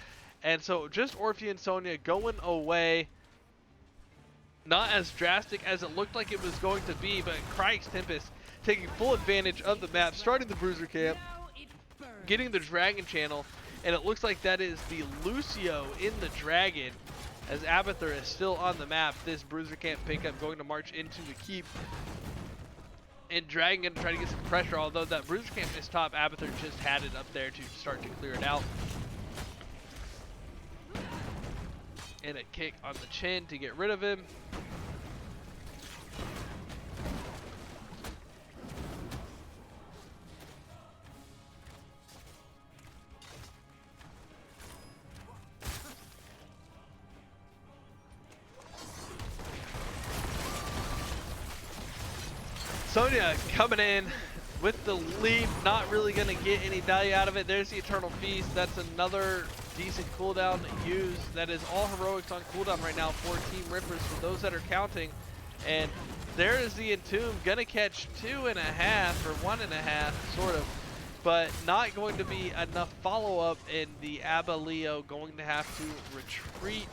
And so just Orphea and Sonya going away. Not as drastic as it looked like it was going to be, but Kryix Tempest taking full advantage of the map, starting the Bruiser camp, getting the Dragon channel, and it looks like that is the Lucio in the Dragon, as Abathur is still on the map. This Bruiser camp pickup going to march into the keep, and Dragon going to try to get some pressure, although that Bruiser camp is top. Abathur just had it up there to start to clear it out. And a kick on the Chin to get rid of him. Sonya coming in with the lead, not really going to get any value out of it. There's the Eternal Feast. That's another decent cooldown used. That is all heroics on cooldown right now for Team Rippers, for those that are counting. And there is the Entomb, going to catch 2.5 or 1.5, sort of, but not going to be enough follow-up, and the Abba Leo going to have to retreat.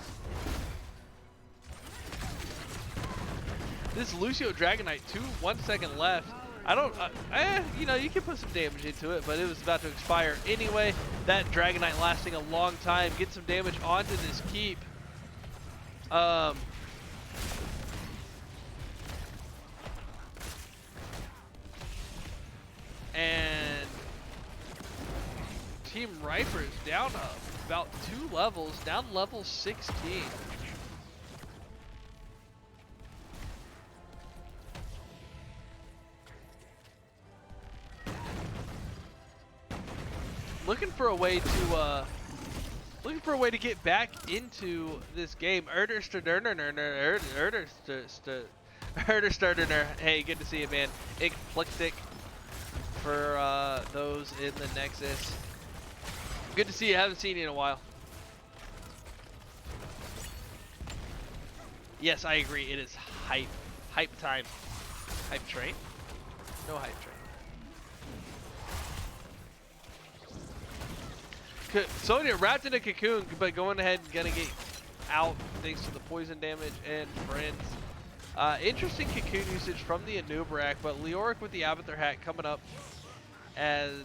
This Lucio Dragonite, 1 second left. I don't, you know, you can put some damage into it, but it was about to expire anyway. That Dragonite lasting a long time. Get some damage onto this keep. And Team Ripers down about 2 levels, down level 16. Looking for a way to get back into this game. Hey, good to see you, man. Eclectic for those in the Nexus. Good to see you. Haven't seen you in a while. Yes, I agree. It is hype time. Hype train? No hype train. Sonya wrapped in a cocoon, but going ahead and gonna get out thanks to the poison damage and friends. Interesting cocoon usage from the Anubrak, but Leoric with the Abathur hat coming up and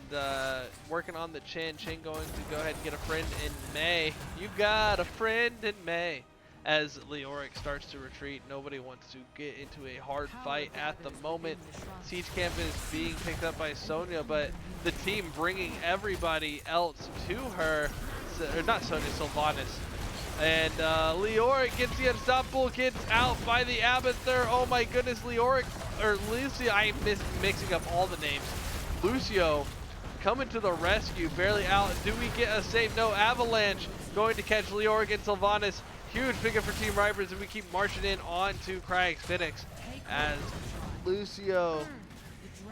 working on the Chin. Chin going to go ahead and get a friend in May. You got a friend in May. As Leoric starts to retreat, nobody wants to get into a hard fight at the moment. Siege Camp is being picked up by Sonya, but the team bringing everybody else to her, or not Sonya, Sylvanas. And Leoric gets the unstoppable, gets out by the Abathur. Oh my goodness, Leoric, or Lucio, I'm mixing up all the names. Lucio coming to the rescue, barely out. Do we get a save? No, Avalanche going to catch Leoric and Sylvanas. Huge pickup for Team Ripers, and we keep marching in on to Kryix Phoenix as Lucio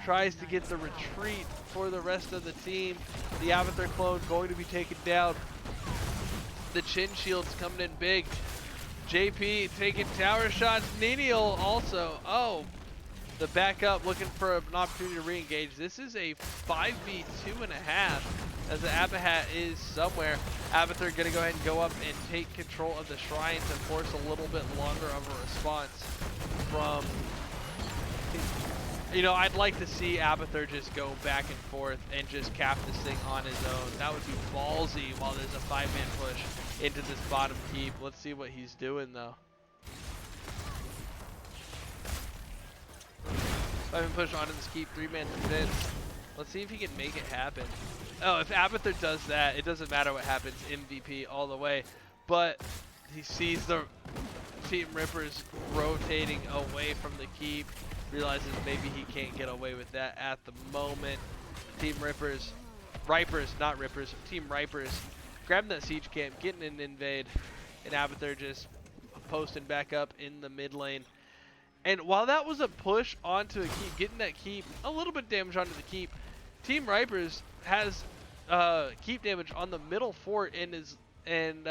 tries to get the retreat for the rest of the team. The Abathur clone going to be taken down. The Chin shields coming in big. JP taking tower shots. Nenial also. Oh, the backup looking for an opportunity to re-engage. This is a 5v2.5 as the Abba hat is somewhere. Abathur gonna go ahead and go up and take control of the shrine to force a little bit longer of a response from, you know, I'd like to see Abathur just go back and forth and just cap this thing on his own. That would be ballsy while there's a 5-man push into this bottom keep. Let's see what he's doing though. 5-man push onto this keep, 3-man defense. Let's see if he can make it happen. Oh, if Abathur does that, it doesn't matter what happens, MVP all the way. But he sees the Team Rippers rotating away from the keep, realizes maybe he can't get away with that at the moment. Team Ripers, not Rippers, Team Ripers, grabbing that siege camp, getting an invade, and Abathur just posting back up in the mid lane. And while that was a push onto a keep, getting that keep, a little bit of damage onto the keep, Team Ripers has keep damage on the middle fort and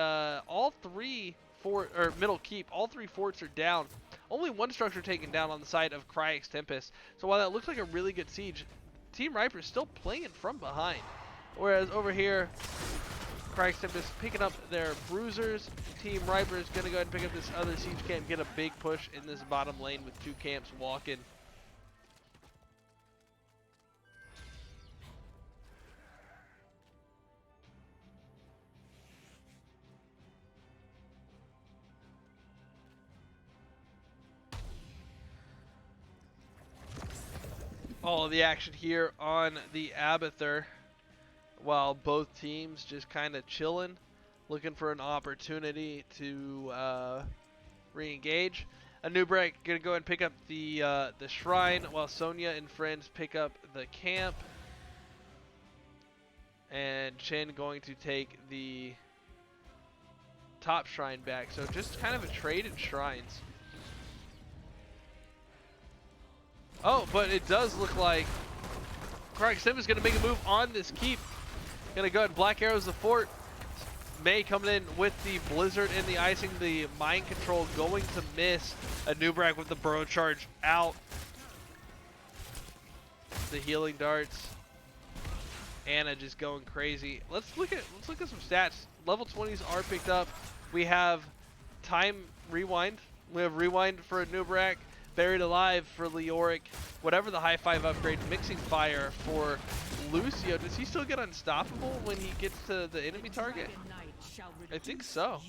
all three middle keep, all 3 forts are down. Only 1 structure taken down on the side of Kryix Tempest. So while that looks like a really good siege, Team Ripers still playing from behind. Whereas over here, Kryix Tempest picking up their bruisers. Team Ripers gonna go ahead and pick up this other siege camp, get a big push in this bottom lane with 2 camps walking. All of the action here on the Abathur, while both teams just kind of chilling, looking for an opportunity to re-engage. Anubrak gonna go and pick up the shrine, while Sonya and friends pick up the camp, and Chen going to take the top shrine back. So just kind of a trade in shrines. Oh, but it does look like Kryix Tempest is going to make a move on this keep. Going to go ahead and Black Arrows the fort. May coming in with the Blizzard and the icing. The mind control going to miss. Anubrak with the burrow charge out. The healing darts. Anna just going crazy. Let's look at some stats. Level 20s are picked up. We have time rewind. We have rewind for Anubrak. Buried Alive for Leoric, whatever the high 5 upgrade, Mixing Fire for Lucio. Does he still get unstoppable when he gets to the enemy target? I think so.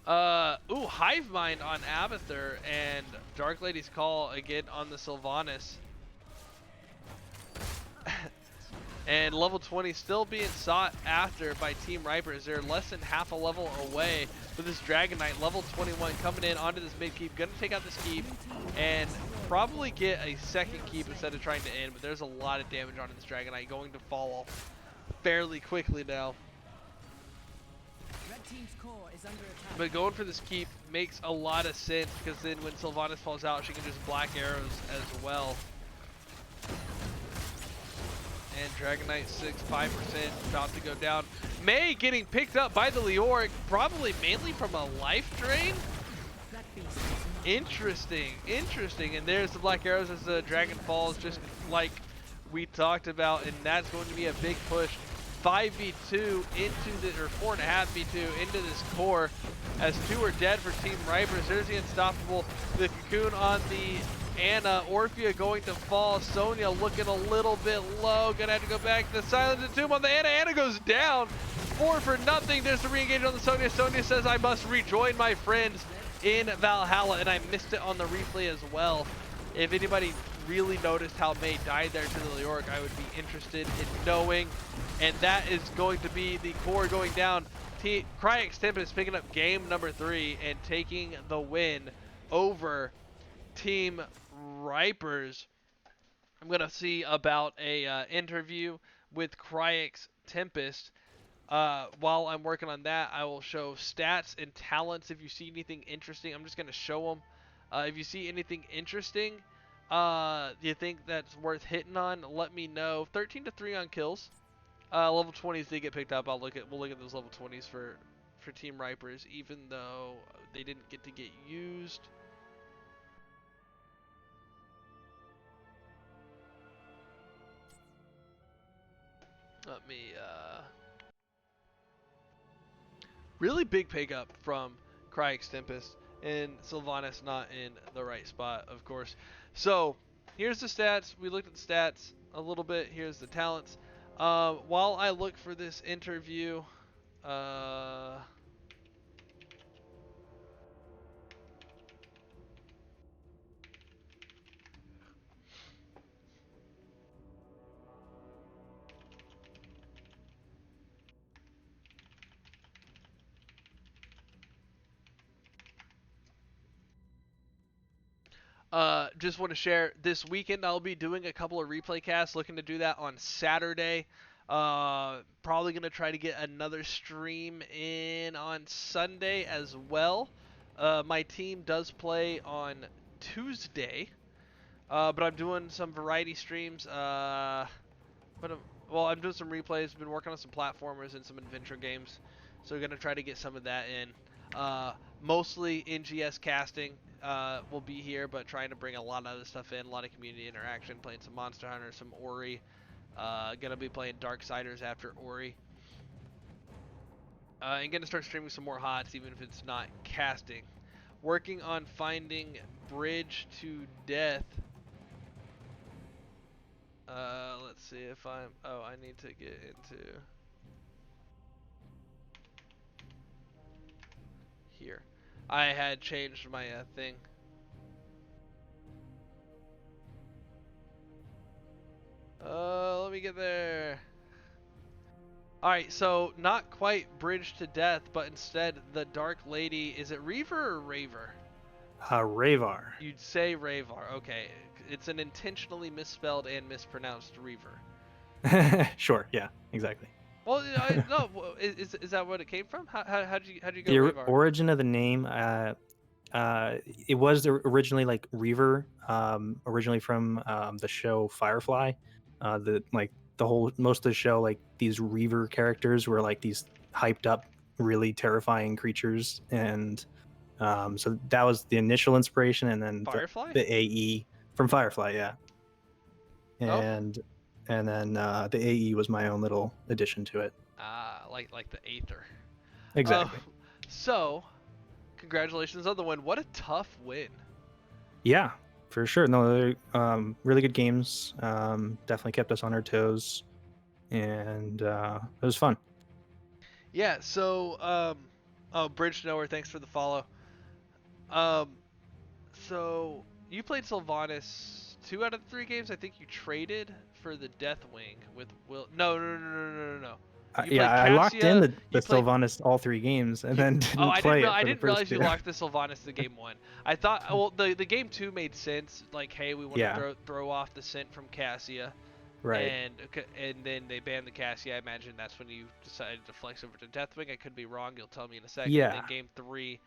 Ooh, Hive Mind on Abathur and Dark Lady's Call again on the Sylvanas. And level 20 still being sought after by Team Ripers. They're less than half a level away with this Dragon Knight. Level 21 coming in onto this mid keep. Gonna take out this keep and probably get a second keep instead of trying to end. But there's a lot of damage on this Dragon Knight. Going to fall off fairly quickly now. Red team's core is under attack. But going for this keep makes a lot of sense, because then when Sylvanas falls out, she can just Black Arrows as well. And Dragon Knight 5% about to go down. May getting picked up by the Leoric, probably mainly from a life drain. Interesting. And there's the Black Arrows as the Dragon falls, just like we talked about, and that's going to be a big push. 5v2 into the, or 4.5v2 into this core, as 2 are dead for Team Ripers. There's the unstoppable, the cocoon on the Anna. Orphea going to fall. Sonya looking a little bit low. Gonna have to go back to the Silence and Tomb on the Anna. Anna goes down. 4 for nothing. There's the re-engage on the Sonya. Sonya says, I must rejoin my friends in Valhalla. And I missed it on the replay as well. If anybody really noticed how May died there to the Leoric, I would be interested in knowing. And that is going to be the core going down. Kryix Tempest picking up game number 3 and taking the win over Team Ripers. I'm gonna see about a interview with Kryix Tempest. While I'm working on that, I will show stats and talents. If you see anything interesting, I'm just gonna show them. If you see anything interesting, you think that's worth hitting on, let me know. 13-3 on kills. Level 20s did get picked up. We'll look at those level 20s for Team Ripers, even though they didn't get to get used. Let me, really big pickup from Kryix Tempest, and Sylvanas not in the right spot, of course. So, here's the stats. We looked at the stats a little bit. Here's the talents. While I look for this interview, Just want to share this weekend I'll be doing a couple of replay casts. Looking to do that on Saturday. Probably gonna try to get another stream in on Sunday as well. My team does play on Tuesday, but I'm doing some variety streams. I'm doing some replays. Been working on some platformers and some adventure games, so we're gonna try to get some of that in. Mostly NGS casting will be here, but trying to bring a lot of other stuff in. A lot of community interaction. Playing some Monster Hunter, some Ori. Gonna be playing Darksiders after Ori. And gonna start streaming some more HOTS, even if it's not casting. Working on finding Bridge to Death. Let's see if I'm... Oh, I need to get into... Here. I had changed my thing. Let me get there. Alright, so not quite Bridge to Death, but instead the Dark Lady... Is it Reaver or Raver? Ravar. You'd say Ravar. Okay. It's an intentionally misspelled and mispronounced Reaver. Sure, yeah, exactly. Well, no, is that what it came from? How'd you go The Ravar? origin of the name, it was originally like Reaver, originally from the show Firefly. Most of the show, like these Reaver characters were like these hyped up, really terrifying creatures, and so that was the initial inspiration, and then Firefly? the AE from Firefly, yeah. And then the AE was my own little addition to it. Like the Aether. Exactly. So, congratulations on the win. What a tough win. Yeah, for sure. No, they're really good games. Definitely kept us on our toes, and it was fun. Yeah. So, Bridge Knower, thanks for the follow. So you played Sylvanas 2 out of 3 games. I think you traded for the Deathwing with Will. No. I locked in the Sylvanas all 3 games, and then didn't play it. I didn't realize you two. locked the Sylvanas to game 1. I thought, well, the game 2 made sense. Like, hey, we want to throw off the scent from Cassia. Right. And then they banned the Cassia. I imagine that's when you decided to flex over to Deathwing. I could be wrong. You'll tell me in a second. Yeah. And then game 3,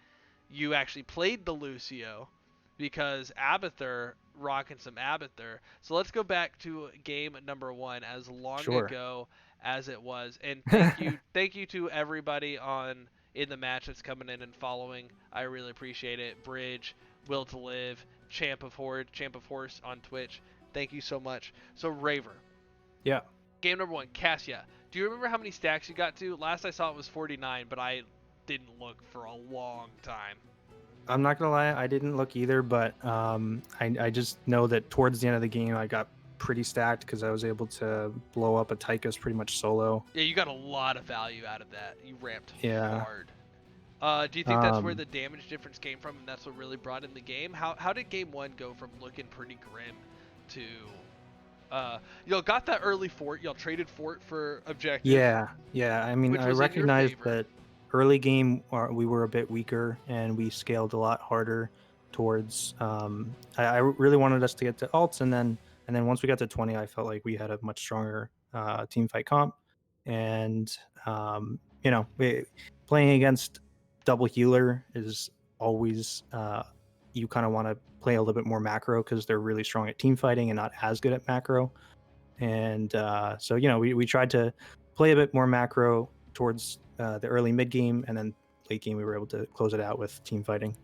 you actually played the Lucio because Abathur, rocking some Abathur. So let's go back to game number 1, as long ago as it was. And thank you to everybody in the match that's coming in and following. I really appreciate it. Bridge, Will to Live, Champ of Horse on Twitch. Thank you so much. So Raver. Yeah. Game number 1, Cassia. Do you remember how many stacks you got to? Last I saw it was 49, but I didn't look for a long time. I'm not gonna lie, I didn't look either, but I just know that towards the end of the game I got pretty stacked because I was able to blow up a Tychus pretty much solo. Yeah, you got a lot of value out of that. You ramped hard. Do you think that's where the damage difference came from, and that's what really brought in the game? How did game 1 go from looking pretty grim to y'all got that early fort, y'all traded fort for objective? Yeah. I mean, I recognized that early game we were a bit weaker and we scaled a lot harder towards I really wanted us to get to alts, and then once we got to 20 I felt like we had a much stronger team fight comp, and playing against double healer is always you kind of want to play a little bit more macro because they're really strong at team fighting and not as good at macro, and so we tried to play a bit more macro towards the early mid game, and then late game we were able to close it out with team fighting.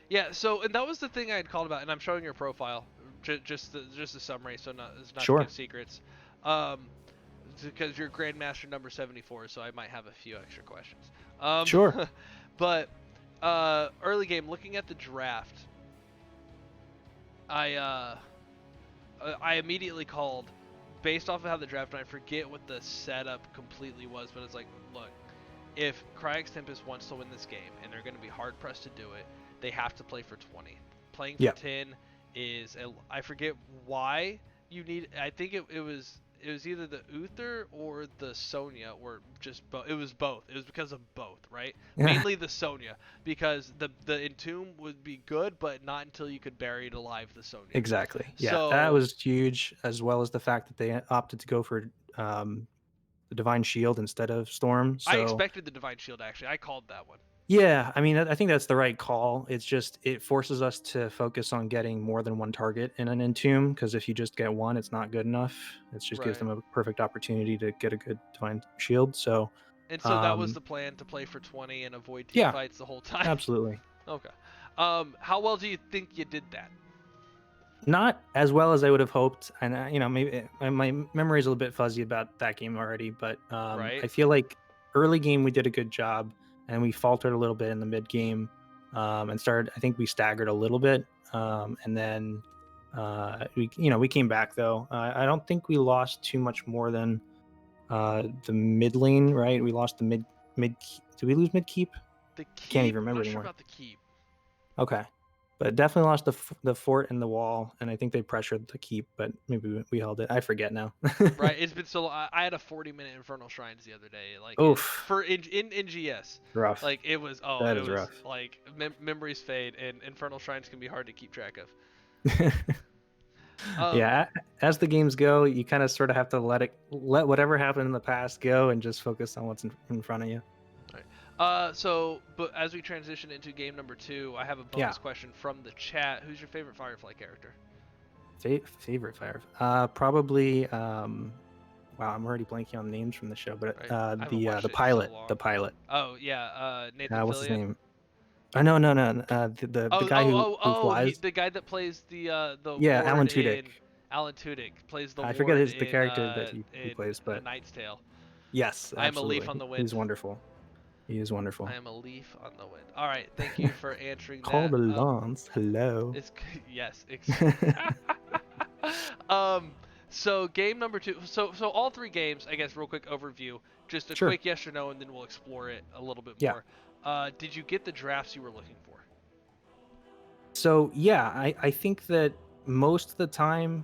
Yeah, so and that was the thing I had called about, and I'm showing your profile, just a summary, so it's not sure. To give secrets, because you're Grandmaster number 74, so I might have a few extra questions. Sure. But early game, looking at the draft, I immediately called. Based off of how the draft went, I forget what the setup completely was, but it's like, look, if Kryix Tempest wants to win this game, and they're going to be hard pressed to do it, they have to play for 20. Playing for 10 is, I forget why you need. I think it was it was either the Uther or the Sonya, or just both. It was both. It was because of both, right? Mainly the Sonya, because the Entomb would be good, but not until you could bury it alive the Sonya. Exactly. Yeah, So, that was huge, as well as the fact that they opted to go for the Divine Shield instead of Storm. So I expected the Divine Shield, actually. I called that one. yeah, I mean, I think that's the right call. It's just it forces us to focus on getting more than one target in an Entomb, because if you just get one, it's not good enough. It just gives Right. them a perfect opportunity to get a good Divine Shield. So And so that was the plan, to play for 20 and avoid team yeah, fights the whole time. absolutely. Okay. How well do you think you did that? Not as well as I would have hoped, and maybe my memory is a little bit fuzzy about that game already, but Right. I feel like early game we did a good job, and we faltered a little bit in the mid game, and started. I think we staggered a little bit, and then we came back though. I don't think we lost too much more than the mid lane, right? We lost the mid. Did we lose mid keep? The keep. Can't even remember I'm not anymore. sure about the keep. Okay. But definitely lost the fort and the wall, and I think they pressured the keep, but maybe we held it. I forget now. Right, it's been so long. I had a 40-minute Infernal Shrines the other day, like Oof. for in NGS. Rough. Like it was. Oh, that it is was rough. like memories fade, and Infernal Shrines can be hard to keep track of. Yeah, as the games go, you kind of sort of have to let whatever happened in the past go and just focus on what's in front of you. But as we transition into game number 2, I have a bonus question from the chat. Who's your favorite Firefly character? Favorite Firefly? Probably. Wow, I'm already blanking on names from the show, but the pilot. The pilot. Oh yeah, Nathan. What's Fillion? his name? No. The guy who flies. The guy that plays the Alan Tudyk. Alan Tudyk plays the. I forget the character that he plays, but Knight's Tale. Yes, absolutely. I am a leaf on the wind. He's wonderful. He is wonderful. I am a leaf on the wind. All right, thank you for answering that. Call the lance. Hello. Yes. So game number 2. So all 3 games, I guess. Real quick overview. Just a quick yes or no, and then we'll explore it a little bit more. Did you get the drafts you were looking for? So yeah, I think that most of the time.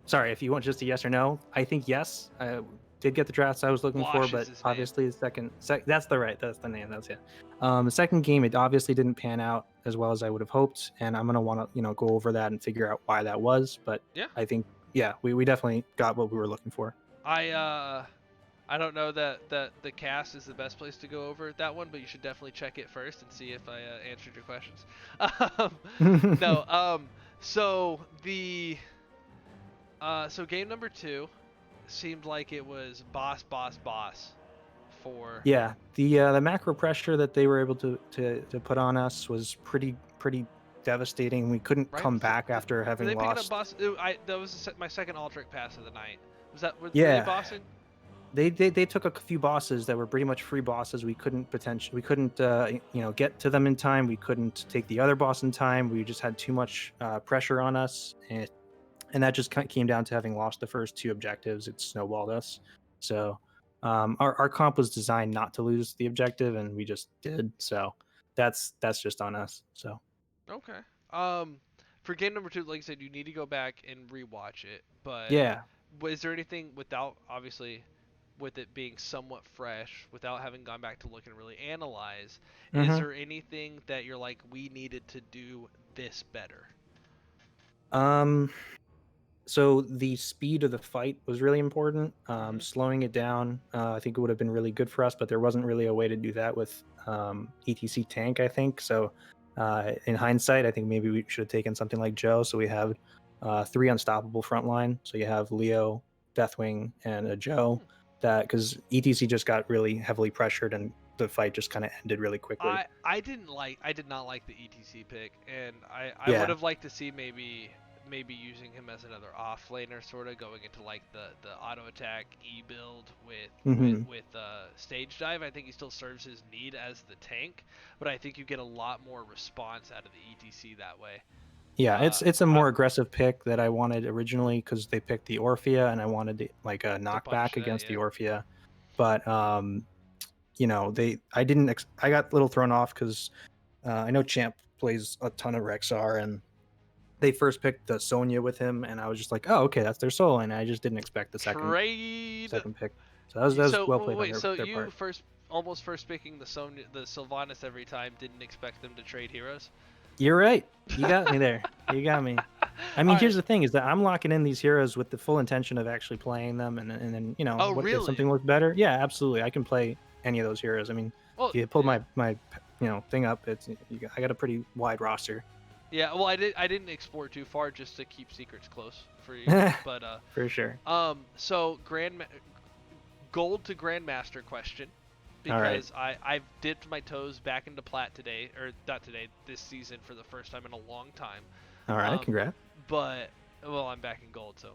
Sorry, if you want just a yes or no, I think yes. I did get the drafts I was looking for, but obviously the second that's the name. That's it. The second game, it obviously didn't pan out as well as I would have hoped, and I'm gonna want to go over that and figure out why that was. But I think we definitely got what we were looking for. I don't know that the cast is the best place to go over that one, but you should definitely check it first and see if I answered your questions. No. So game number 2 seemed like it was boss for. Yeah, the macro pressure that they were able to put on us was pretty devastating. We couldn't come back after having lost. Were they picking up boss? That was my second Aldrich pass of the night. Were they bossing? They took a few bosses that were pretty much free bosses. We couldn't get to them in time. We couldn't take the other boss in time. We just had too much pressure on us, and that just came down to having lost the first 2 objectives. It snowballed us. So our comp was designed not to lose the objective, and we just did. So that's just on us. So okay. For game number 2, like I said, you need to go back and rewatch it. But is there anything with it being somewhat fresh, without having gone back to look and really analyze, is there anything that you're like, we needed to do this better? So the speed of the fight was really important. Slowing it down, I think it would have been really good for us, but there wasn't really a way to do that with ETC tank, I think. So in hindsight, I think maybe we should have taken something like Joe. So we have 3 unstoppable frontline. So you have Leo, Deathwing, and a Joe. That because ETC just got really heavily pressured and the fight just kind of ended really quickly. I did not like the ETC pick, and I would have liked to see maybe using him as another offlaner, sort of going into like the auto attack E build with stage dive. I think he still serves his need as the tank, but I think you get a lot more response out of the ETC that way. Yeah, it's a more aggressive pick that I wanted originally because they picked the Orphea, and I wanted like a knockback against the Orphea. But I got a little thrown off because I know Champ plays a ton of Rexar, and they first picked the Sonya with him, and I was just like, oh, okay, that's their solo, and I just didn't expect the second pick. So that was well played on their you part. almost first picking the Sylvanas every time, didn't expect them to trade heroes. You're right. You got me there. You got me. I mean, here's the thing: is that I'm locking in these heroes with the full intention of actually playing them, and then if something looks better, yeah, absolutely, I can play any of those heroes. I mean, if you pulled my thing up, I got a pretty wide roster. Yeah, well, I didn't explore too far just to keep secrets close for you, but for sure. So gold to Grandmaster question. Because I've dipped my toes back into plat today, or not today, this season for the first time in a long time. All right, congrats. But I'm back in gold, so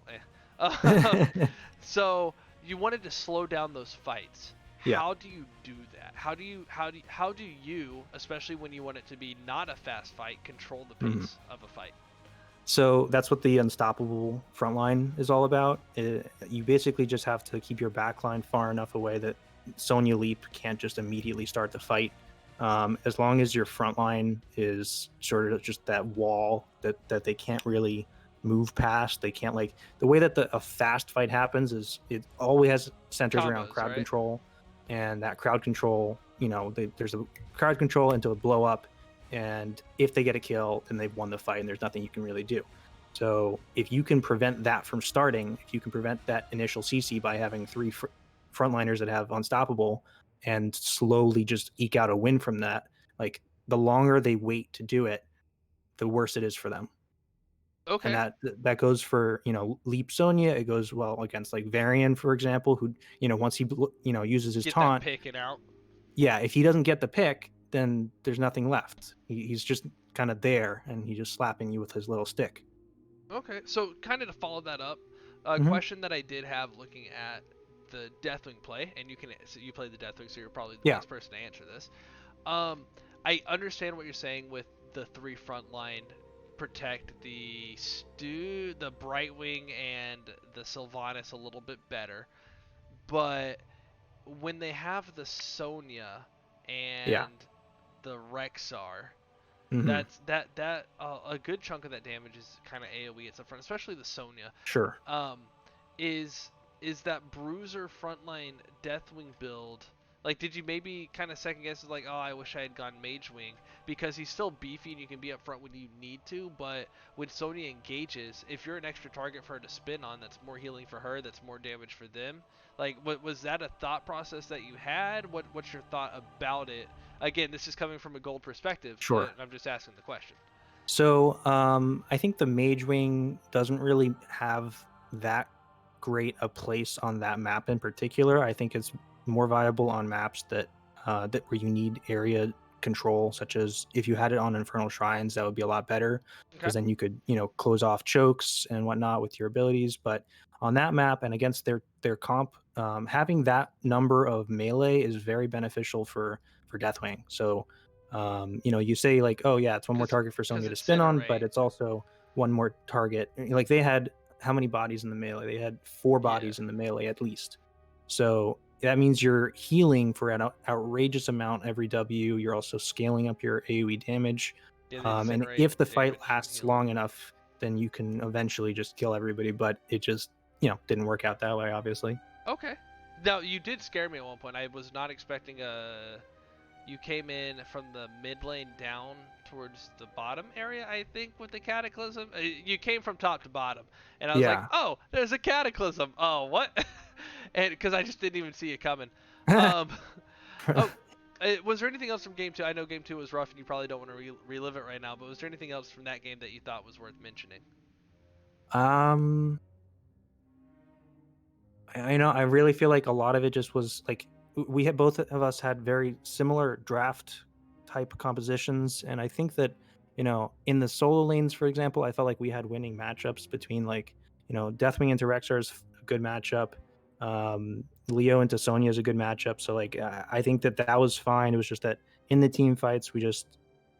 so you wanted to slow down those fights. Yeah. How do you do that? How do you, especially when you want it to be not a fast fight, control the pace of a fight? So that's what the unstoppable frontline is all about. You basically just have to keep your backline far enough away that Sonya Leap can't just immediately start the fight. As long as your front line is sort of just that wall that they can't really move past. They can't, like, the way that a fast fight happens is it always centers around crowd control, and that crowd control, there's a crowd control until it blow up, and if they get a kill, then they've won the fight, and there's nothing you can really do. So if you can prevent that from starting, if you can prevent that initial CC by having 3 frontliners that have unstoppable and slowly just eke out a win from that, like, the longer they wait to do it, the worse it is for them. Okay. And that goes for, Leap Sonya. It goes well against, like, Varian, for example, who, once he uses his taunt, that pick it out. Yeah, if he doesn't get the pick, then there's nothing left. He's just kind of there, and he's just slapping you with his little stick. Okay, so kind of to follow that up, question that I did have looking at the Deathwing play, and you play the Deathwing, so you're probably the best person to answer this. I understand what you're saying with the 3 frontline protect the Brightwing and the Sylvanas a little bit better, but when they have the Sonya and the Rexar, that's a good chunk of that damage is kind of AoE at the front, especially the Sonya. Sure. Is that Bruiser frontline Deathwing build, like, did you maybe kind of second guess, like, oh, I wish I had gone Mage Wing, because he's still beefy and you can be up front when you need to, but when Sonya engages, if you're an extra target for her to spin on, that's more healing for her, that's more damage for them. Like, was that a thought process that you had? What's your thought about it? Again, this is coming from a gold perspective. Sure. I'm just asking the question. So I think the Mage Wing doesn't really have that great a place on that map in particular. I think it's more viable on maps that where you need area control, such as if you had it on Infernal Shrines, that would be a lot better, because then you could close off chokes and whatnot with your abilities. But on that map and against their comp, having that number of melee is very beneficial for Deathwing. So you say, like, oh yeah, it's one more target for Sonya to spin on, but it's also one more target. Like, they had how many bodies in the melee? They had 4 bodies in the melee at least. So that means you're healing for an outrageous amount every W. You're also scaling up your AoE damage. And if the fight lasts long enough, then you can eventually just kill everybody. But it just, didn't work out that way, obviously. Okay. Now, you did scare me at one point. I was not expecting you came in from the mid lane down towards the bottom area, I think, with the Cataclysm. You came from top to bottom, and I was like, oh, there's a Cataclysm. Oh, what? And because I just didn't even see it coming. Was there anything else from Game 2? I know Game 2 was rough, and you probably don't want to relive it right now, but was there anything else from that game that you thought was worth mentioning? I really feel like a lot of it just was, like, both of us had very similar draft type compositions, and I think that in the solo lanes, for example, I felt like we had winning matchups between, like, Deathwing into Rexar is a good matchup, Leo into Sonya is a good matchup. So, like, I think that was fine. It was just that in the team fights we just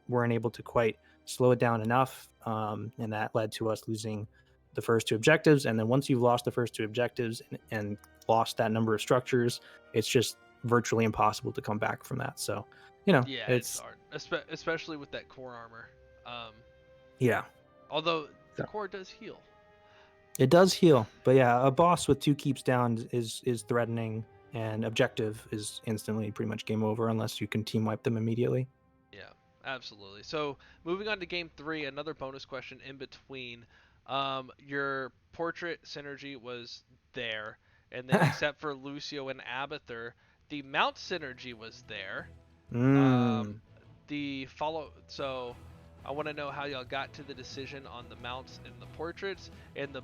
weren't able to quite slow it down enough, and that led to us losing the first 2 objectives. And then once you've lost the first 2 objectives and lost that number of structures, it's just virtually impossible to come back from that. So it's hard, especially with that core armor. Yeah. Although the core does heal. It does heal, but yeah, a boss with 2 keeps down is threatening, and objective is instantly pretty much game over unless you can team wipe them immediately. Yeah, absolutely. So moving on to game 3, another bonus question in between. Your portrait synergy was there, and then except for Lucio and Abathur, the mount synergy was there. The follow. So I want to know how y'all got to the decision on the mounts and the portraits, and the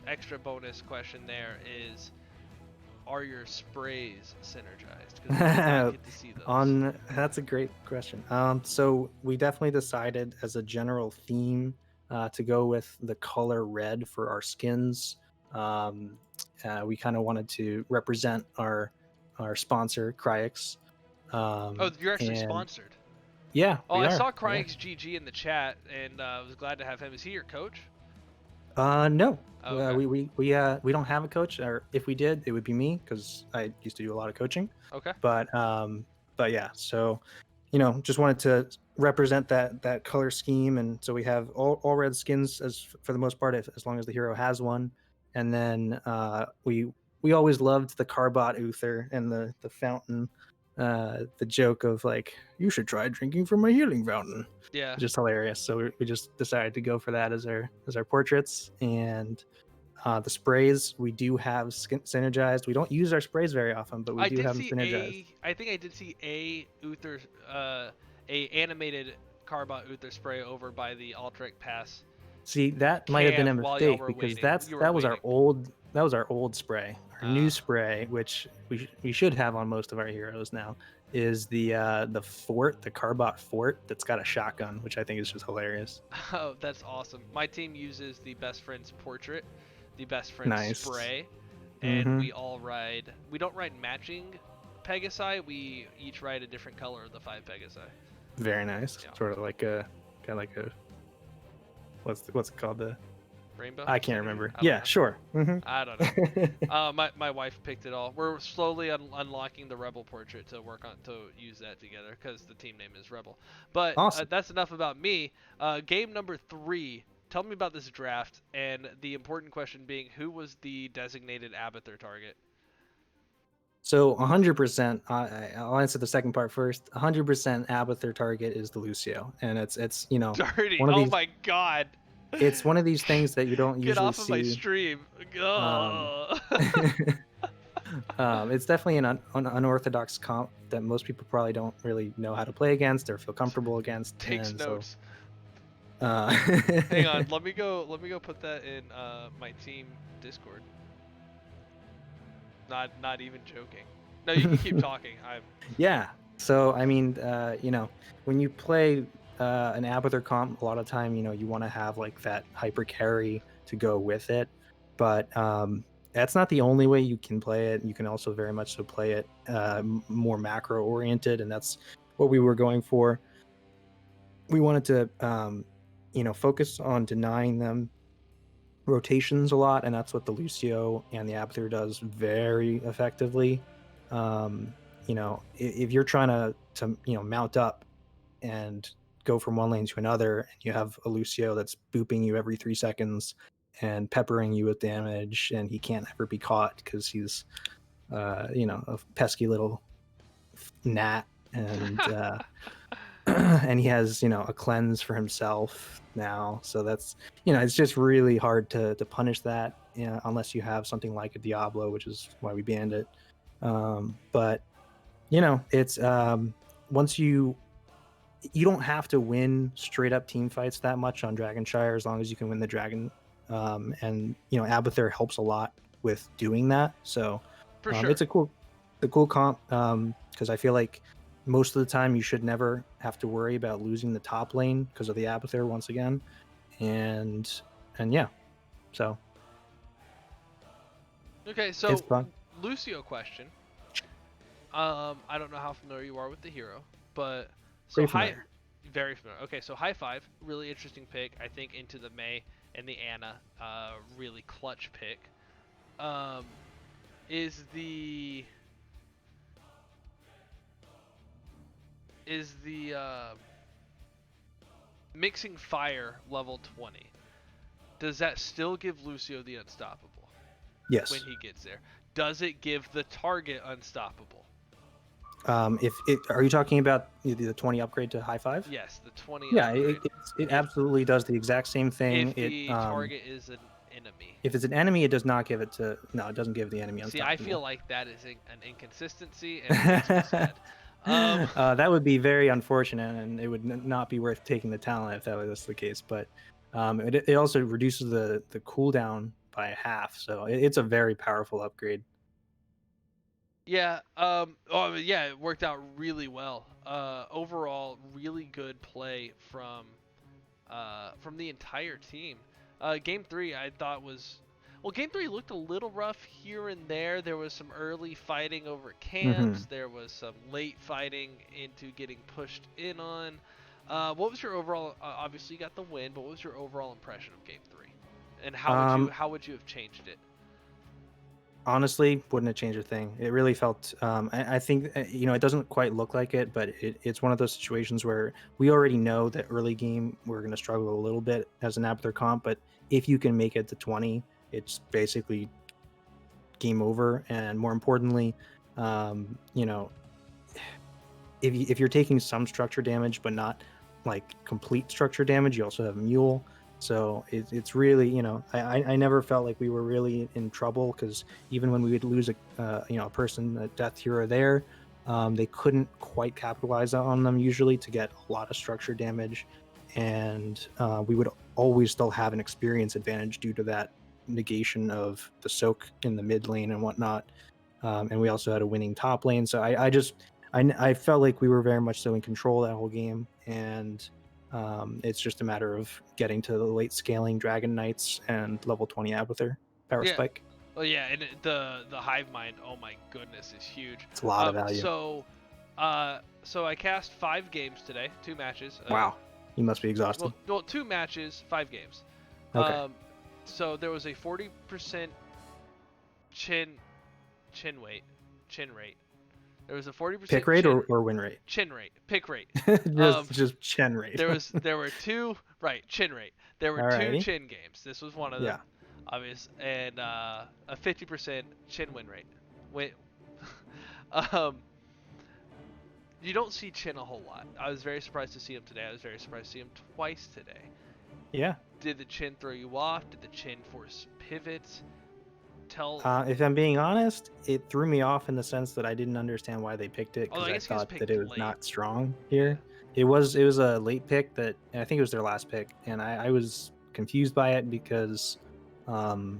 extra bonus question there is, are your sprays synergized? Because we did not get to see those. That's a great question. So we definitely decided as a general theme to go with the color red for our skins. We kind of wanted to represent our sponsor, Kryix. Oh, you're actually sponsored. Yeah. Oh, I saw Kryix GG in the chat, and I was glad to have him. Is he your coach? No. Oh, okay. We don't have a coach, or if we did, it would be me because I used to do a lot of coaching. Okay. But yeah. So, just wanted to represent that color scheme, and so we have all red skins for the most part, as long as the hero has one, and then we always loved the Carbot Uther and the fountain. The joke of like, you should try drinking from a healing fountain. Yeah. Just hilarious. So we just decided to go for that as our portraits. And the sprays we do have synergized. We don't use our sprays very often, but we do have them synergized. I think I did see a Uther, a animated Carbot Uther spray over by the Altric Pass. See, that might have been a mistake because that was our old spray. Our new spray, which we should have on most of our heroes now, is the fort, the Carbot fort that's got a shotgun, which I think is just hilarious. Oh, that's awesome. My team uses the best friend's portrait, the best friend's spray, and we all ride. We don't ride matching Pegasi. We each ride a different color of the 5 Pegasi. Very nice. Yeah. Sort of like a what's it called, the rainbow? I can't remember. Yeah, sure. I don't know. My wife picked it all. We're slowly unlocking the Rebel portrait to work on to use that together because the team name is Rebel. But awesome. That's enough about me. Game number 3. Tell me about this draft, and the important question being, who was the designated Abathur target? So 100%. I'll answer the second part first. 100% Abathur target is the Lucio, and it's dirty. Oh my god. It's one of these things that you don't usually see. Get off of my stream. It's definitely an unorthodox comp that most people probably don't really know how to play against or feel comfortable against. Takes notes. So, hang on, let me go put that in my team Discord. Not even joking. No, you can keep talking. Yeah. So I mean, when you play an Abathur comp, a lot of time, you want to have like that hyper carry to go with it, but that's not the only way you can play it. You can also very much so play it more macro oriented, and that's what we were going for. We wanted to focus on denying them rotations a lot, and that's what the Lucio and the Abathur does very effectively. If you're trying to mount up and go from one lane to another, and you have a Lucio that's booping you every 3 seconds and peppering you with damage, and he can't ever be caught because he's a pesky little gnat, and and he has a cleanse for himself now, so that's it's just really hard to punish that unless you have something like a Diablo, which is why we banned it. But it's once you don't have to win straight up team fights that much on Dragonshire, as long as you can win the dragon, and Abathur helps a lot with doing that. So for sure, it's a cool comp, because I feel like most of the time you should never have to worry about losing the top lane because of the Abathur once again, and yeah, so okay, so it's fun. Lucio question. I don't know how familiar you are with the hero, but so very familiar. Okay, so High Five, really interesting pick. I think into the May and the Anna, really clutch pick. Is the mixing fire level 20? does that still give Lucio the unstoppable Yes. when he gets there? Does it give the target unstoppable? Are you talking about the 20 upgrade to high 5? Yes, the 20 Yeah, upgrade. it absolutely does the exact same thing. If the target is an enemy. If it's an enemy, it does not give it to. No, it doesn't give the enemy See, unstoppable. I feel like that is an inconsistency, and it makes me sad. That would be very unfortunate, and it would not be worth taking the talent if that was the case. But it also reduces the cooldown by half, so it's a very powerful upgrade. Yeah. Yeah, it worked out really well. Overall, really good play from the entire team. Game 3, I thought Game 3 looked a little rough here and there. There was some early fighting over camps. There was some late fighting into getting pushed in on. What was your overall? Obviously, you got the win, but what was your overall impression of Game 3? And how would you have changed it? Honestly, wouldn't have changed a thing. It really felt. I think it doesn't quite look like it, but it's one of those situations where we already know that early game we're going to struggle a little bit as an Abathur comp, but if you can make it to 20, it's basically game over. And more importantly, if you're taking some structure damage but not like complete structure damage, you also have Mule. So it's really, I never felt like we were really in trouble, because even when we would lose a person, a death here or there, they couldn't quite capitalize on them usually to get a lot of structure damage, and we would always still have an experience advantage due to that negation of the soak in the mid lane and whatnot, and we also had a winning top lane. So I felt like we were very much so in control that whole game, and it's just a matter of getting to the late scaling Dragon Knights and level 20 Abathur power spike. Well, yeah, and the Hive Mind, oh my goodness, is huge. It's a lot of value. So I cast 5 games today, 2 matches. Wow, you must be exhausted. Well, 2 matches, 5 games. Okay. So there was a 40% chin rate. There was a 40% pick rate or win rate? Chin rate, pick rate. just chin rate. there were 2 chin rate. There were Alrighty. 2 chin games. This was one of them. Yeah. Obvious, and a 50% chin win rate. You don't see Chin a whole lot. I was very surprised to see him today. I was very surprised to see him twice today. Yeah. Did the Chin throw you off? Did the Chin force pivots? If I'm being honest, it threw me off in the sense that I didn't understand why they picked it, because I thought that it was not strong here. It was a late pick that I think it was their last pick, and I was confused by it because I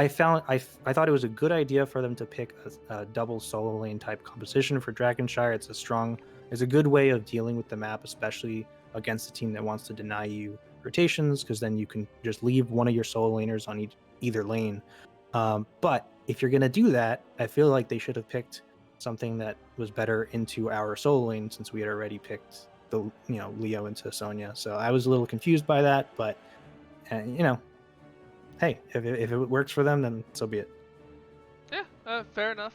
thought it was a good idea for them to pick a double solo lane type composition for Dragonshire. It's a good way of dealing with the map, especially against a team that wants to deny you rotations, because then you can just leave one of your solo laners on either lane. But if you're going to do that, I feel like they should have picked something that was better into our solo lane, since we had already picked the Leo into Sonya. So I was a little confused by that, but hey, if it works for them, then so be it. Yeah, fair enough.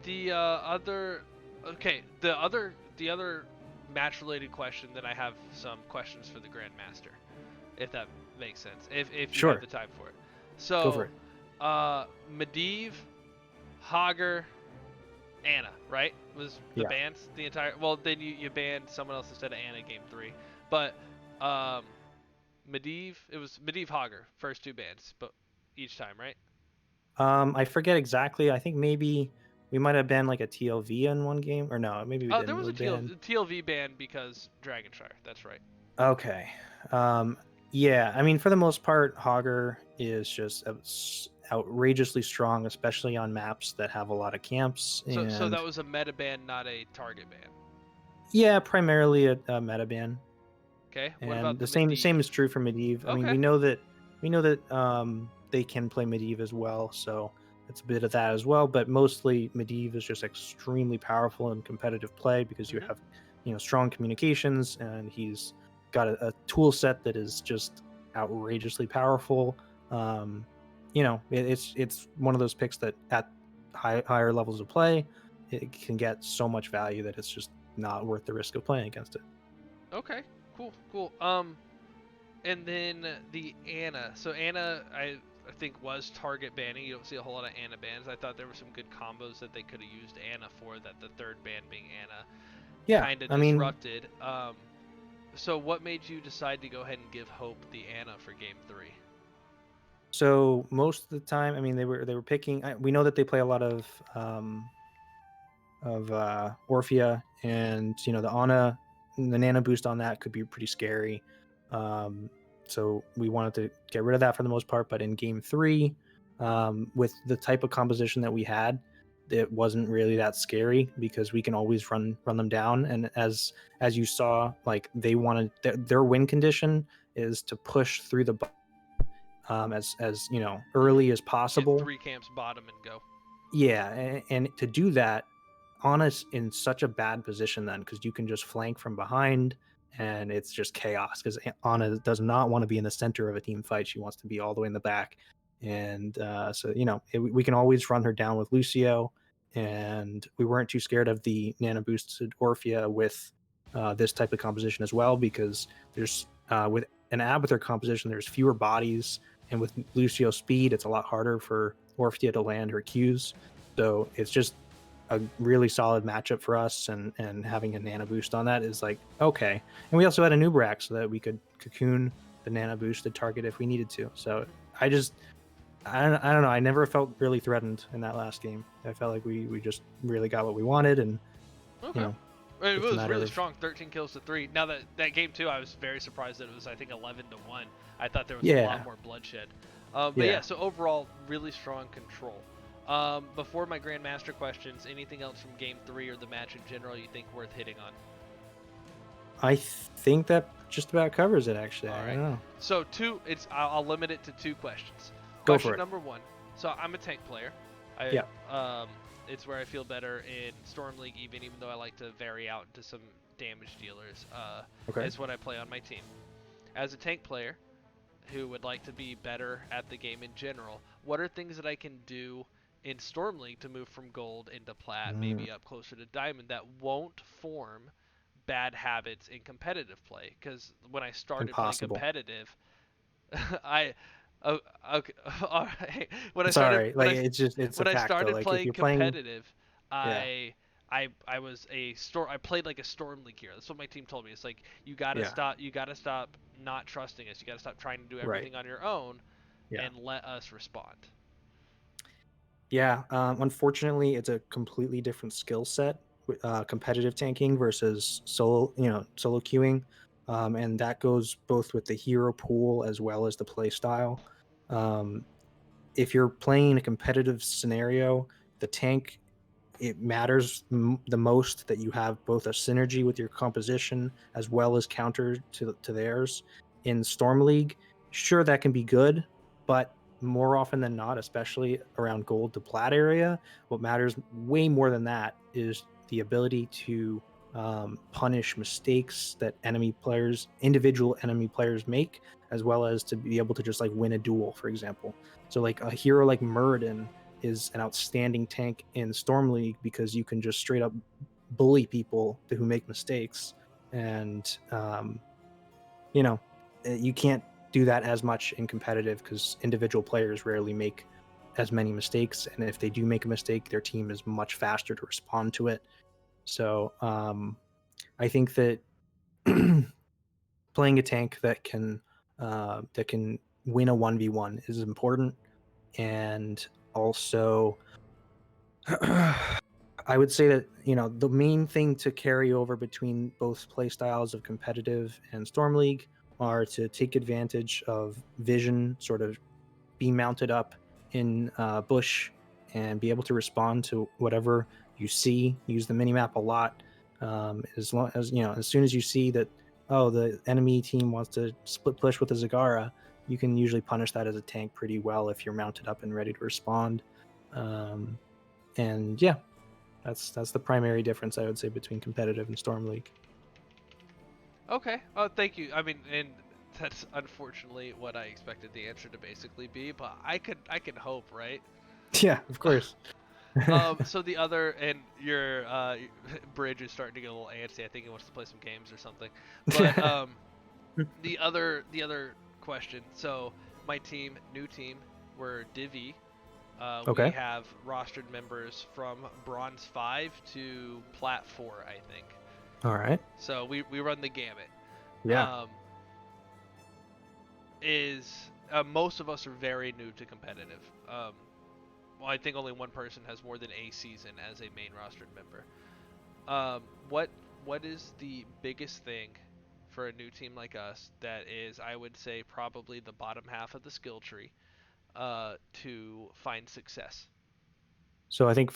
The other match related question, then I have some questions for the Grandmaster, if that makes sense, if you have the time for it. So go for it. Medivh, Hager, Anna, right? Was the bans the entire? Well, then you banned someone else instead of Anna in game 3, but Medivh, it was Medivh, Hager, first 2 bans, but each time, right? I forget exactly. I think maybe we might have banned like a TLV in one game, or no, maybe we didn't. There was a TLV ban because Dragonshire. That's right. Okay. Yeah, I mean, for the most part, Hager is just outrageously strong, especially on maps that have a lot of camps. So that was a meta ban, not a target ban. Yeah, primarily a meta ban. Okay. And what about the same is true for Medivh. I mean, we know that they can play Medivh as well, so it's a bit of that as well. But mostly Medivh is just extremely powerful in competitive play, because you have strong communications, and he's got a tool set that is just outrageously powerful. It's one of those picks that at higher levels of play, it can get so much value that it's just not worth the risk of playing against it. Okay, cool. And then the Ana. So Ana, I think was target banning. You don't see a whole lot of Ana bans. I thought there were some good combos that they could have used Ana for. That the third ban being Ana Yeah, kind of I mean, disrupted. So what made you decide to go ahead and give Hope the Ana for Game 3? so most of the time, I mean, they were picking. We know that they play a lot of Orphea, and you know the Ana, the nano boost on that could be pretty scary. So we wanted to get rid of that for the most part. But in Game 3, with the type of composition that we had, it wasn't really that scary because we can always run them down. And as you saw, like they wanted their win condition is to push through the as you know early as possible. Get 3 camps bottom and go. Yeah, and to do that, Anna's in such a bad position then because you can just flank from behind and it's just chaos because Anna does not want to be in the center of a team fight. She wants to be all the way in the back. And so, you know, we can always run her down with Lucio. And we weren't too scared of the nano boosted Orphea with this type of composition as well because there's with an Abathur composition, there's fewer bodies. And with Lucio's speed, it's a lot harder for Orphea to land her Qs. So it's just a really solid matchup for us, and having a nano boost on that is like okay. And we also had a Nubrak so that we could cocoon the nano boosted target if we needed to. So I don't know. I never felt really threatened in that last game. I felt like we just really got what we wanted, and Okay. you know, It was really of- strong, 13 kills to 3. Now that game 2, I was very surprised that it was, I think, 11-1. I thought there was a Yeah. lot more bloodshed. But Yeah. yeah, so overall, really strong control. Before my Grandmaster questions, anything else from game 3 or the match in general you think worth hitting on? I think that just about covers it. Actually, All I right. don't know. So I'll limit it to 2 questions. Go Question for it. number 1. So I'm a tank player. It's where I feel better in Storm League, even though I like to vary out into some damage dealers. Okay. Is what I play on my team. As a tank player who would like to be better at the game in general, what are things that I can do in Storm League to move from gold into plat, maybe up closer to diamond, that won't form bad habits in competitive play? Because when I started Impossible. playing competitive, okay, all right. When I It's started, alright. when Like I, it's just when a I fact, started though. Like if playing you're playing, competitive, Yeah. I was I played like a Storm League hero. That's what my team told me. It's like you gotta Yeah. stop not trusting us. You gotta stop trying to do Right. everything on your own, Yeah. and let us respond. Yeah, unfortunately, it's a completely different skill set, competitive tanking versus solo queuing, and that goes both with the hero pool as well as the play style. If you're playing a competitive scenario, the tank, it matters the most that you have both a synergy with your composition as well as counter to theirs. In Storm League, sure that can be good, but more often than not, especially around gold to plat area, what matters way more than that is the ability to punish mistakes that individual enemy players make, as well as to be able to just like win a duel, for example. So like a hero like Muradin is an outstanding tank in Storm League because you can just straight up bully people who make mistakes, and you can't do that as much in competitive because individual players rarely make as many mistakes, and if they do make a mistake, their team is much faster to respond to it. So I think that playing a tank that can win a 1v1 is important, and also I would say that the main thing to carry over between both play styles of competitive and Storm League are to take advantage of vision, sort of be mounted up in bush and be able to respond to whatever you see. Use the minimap a lot. As long as as soon as you see that the enemy team wants to split push with a Zagara, you can usually punish that as a tank pretty well if you're mounted up and ready to respond. And yeah, that's the primary difference I would say between competitive and Storm League. Okay. Oh, thank you. I mean, and that's unfortunately what I expected the answer to basically be, but I can hope, right? Yeah, of course. So the other, and your bridge is starting to get a little antsy. I think he wants to play some games or something. But the other question. So my team, new team, we're Divi. Okay. We have rostered members from Bronze 5 to Plat 4, I think. All right. So we run the gamut. Yeah. Most of us are very new to competitive. Well, I think only one person has more than a season as a main rostered member. What is the biggest thing for a new team like us that is, I would say, probably the bottom half of the skill tree to find success? So I think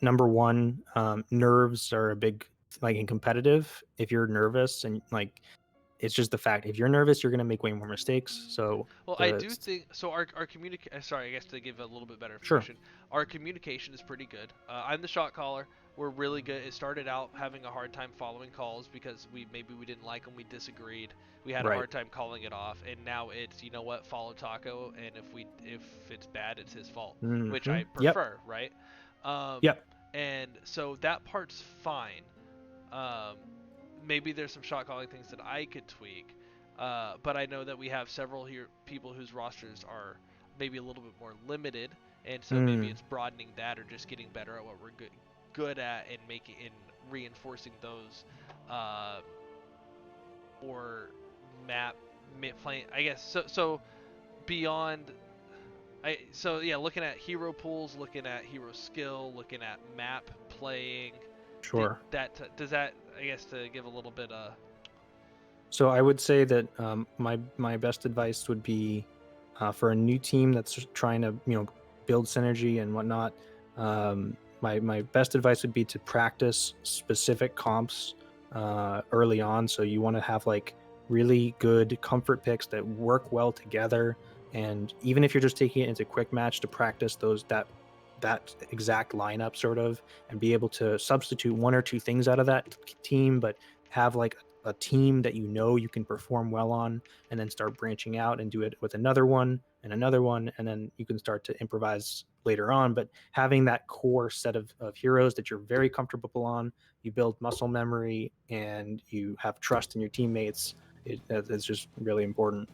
number one, nerves are a big, like in competitive. If you're nervous and like, it's just the fact. If you're nervous, you're gonna make way more mistakes. So Well, I do think so. Our communication. Sorry, I guess to give a little bit better Sure. information. Our communication is pretty good. I'm the shot caller. We're really good. It started out having a hard time following calls because we didn't like them. We disagreed. We had a Right. hard time calling it off, and now it's, you know what, follow Taco, and if it's bad, it's his fault, which I Yep. prefer, right? Yep. And so that part's fine. Maybe there's some shot calling things that I could tweak. But I know that we have several people whose rosters are maybe a little bit more limited, and so maybe it's broadening that or just getting better at what we're good at and reinforcing those, or map playing. I guess so beyond. Looking at hero pools, looking at hero skill, looking at map playing. Sure. Does that, I guess, to give a little bit So I would say that my best advice would be for a new team that's trying to build synergy and whatnot. My best advice would be to practice specific comps early on. So you want to have like really good comfort picks that work well together. And even if you're just taking it into quick match, to practice that exact lineup sort of, and be able to substitute one or two things out of that team, but have like a team that you can perform well on, and then start branching out and do it with another one, and then you can start to improvise later on. But having that core set of heroes that you're very comfortable on, you build muscle memory and you have trust in your teammates. It's just really important.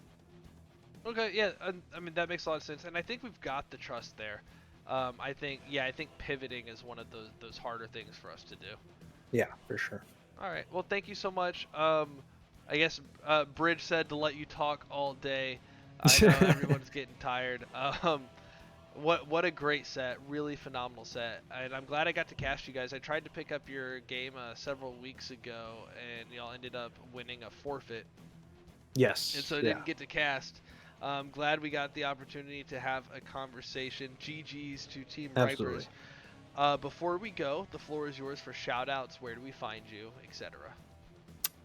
Okay, yeah, I mean that makes a lot of sense, and I think we've got the trust there. I think pivoting is one of those harder things for us to do. Yeah, for sure. All right, well, thank you so much. I guess Bridge said to let you talk all day. I know everyone's getting tired. What a great set, really phenomenal set, and I'm glad I got to cast you guys. I tried to pick up your game several weeks ago, and y'all ended up winning a forfeit. Yes. And so I didn't get to cast. I'm glad we got the opportunity to have a conversation. GG's to Team Absolutely. Ripers. Before we go, the floor is yours for shout outs. Where do we find you, etc.?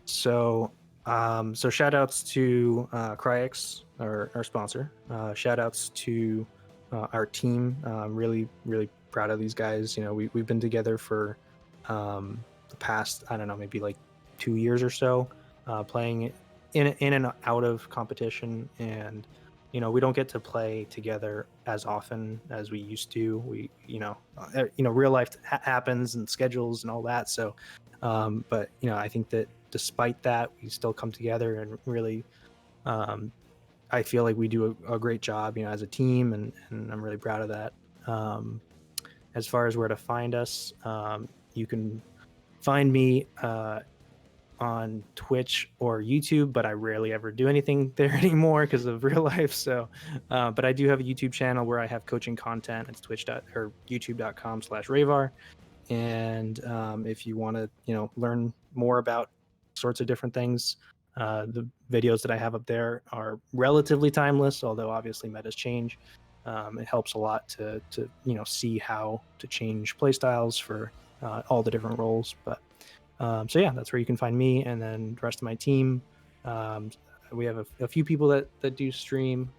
So shout outs to Kryix, our sponsor. Shout outs to our team. I'm really, really proud of these guys. We've been together for the past, I don't know, maybe like 2 years or so, playing in and out of competition, and we don't get to play together as often as we used to. We real life happens and schedules and all that, so but I think that despite that, we still come together and really I feel like we do a great job as a team, and I'm really proud of that. As far as where to find us, you can find me on Twitch or YouTube, but I rarely ever do anything there anymore because of real life. So, but I do have a YouTube channel where I have coaching content. It's youtube.com/Ravar. And if you want to, learn more about sorts of different things, the videos that I have up there are relatively timeless, although obviously metas change. It helps a lot to see how to change playstyles for all the different roles. But so yeah, that's where you can find me, and then the rest of my team. We have a few people that do stream.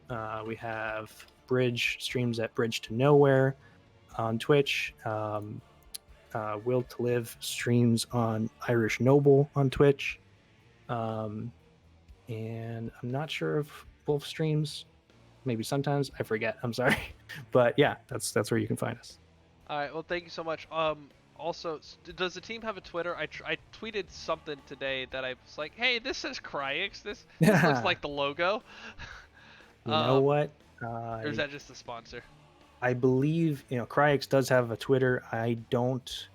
We have Bridge streams at Bridge to Nowhere on Twitch. Will to Live streams on Irish Noble on Twitch. And I'm not sure if Wolf streams. Maybe sometimes, I forget. I'm sorry, but yeah, that's where you can find us. All right. Well, thank you so much. Also, does the team have a Twitter? I tweeted something today that I was like, hey, this says Kryix. This looks like the logo. You know what? Or is that just the sponsor? I believe Kryix does have a Twitter. I don't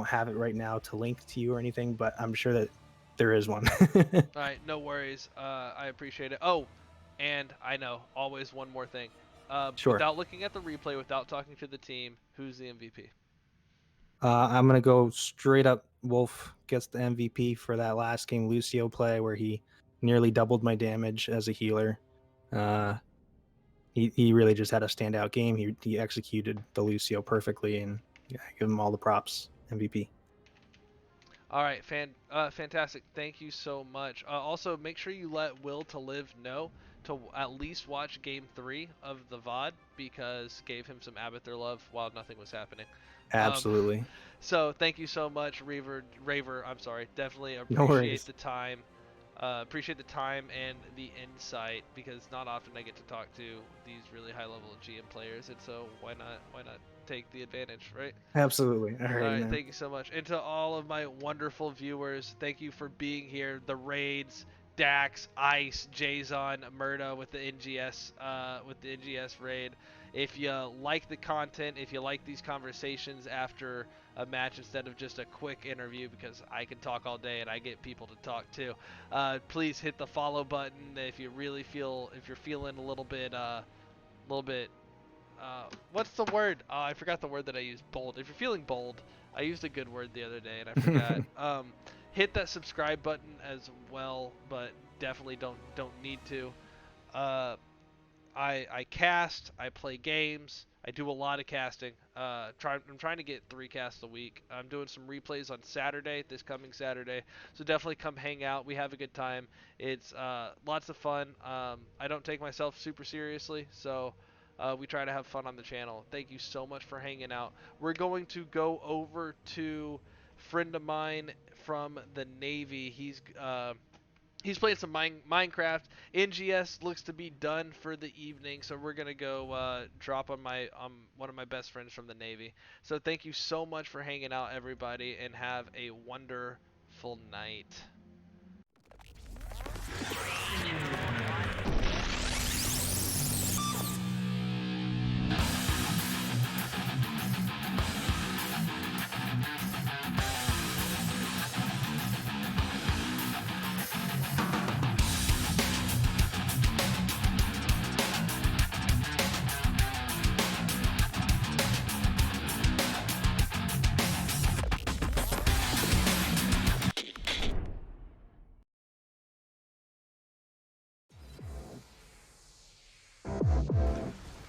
have it right now to link to you or anything, but I'm sure that there is one. All right, no worries. I appreciate it. Oh, and I know, always one more thing. Sure. Without looking at the replay, without talking to the team, who's the MVP? I'm gonna go straight up. Wolf gets the MVP for that last game Lucio play where he nearly doubled my damage as a healer. He really just had a standout game. He executed the Lucio perfectly, and I give him all the props. MVP. All right, fantastic. Thank you so much. Also, make sure you let Will to Live know to at least watch Game 3 of the VOD, because gave him some Abathur love while nothing was happening. Absolutely. So thank you so much, Raver. I'm sorry. Definitely No appreciate worries. the time. Appreciate the time and the insight, because not often I get to talk to these really high-level GM players, and so why not take the advantage, right? Absolutely. All right, man. Thank you so much. And to all of my wonderful viewers, thank you for being here. The raids, Dax, Ice, Jason, Murda with the NGS raid. If you like the content, if you like these conversations after a match instead of just a quick interview, because I can talk all day and I get people to talk too, please hit the follow button if you really feel, if you're feeling a little bit what's the word? I forgot the word that I used. Bold. If you're feeling bold, I used a good word the other day and I forgot. Hit that subscribe button as well, but definitely don't need to. I cast, I play games, I do a lot of casting. I'm trying to get 3 casts a week. I'm doing some replays on Saturday, this coming Saturday, so definitely come hang out. We have a good time. It's lots of fun. I don't take myself super seriously, so we try to have fun on the channel. Thank you so much for hanging out. We're going to go over to a friend of mine from the Navy. He's playing some Minecraft. NGS looks to be done for the evening, so we're gonna go drop on one of my best friends from the Navy. So thank you so much for hanging out, everybody, and have a wonderful night.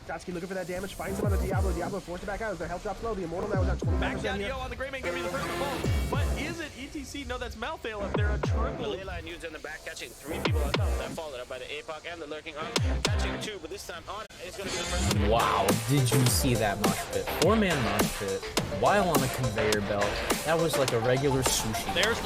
Jotsky looking for that damage, finds him on the Diablo. Diablo forced it back out as their health drops low. The Immortal now is at 25%. Back down, yo, on the Greymane, gonna be the first to fall. But is it ETC? No, that's Malthael up there. A triple. The Leyline used in the back, catching 3 people on top. That followed up by the APOC and the lurking on. Catching 2, but this time on is gonna be the first one. Wow, did you see that mosh pit? 4-man mosh pit while on a conveyor belt. That was like a regular sushi. There's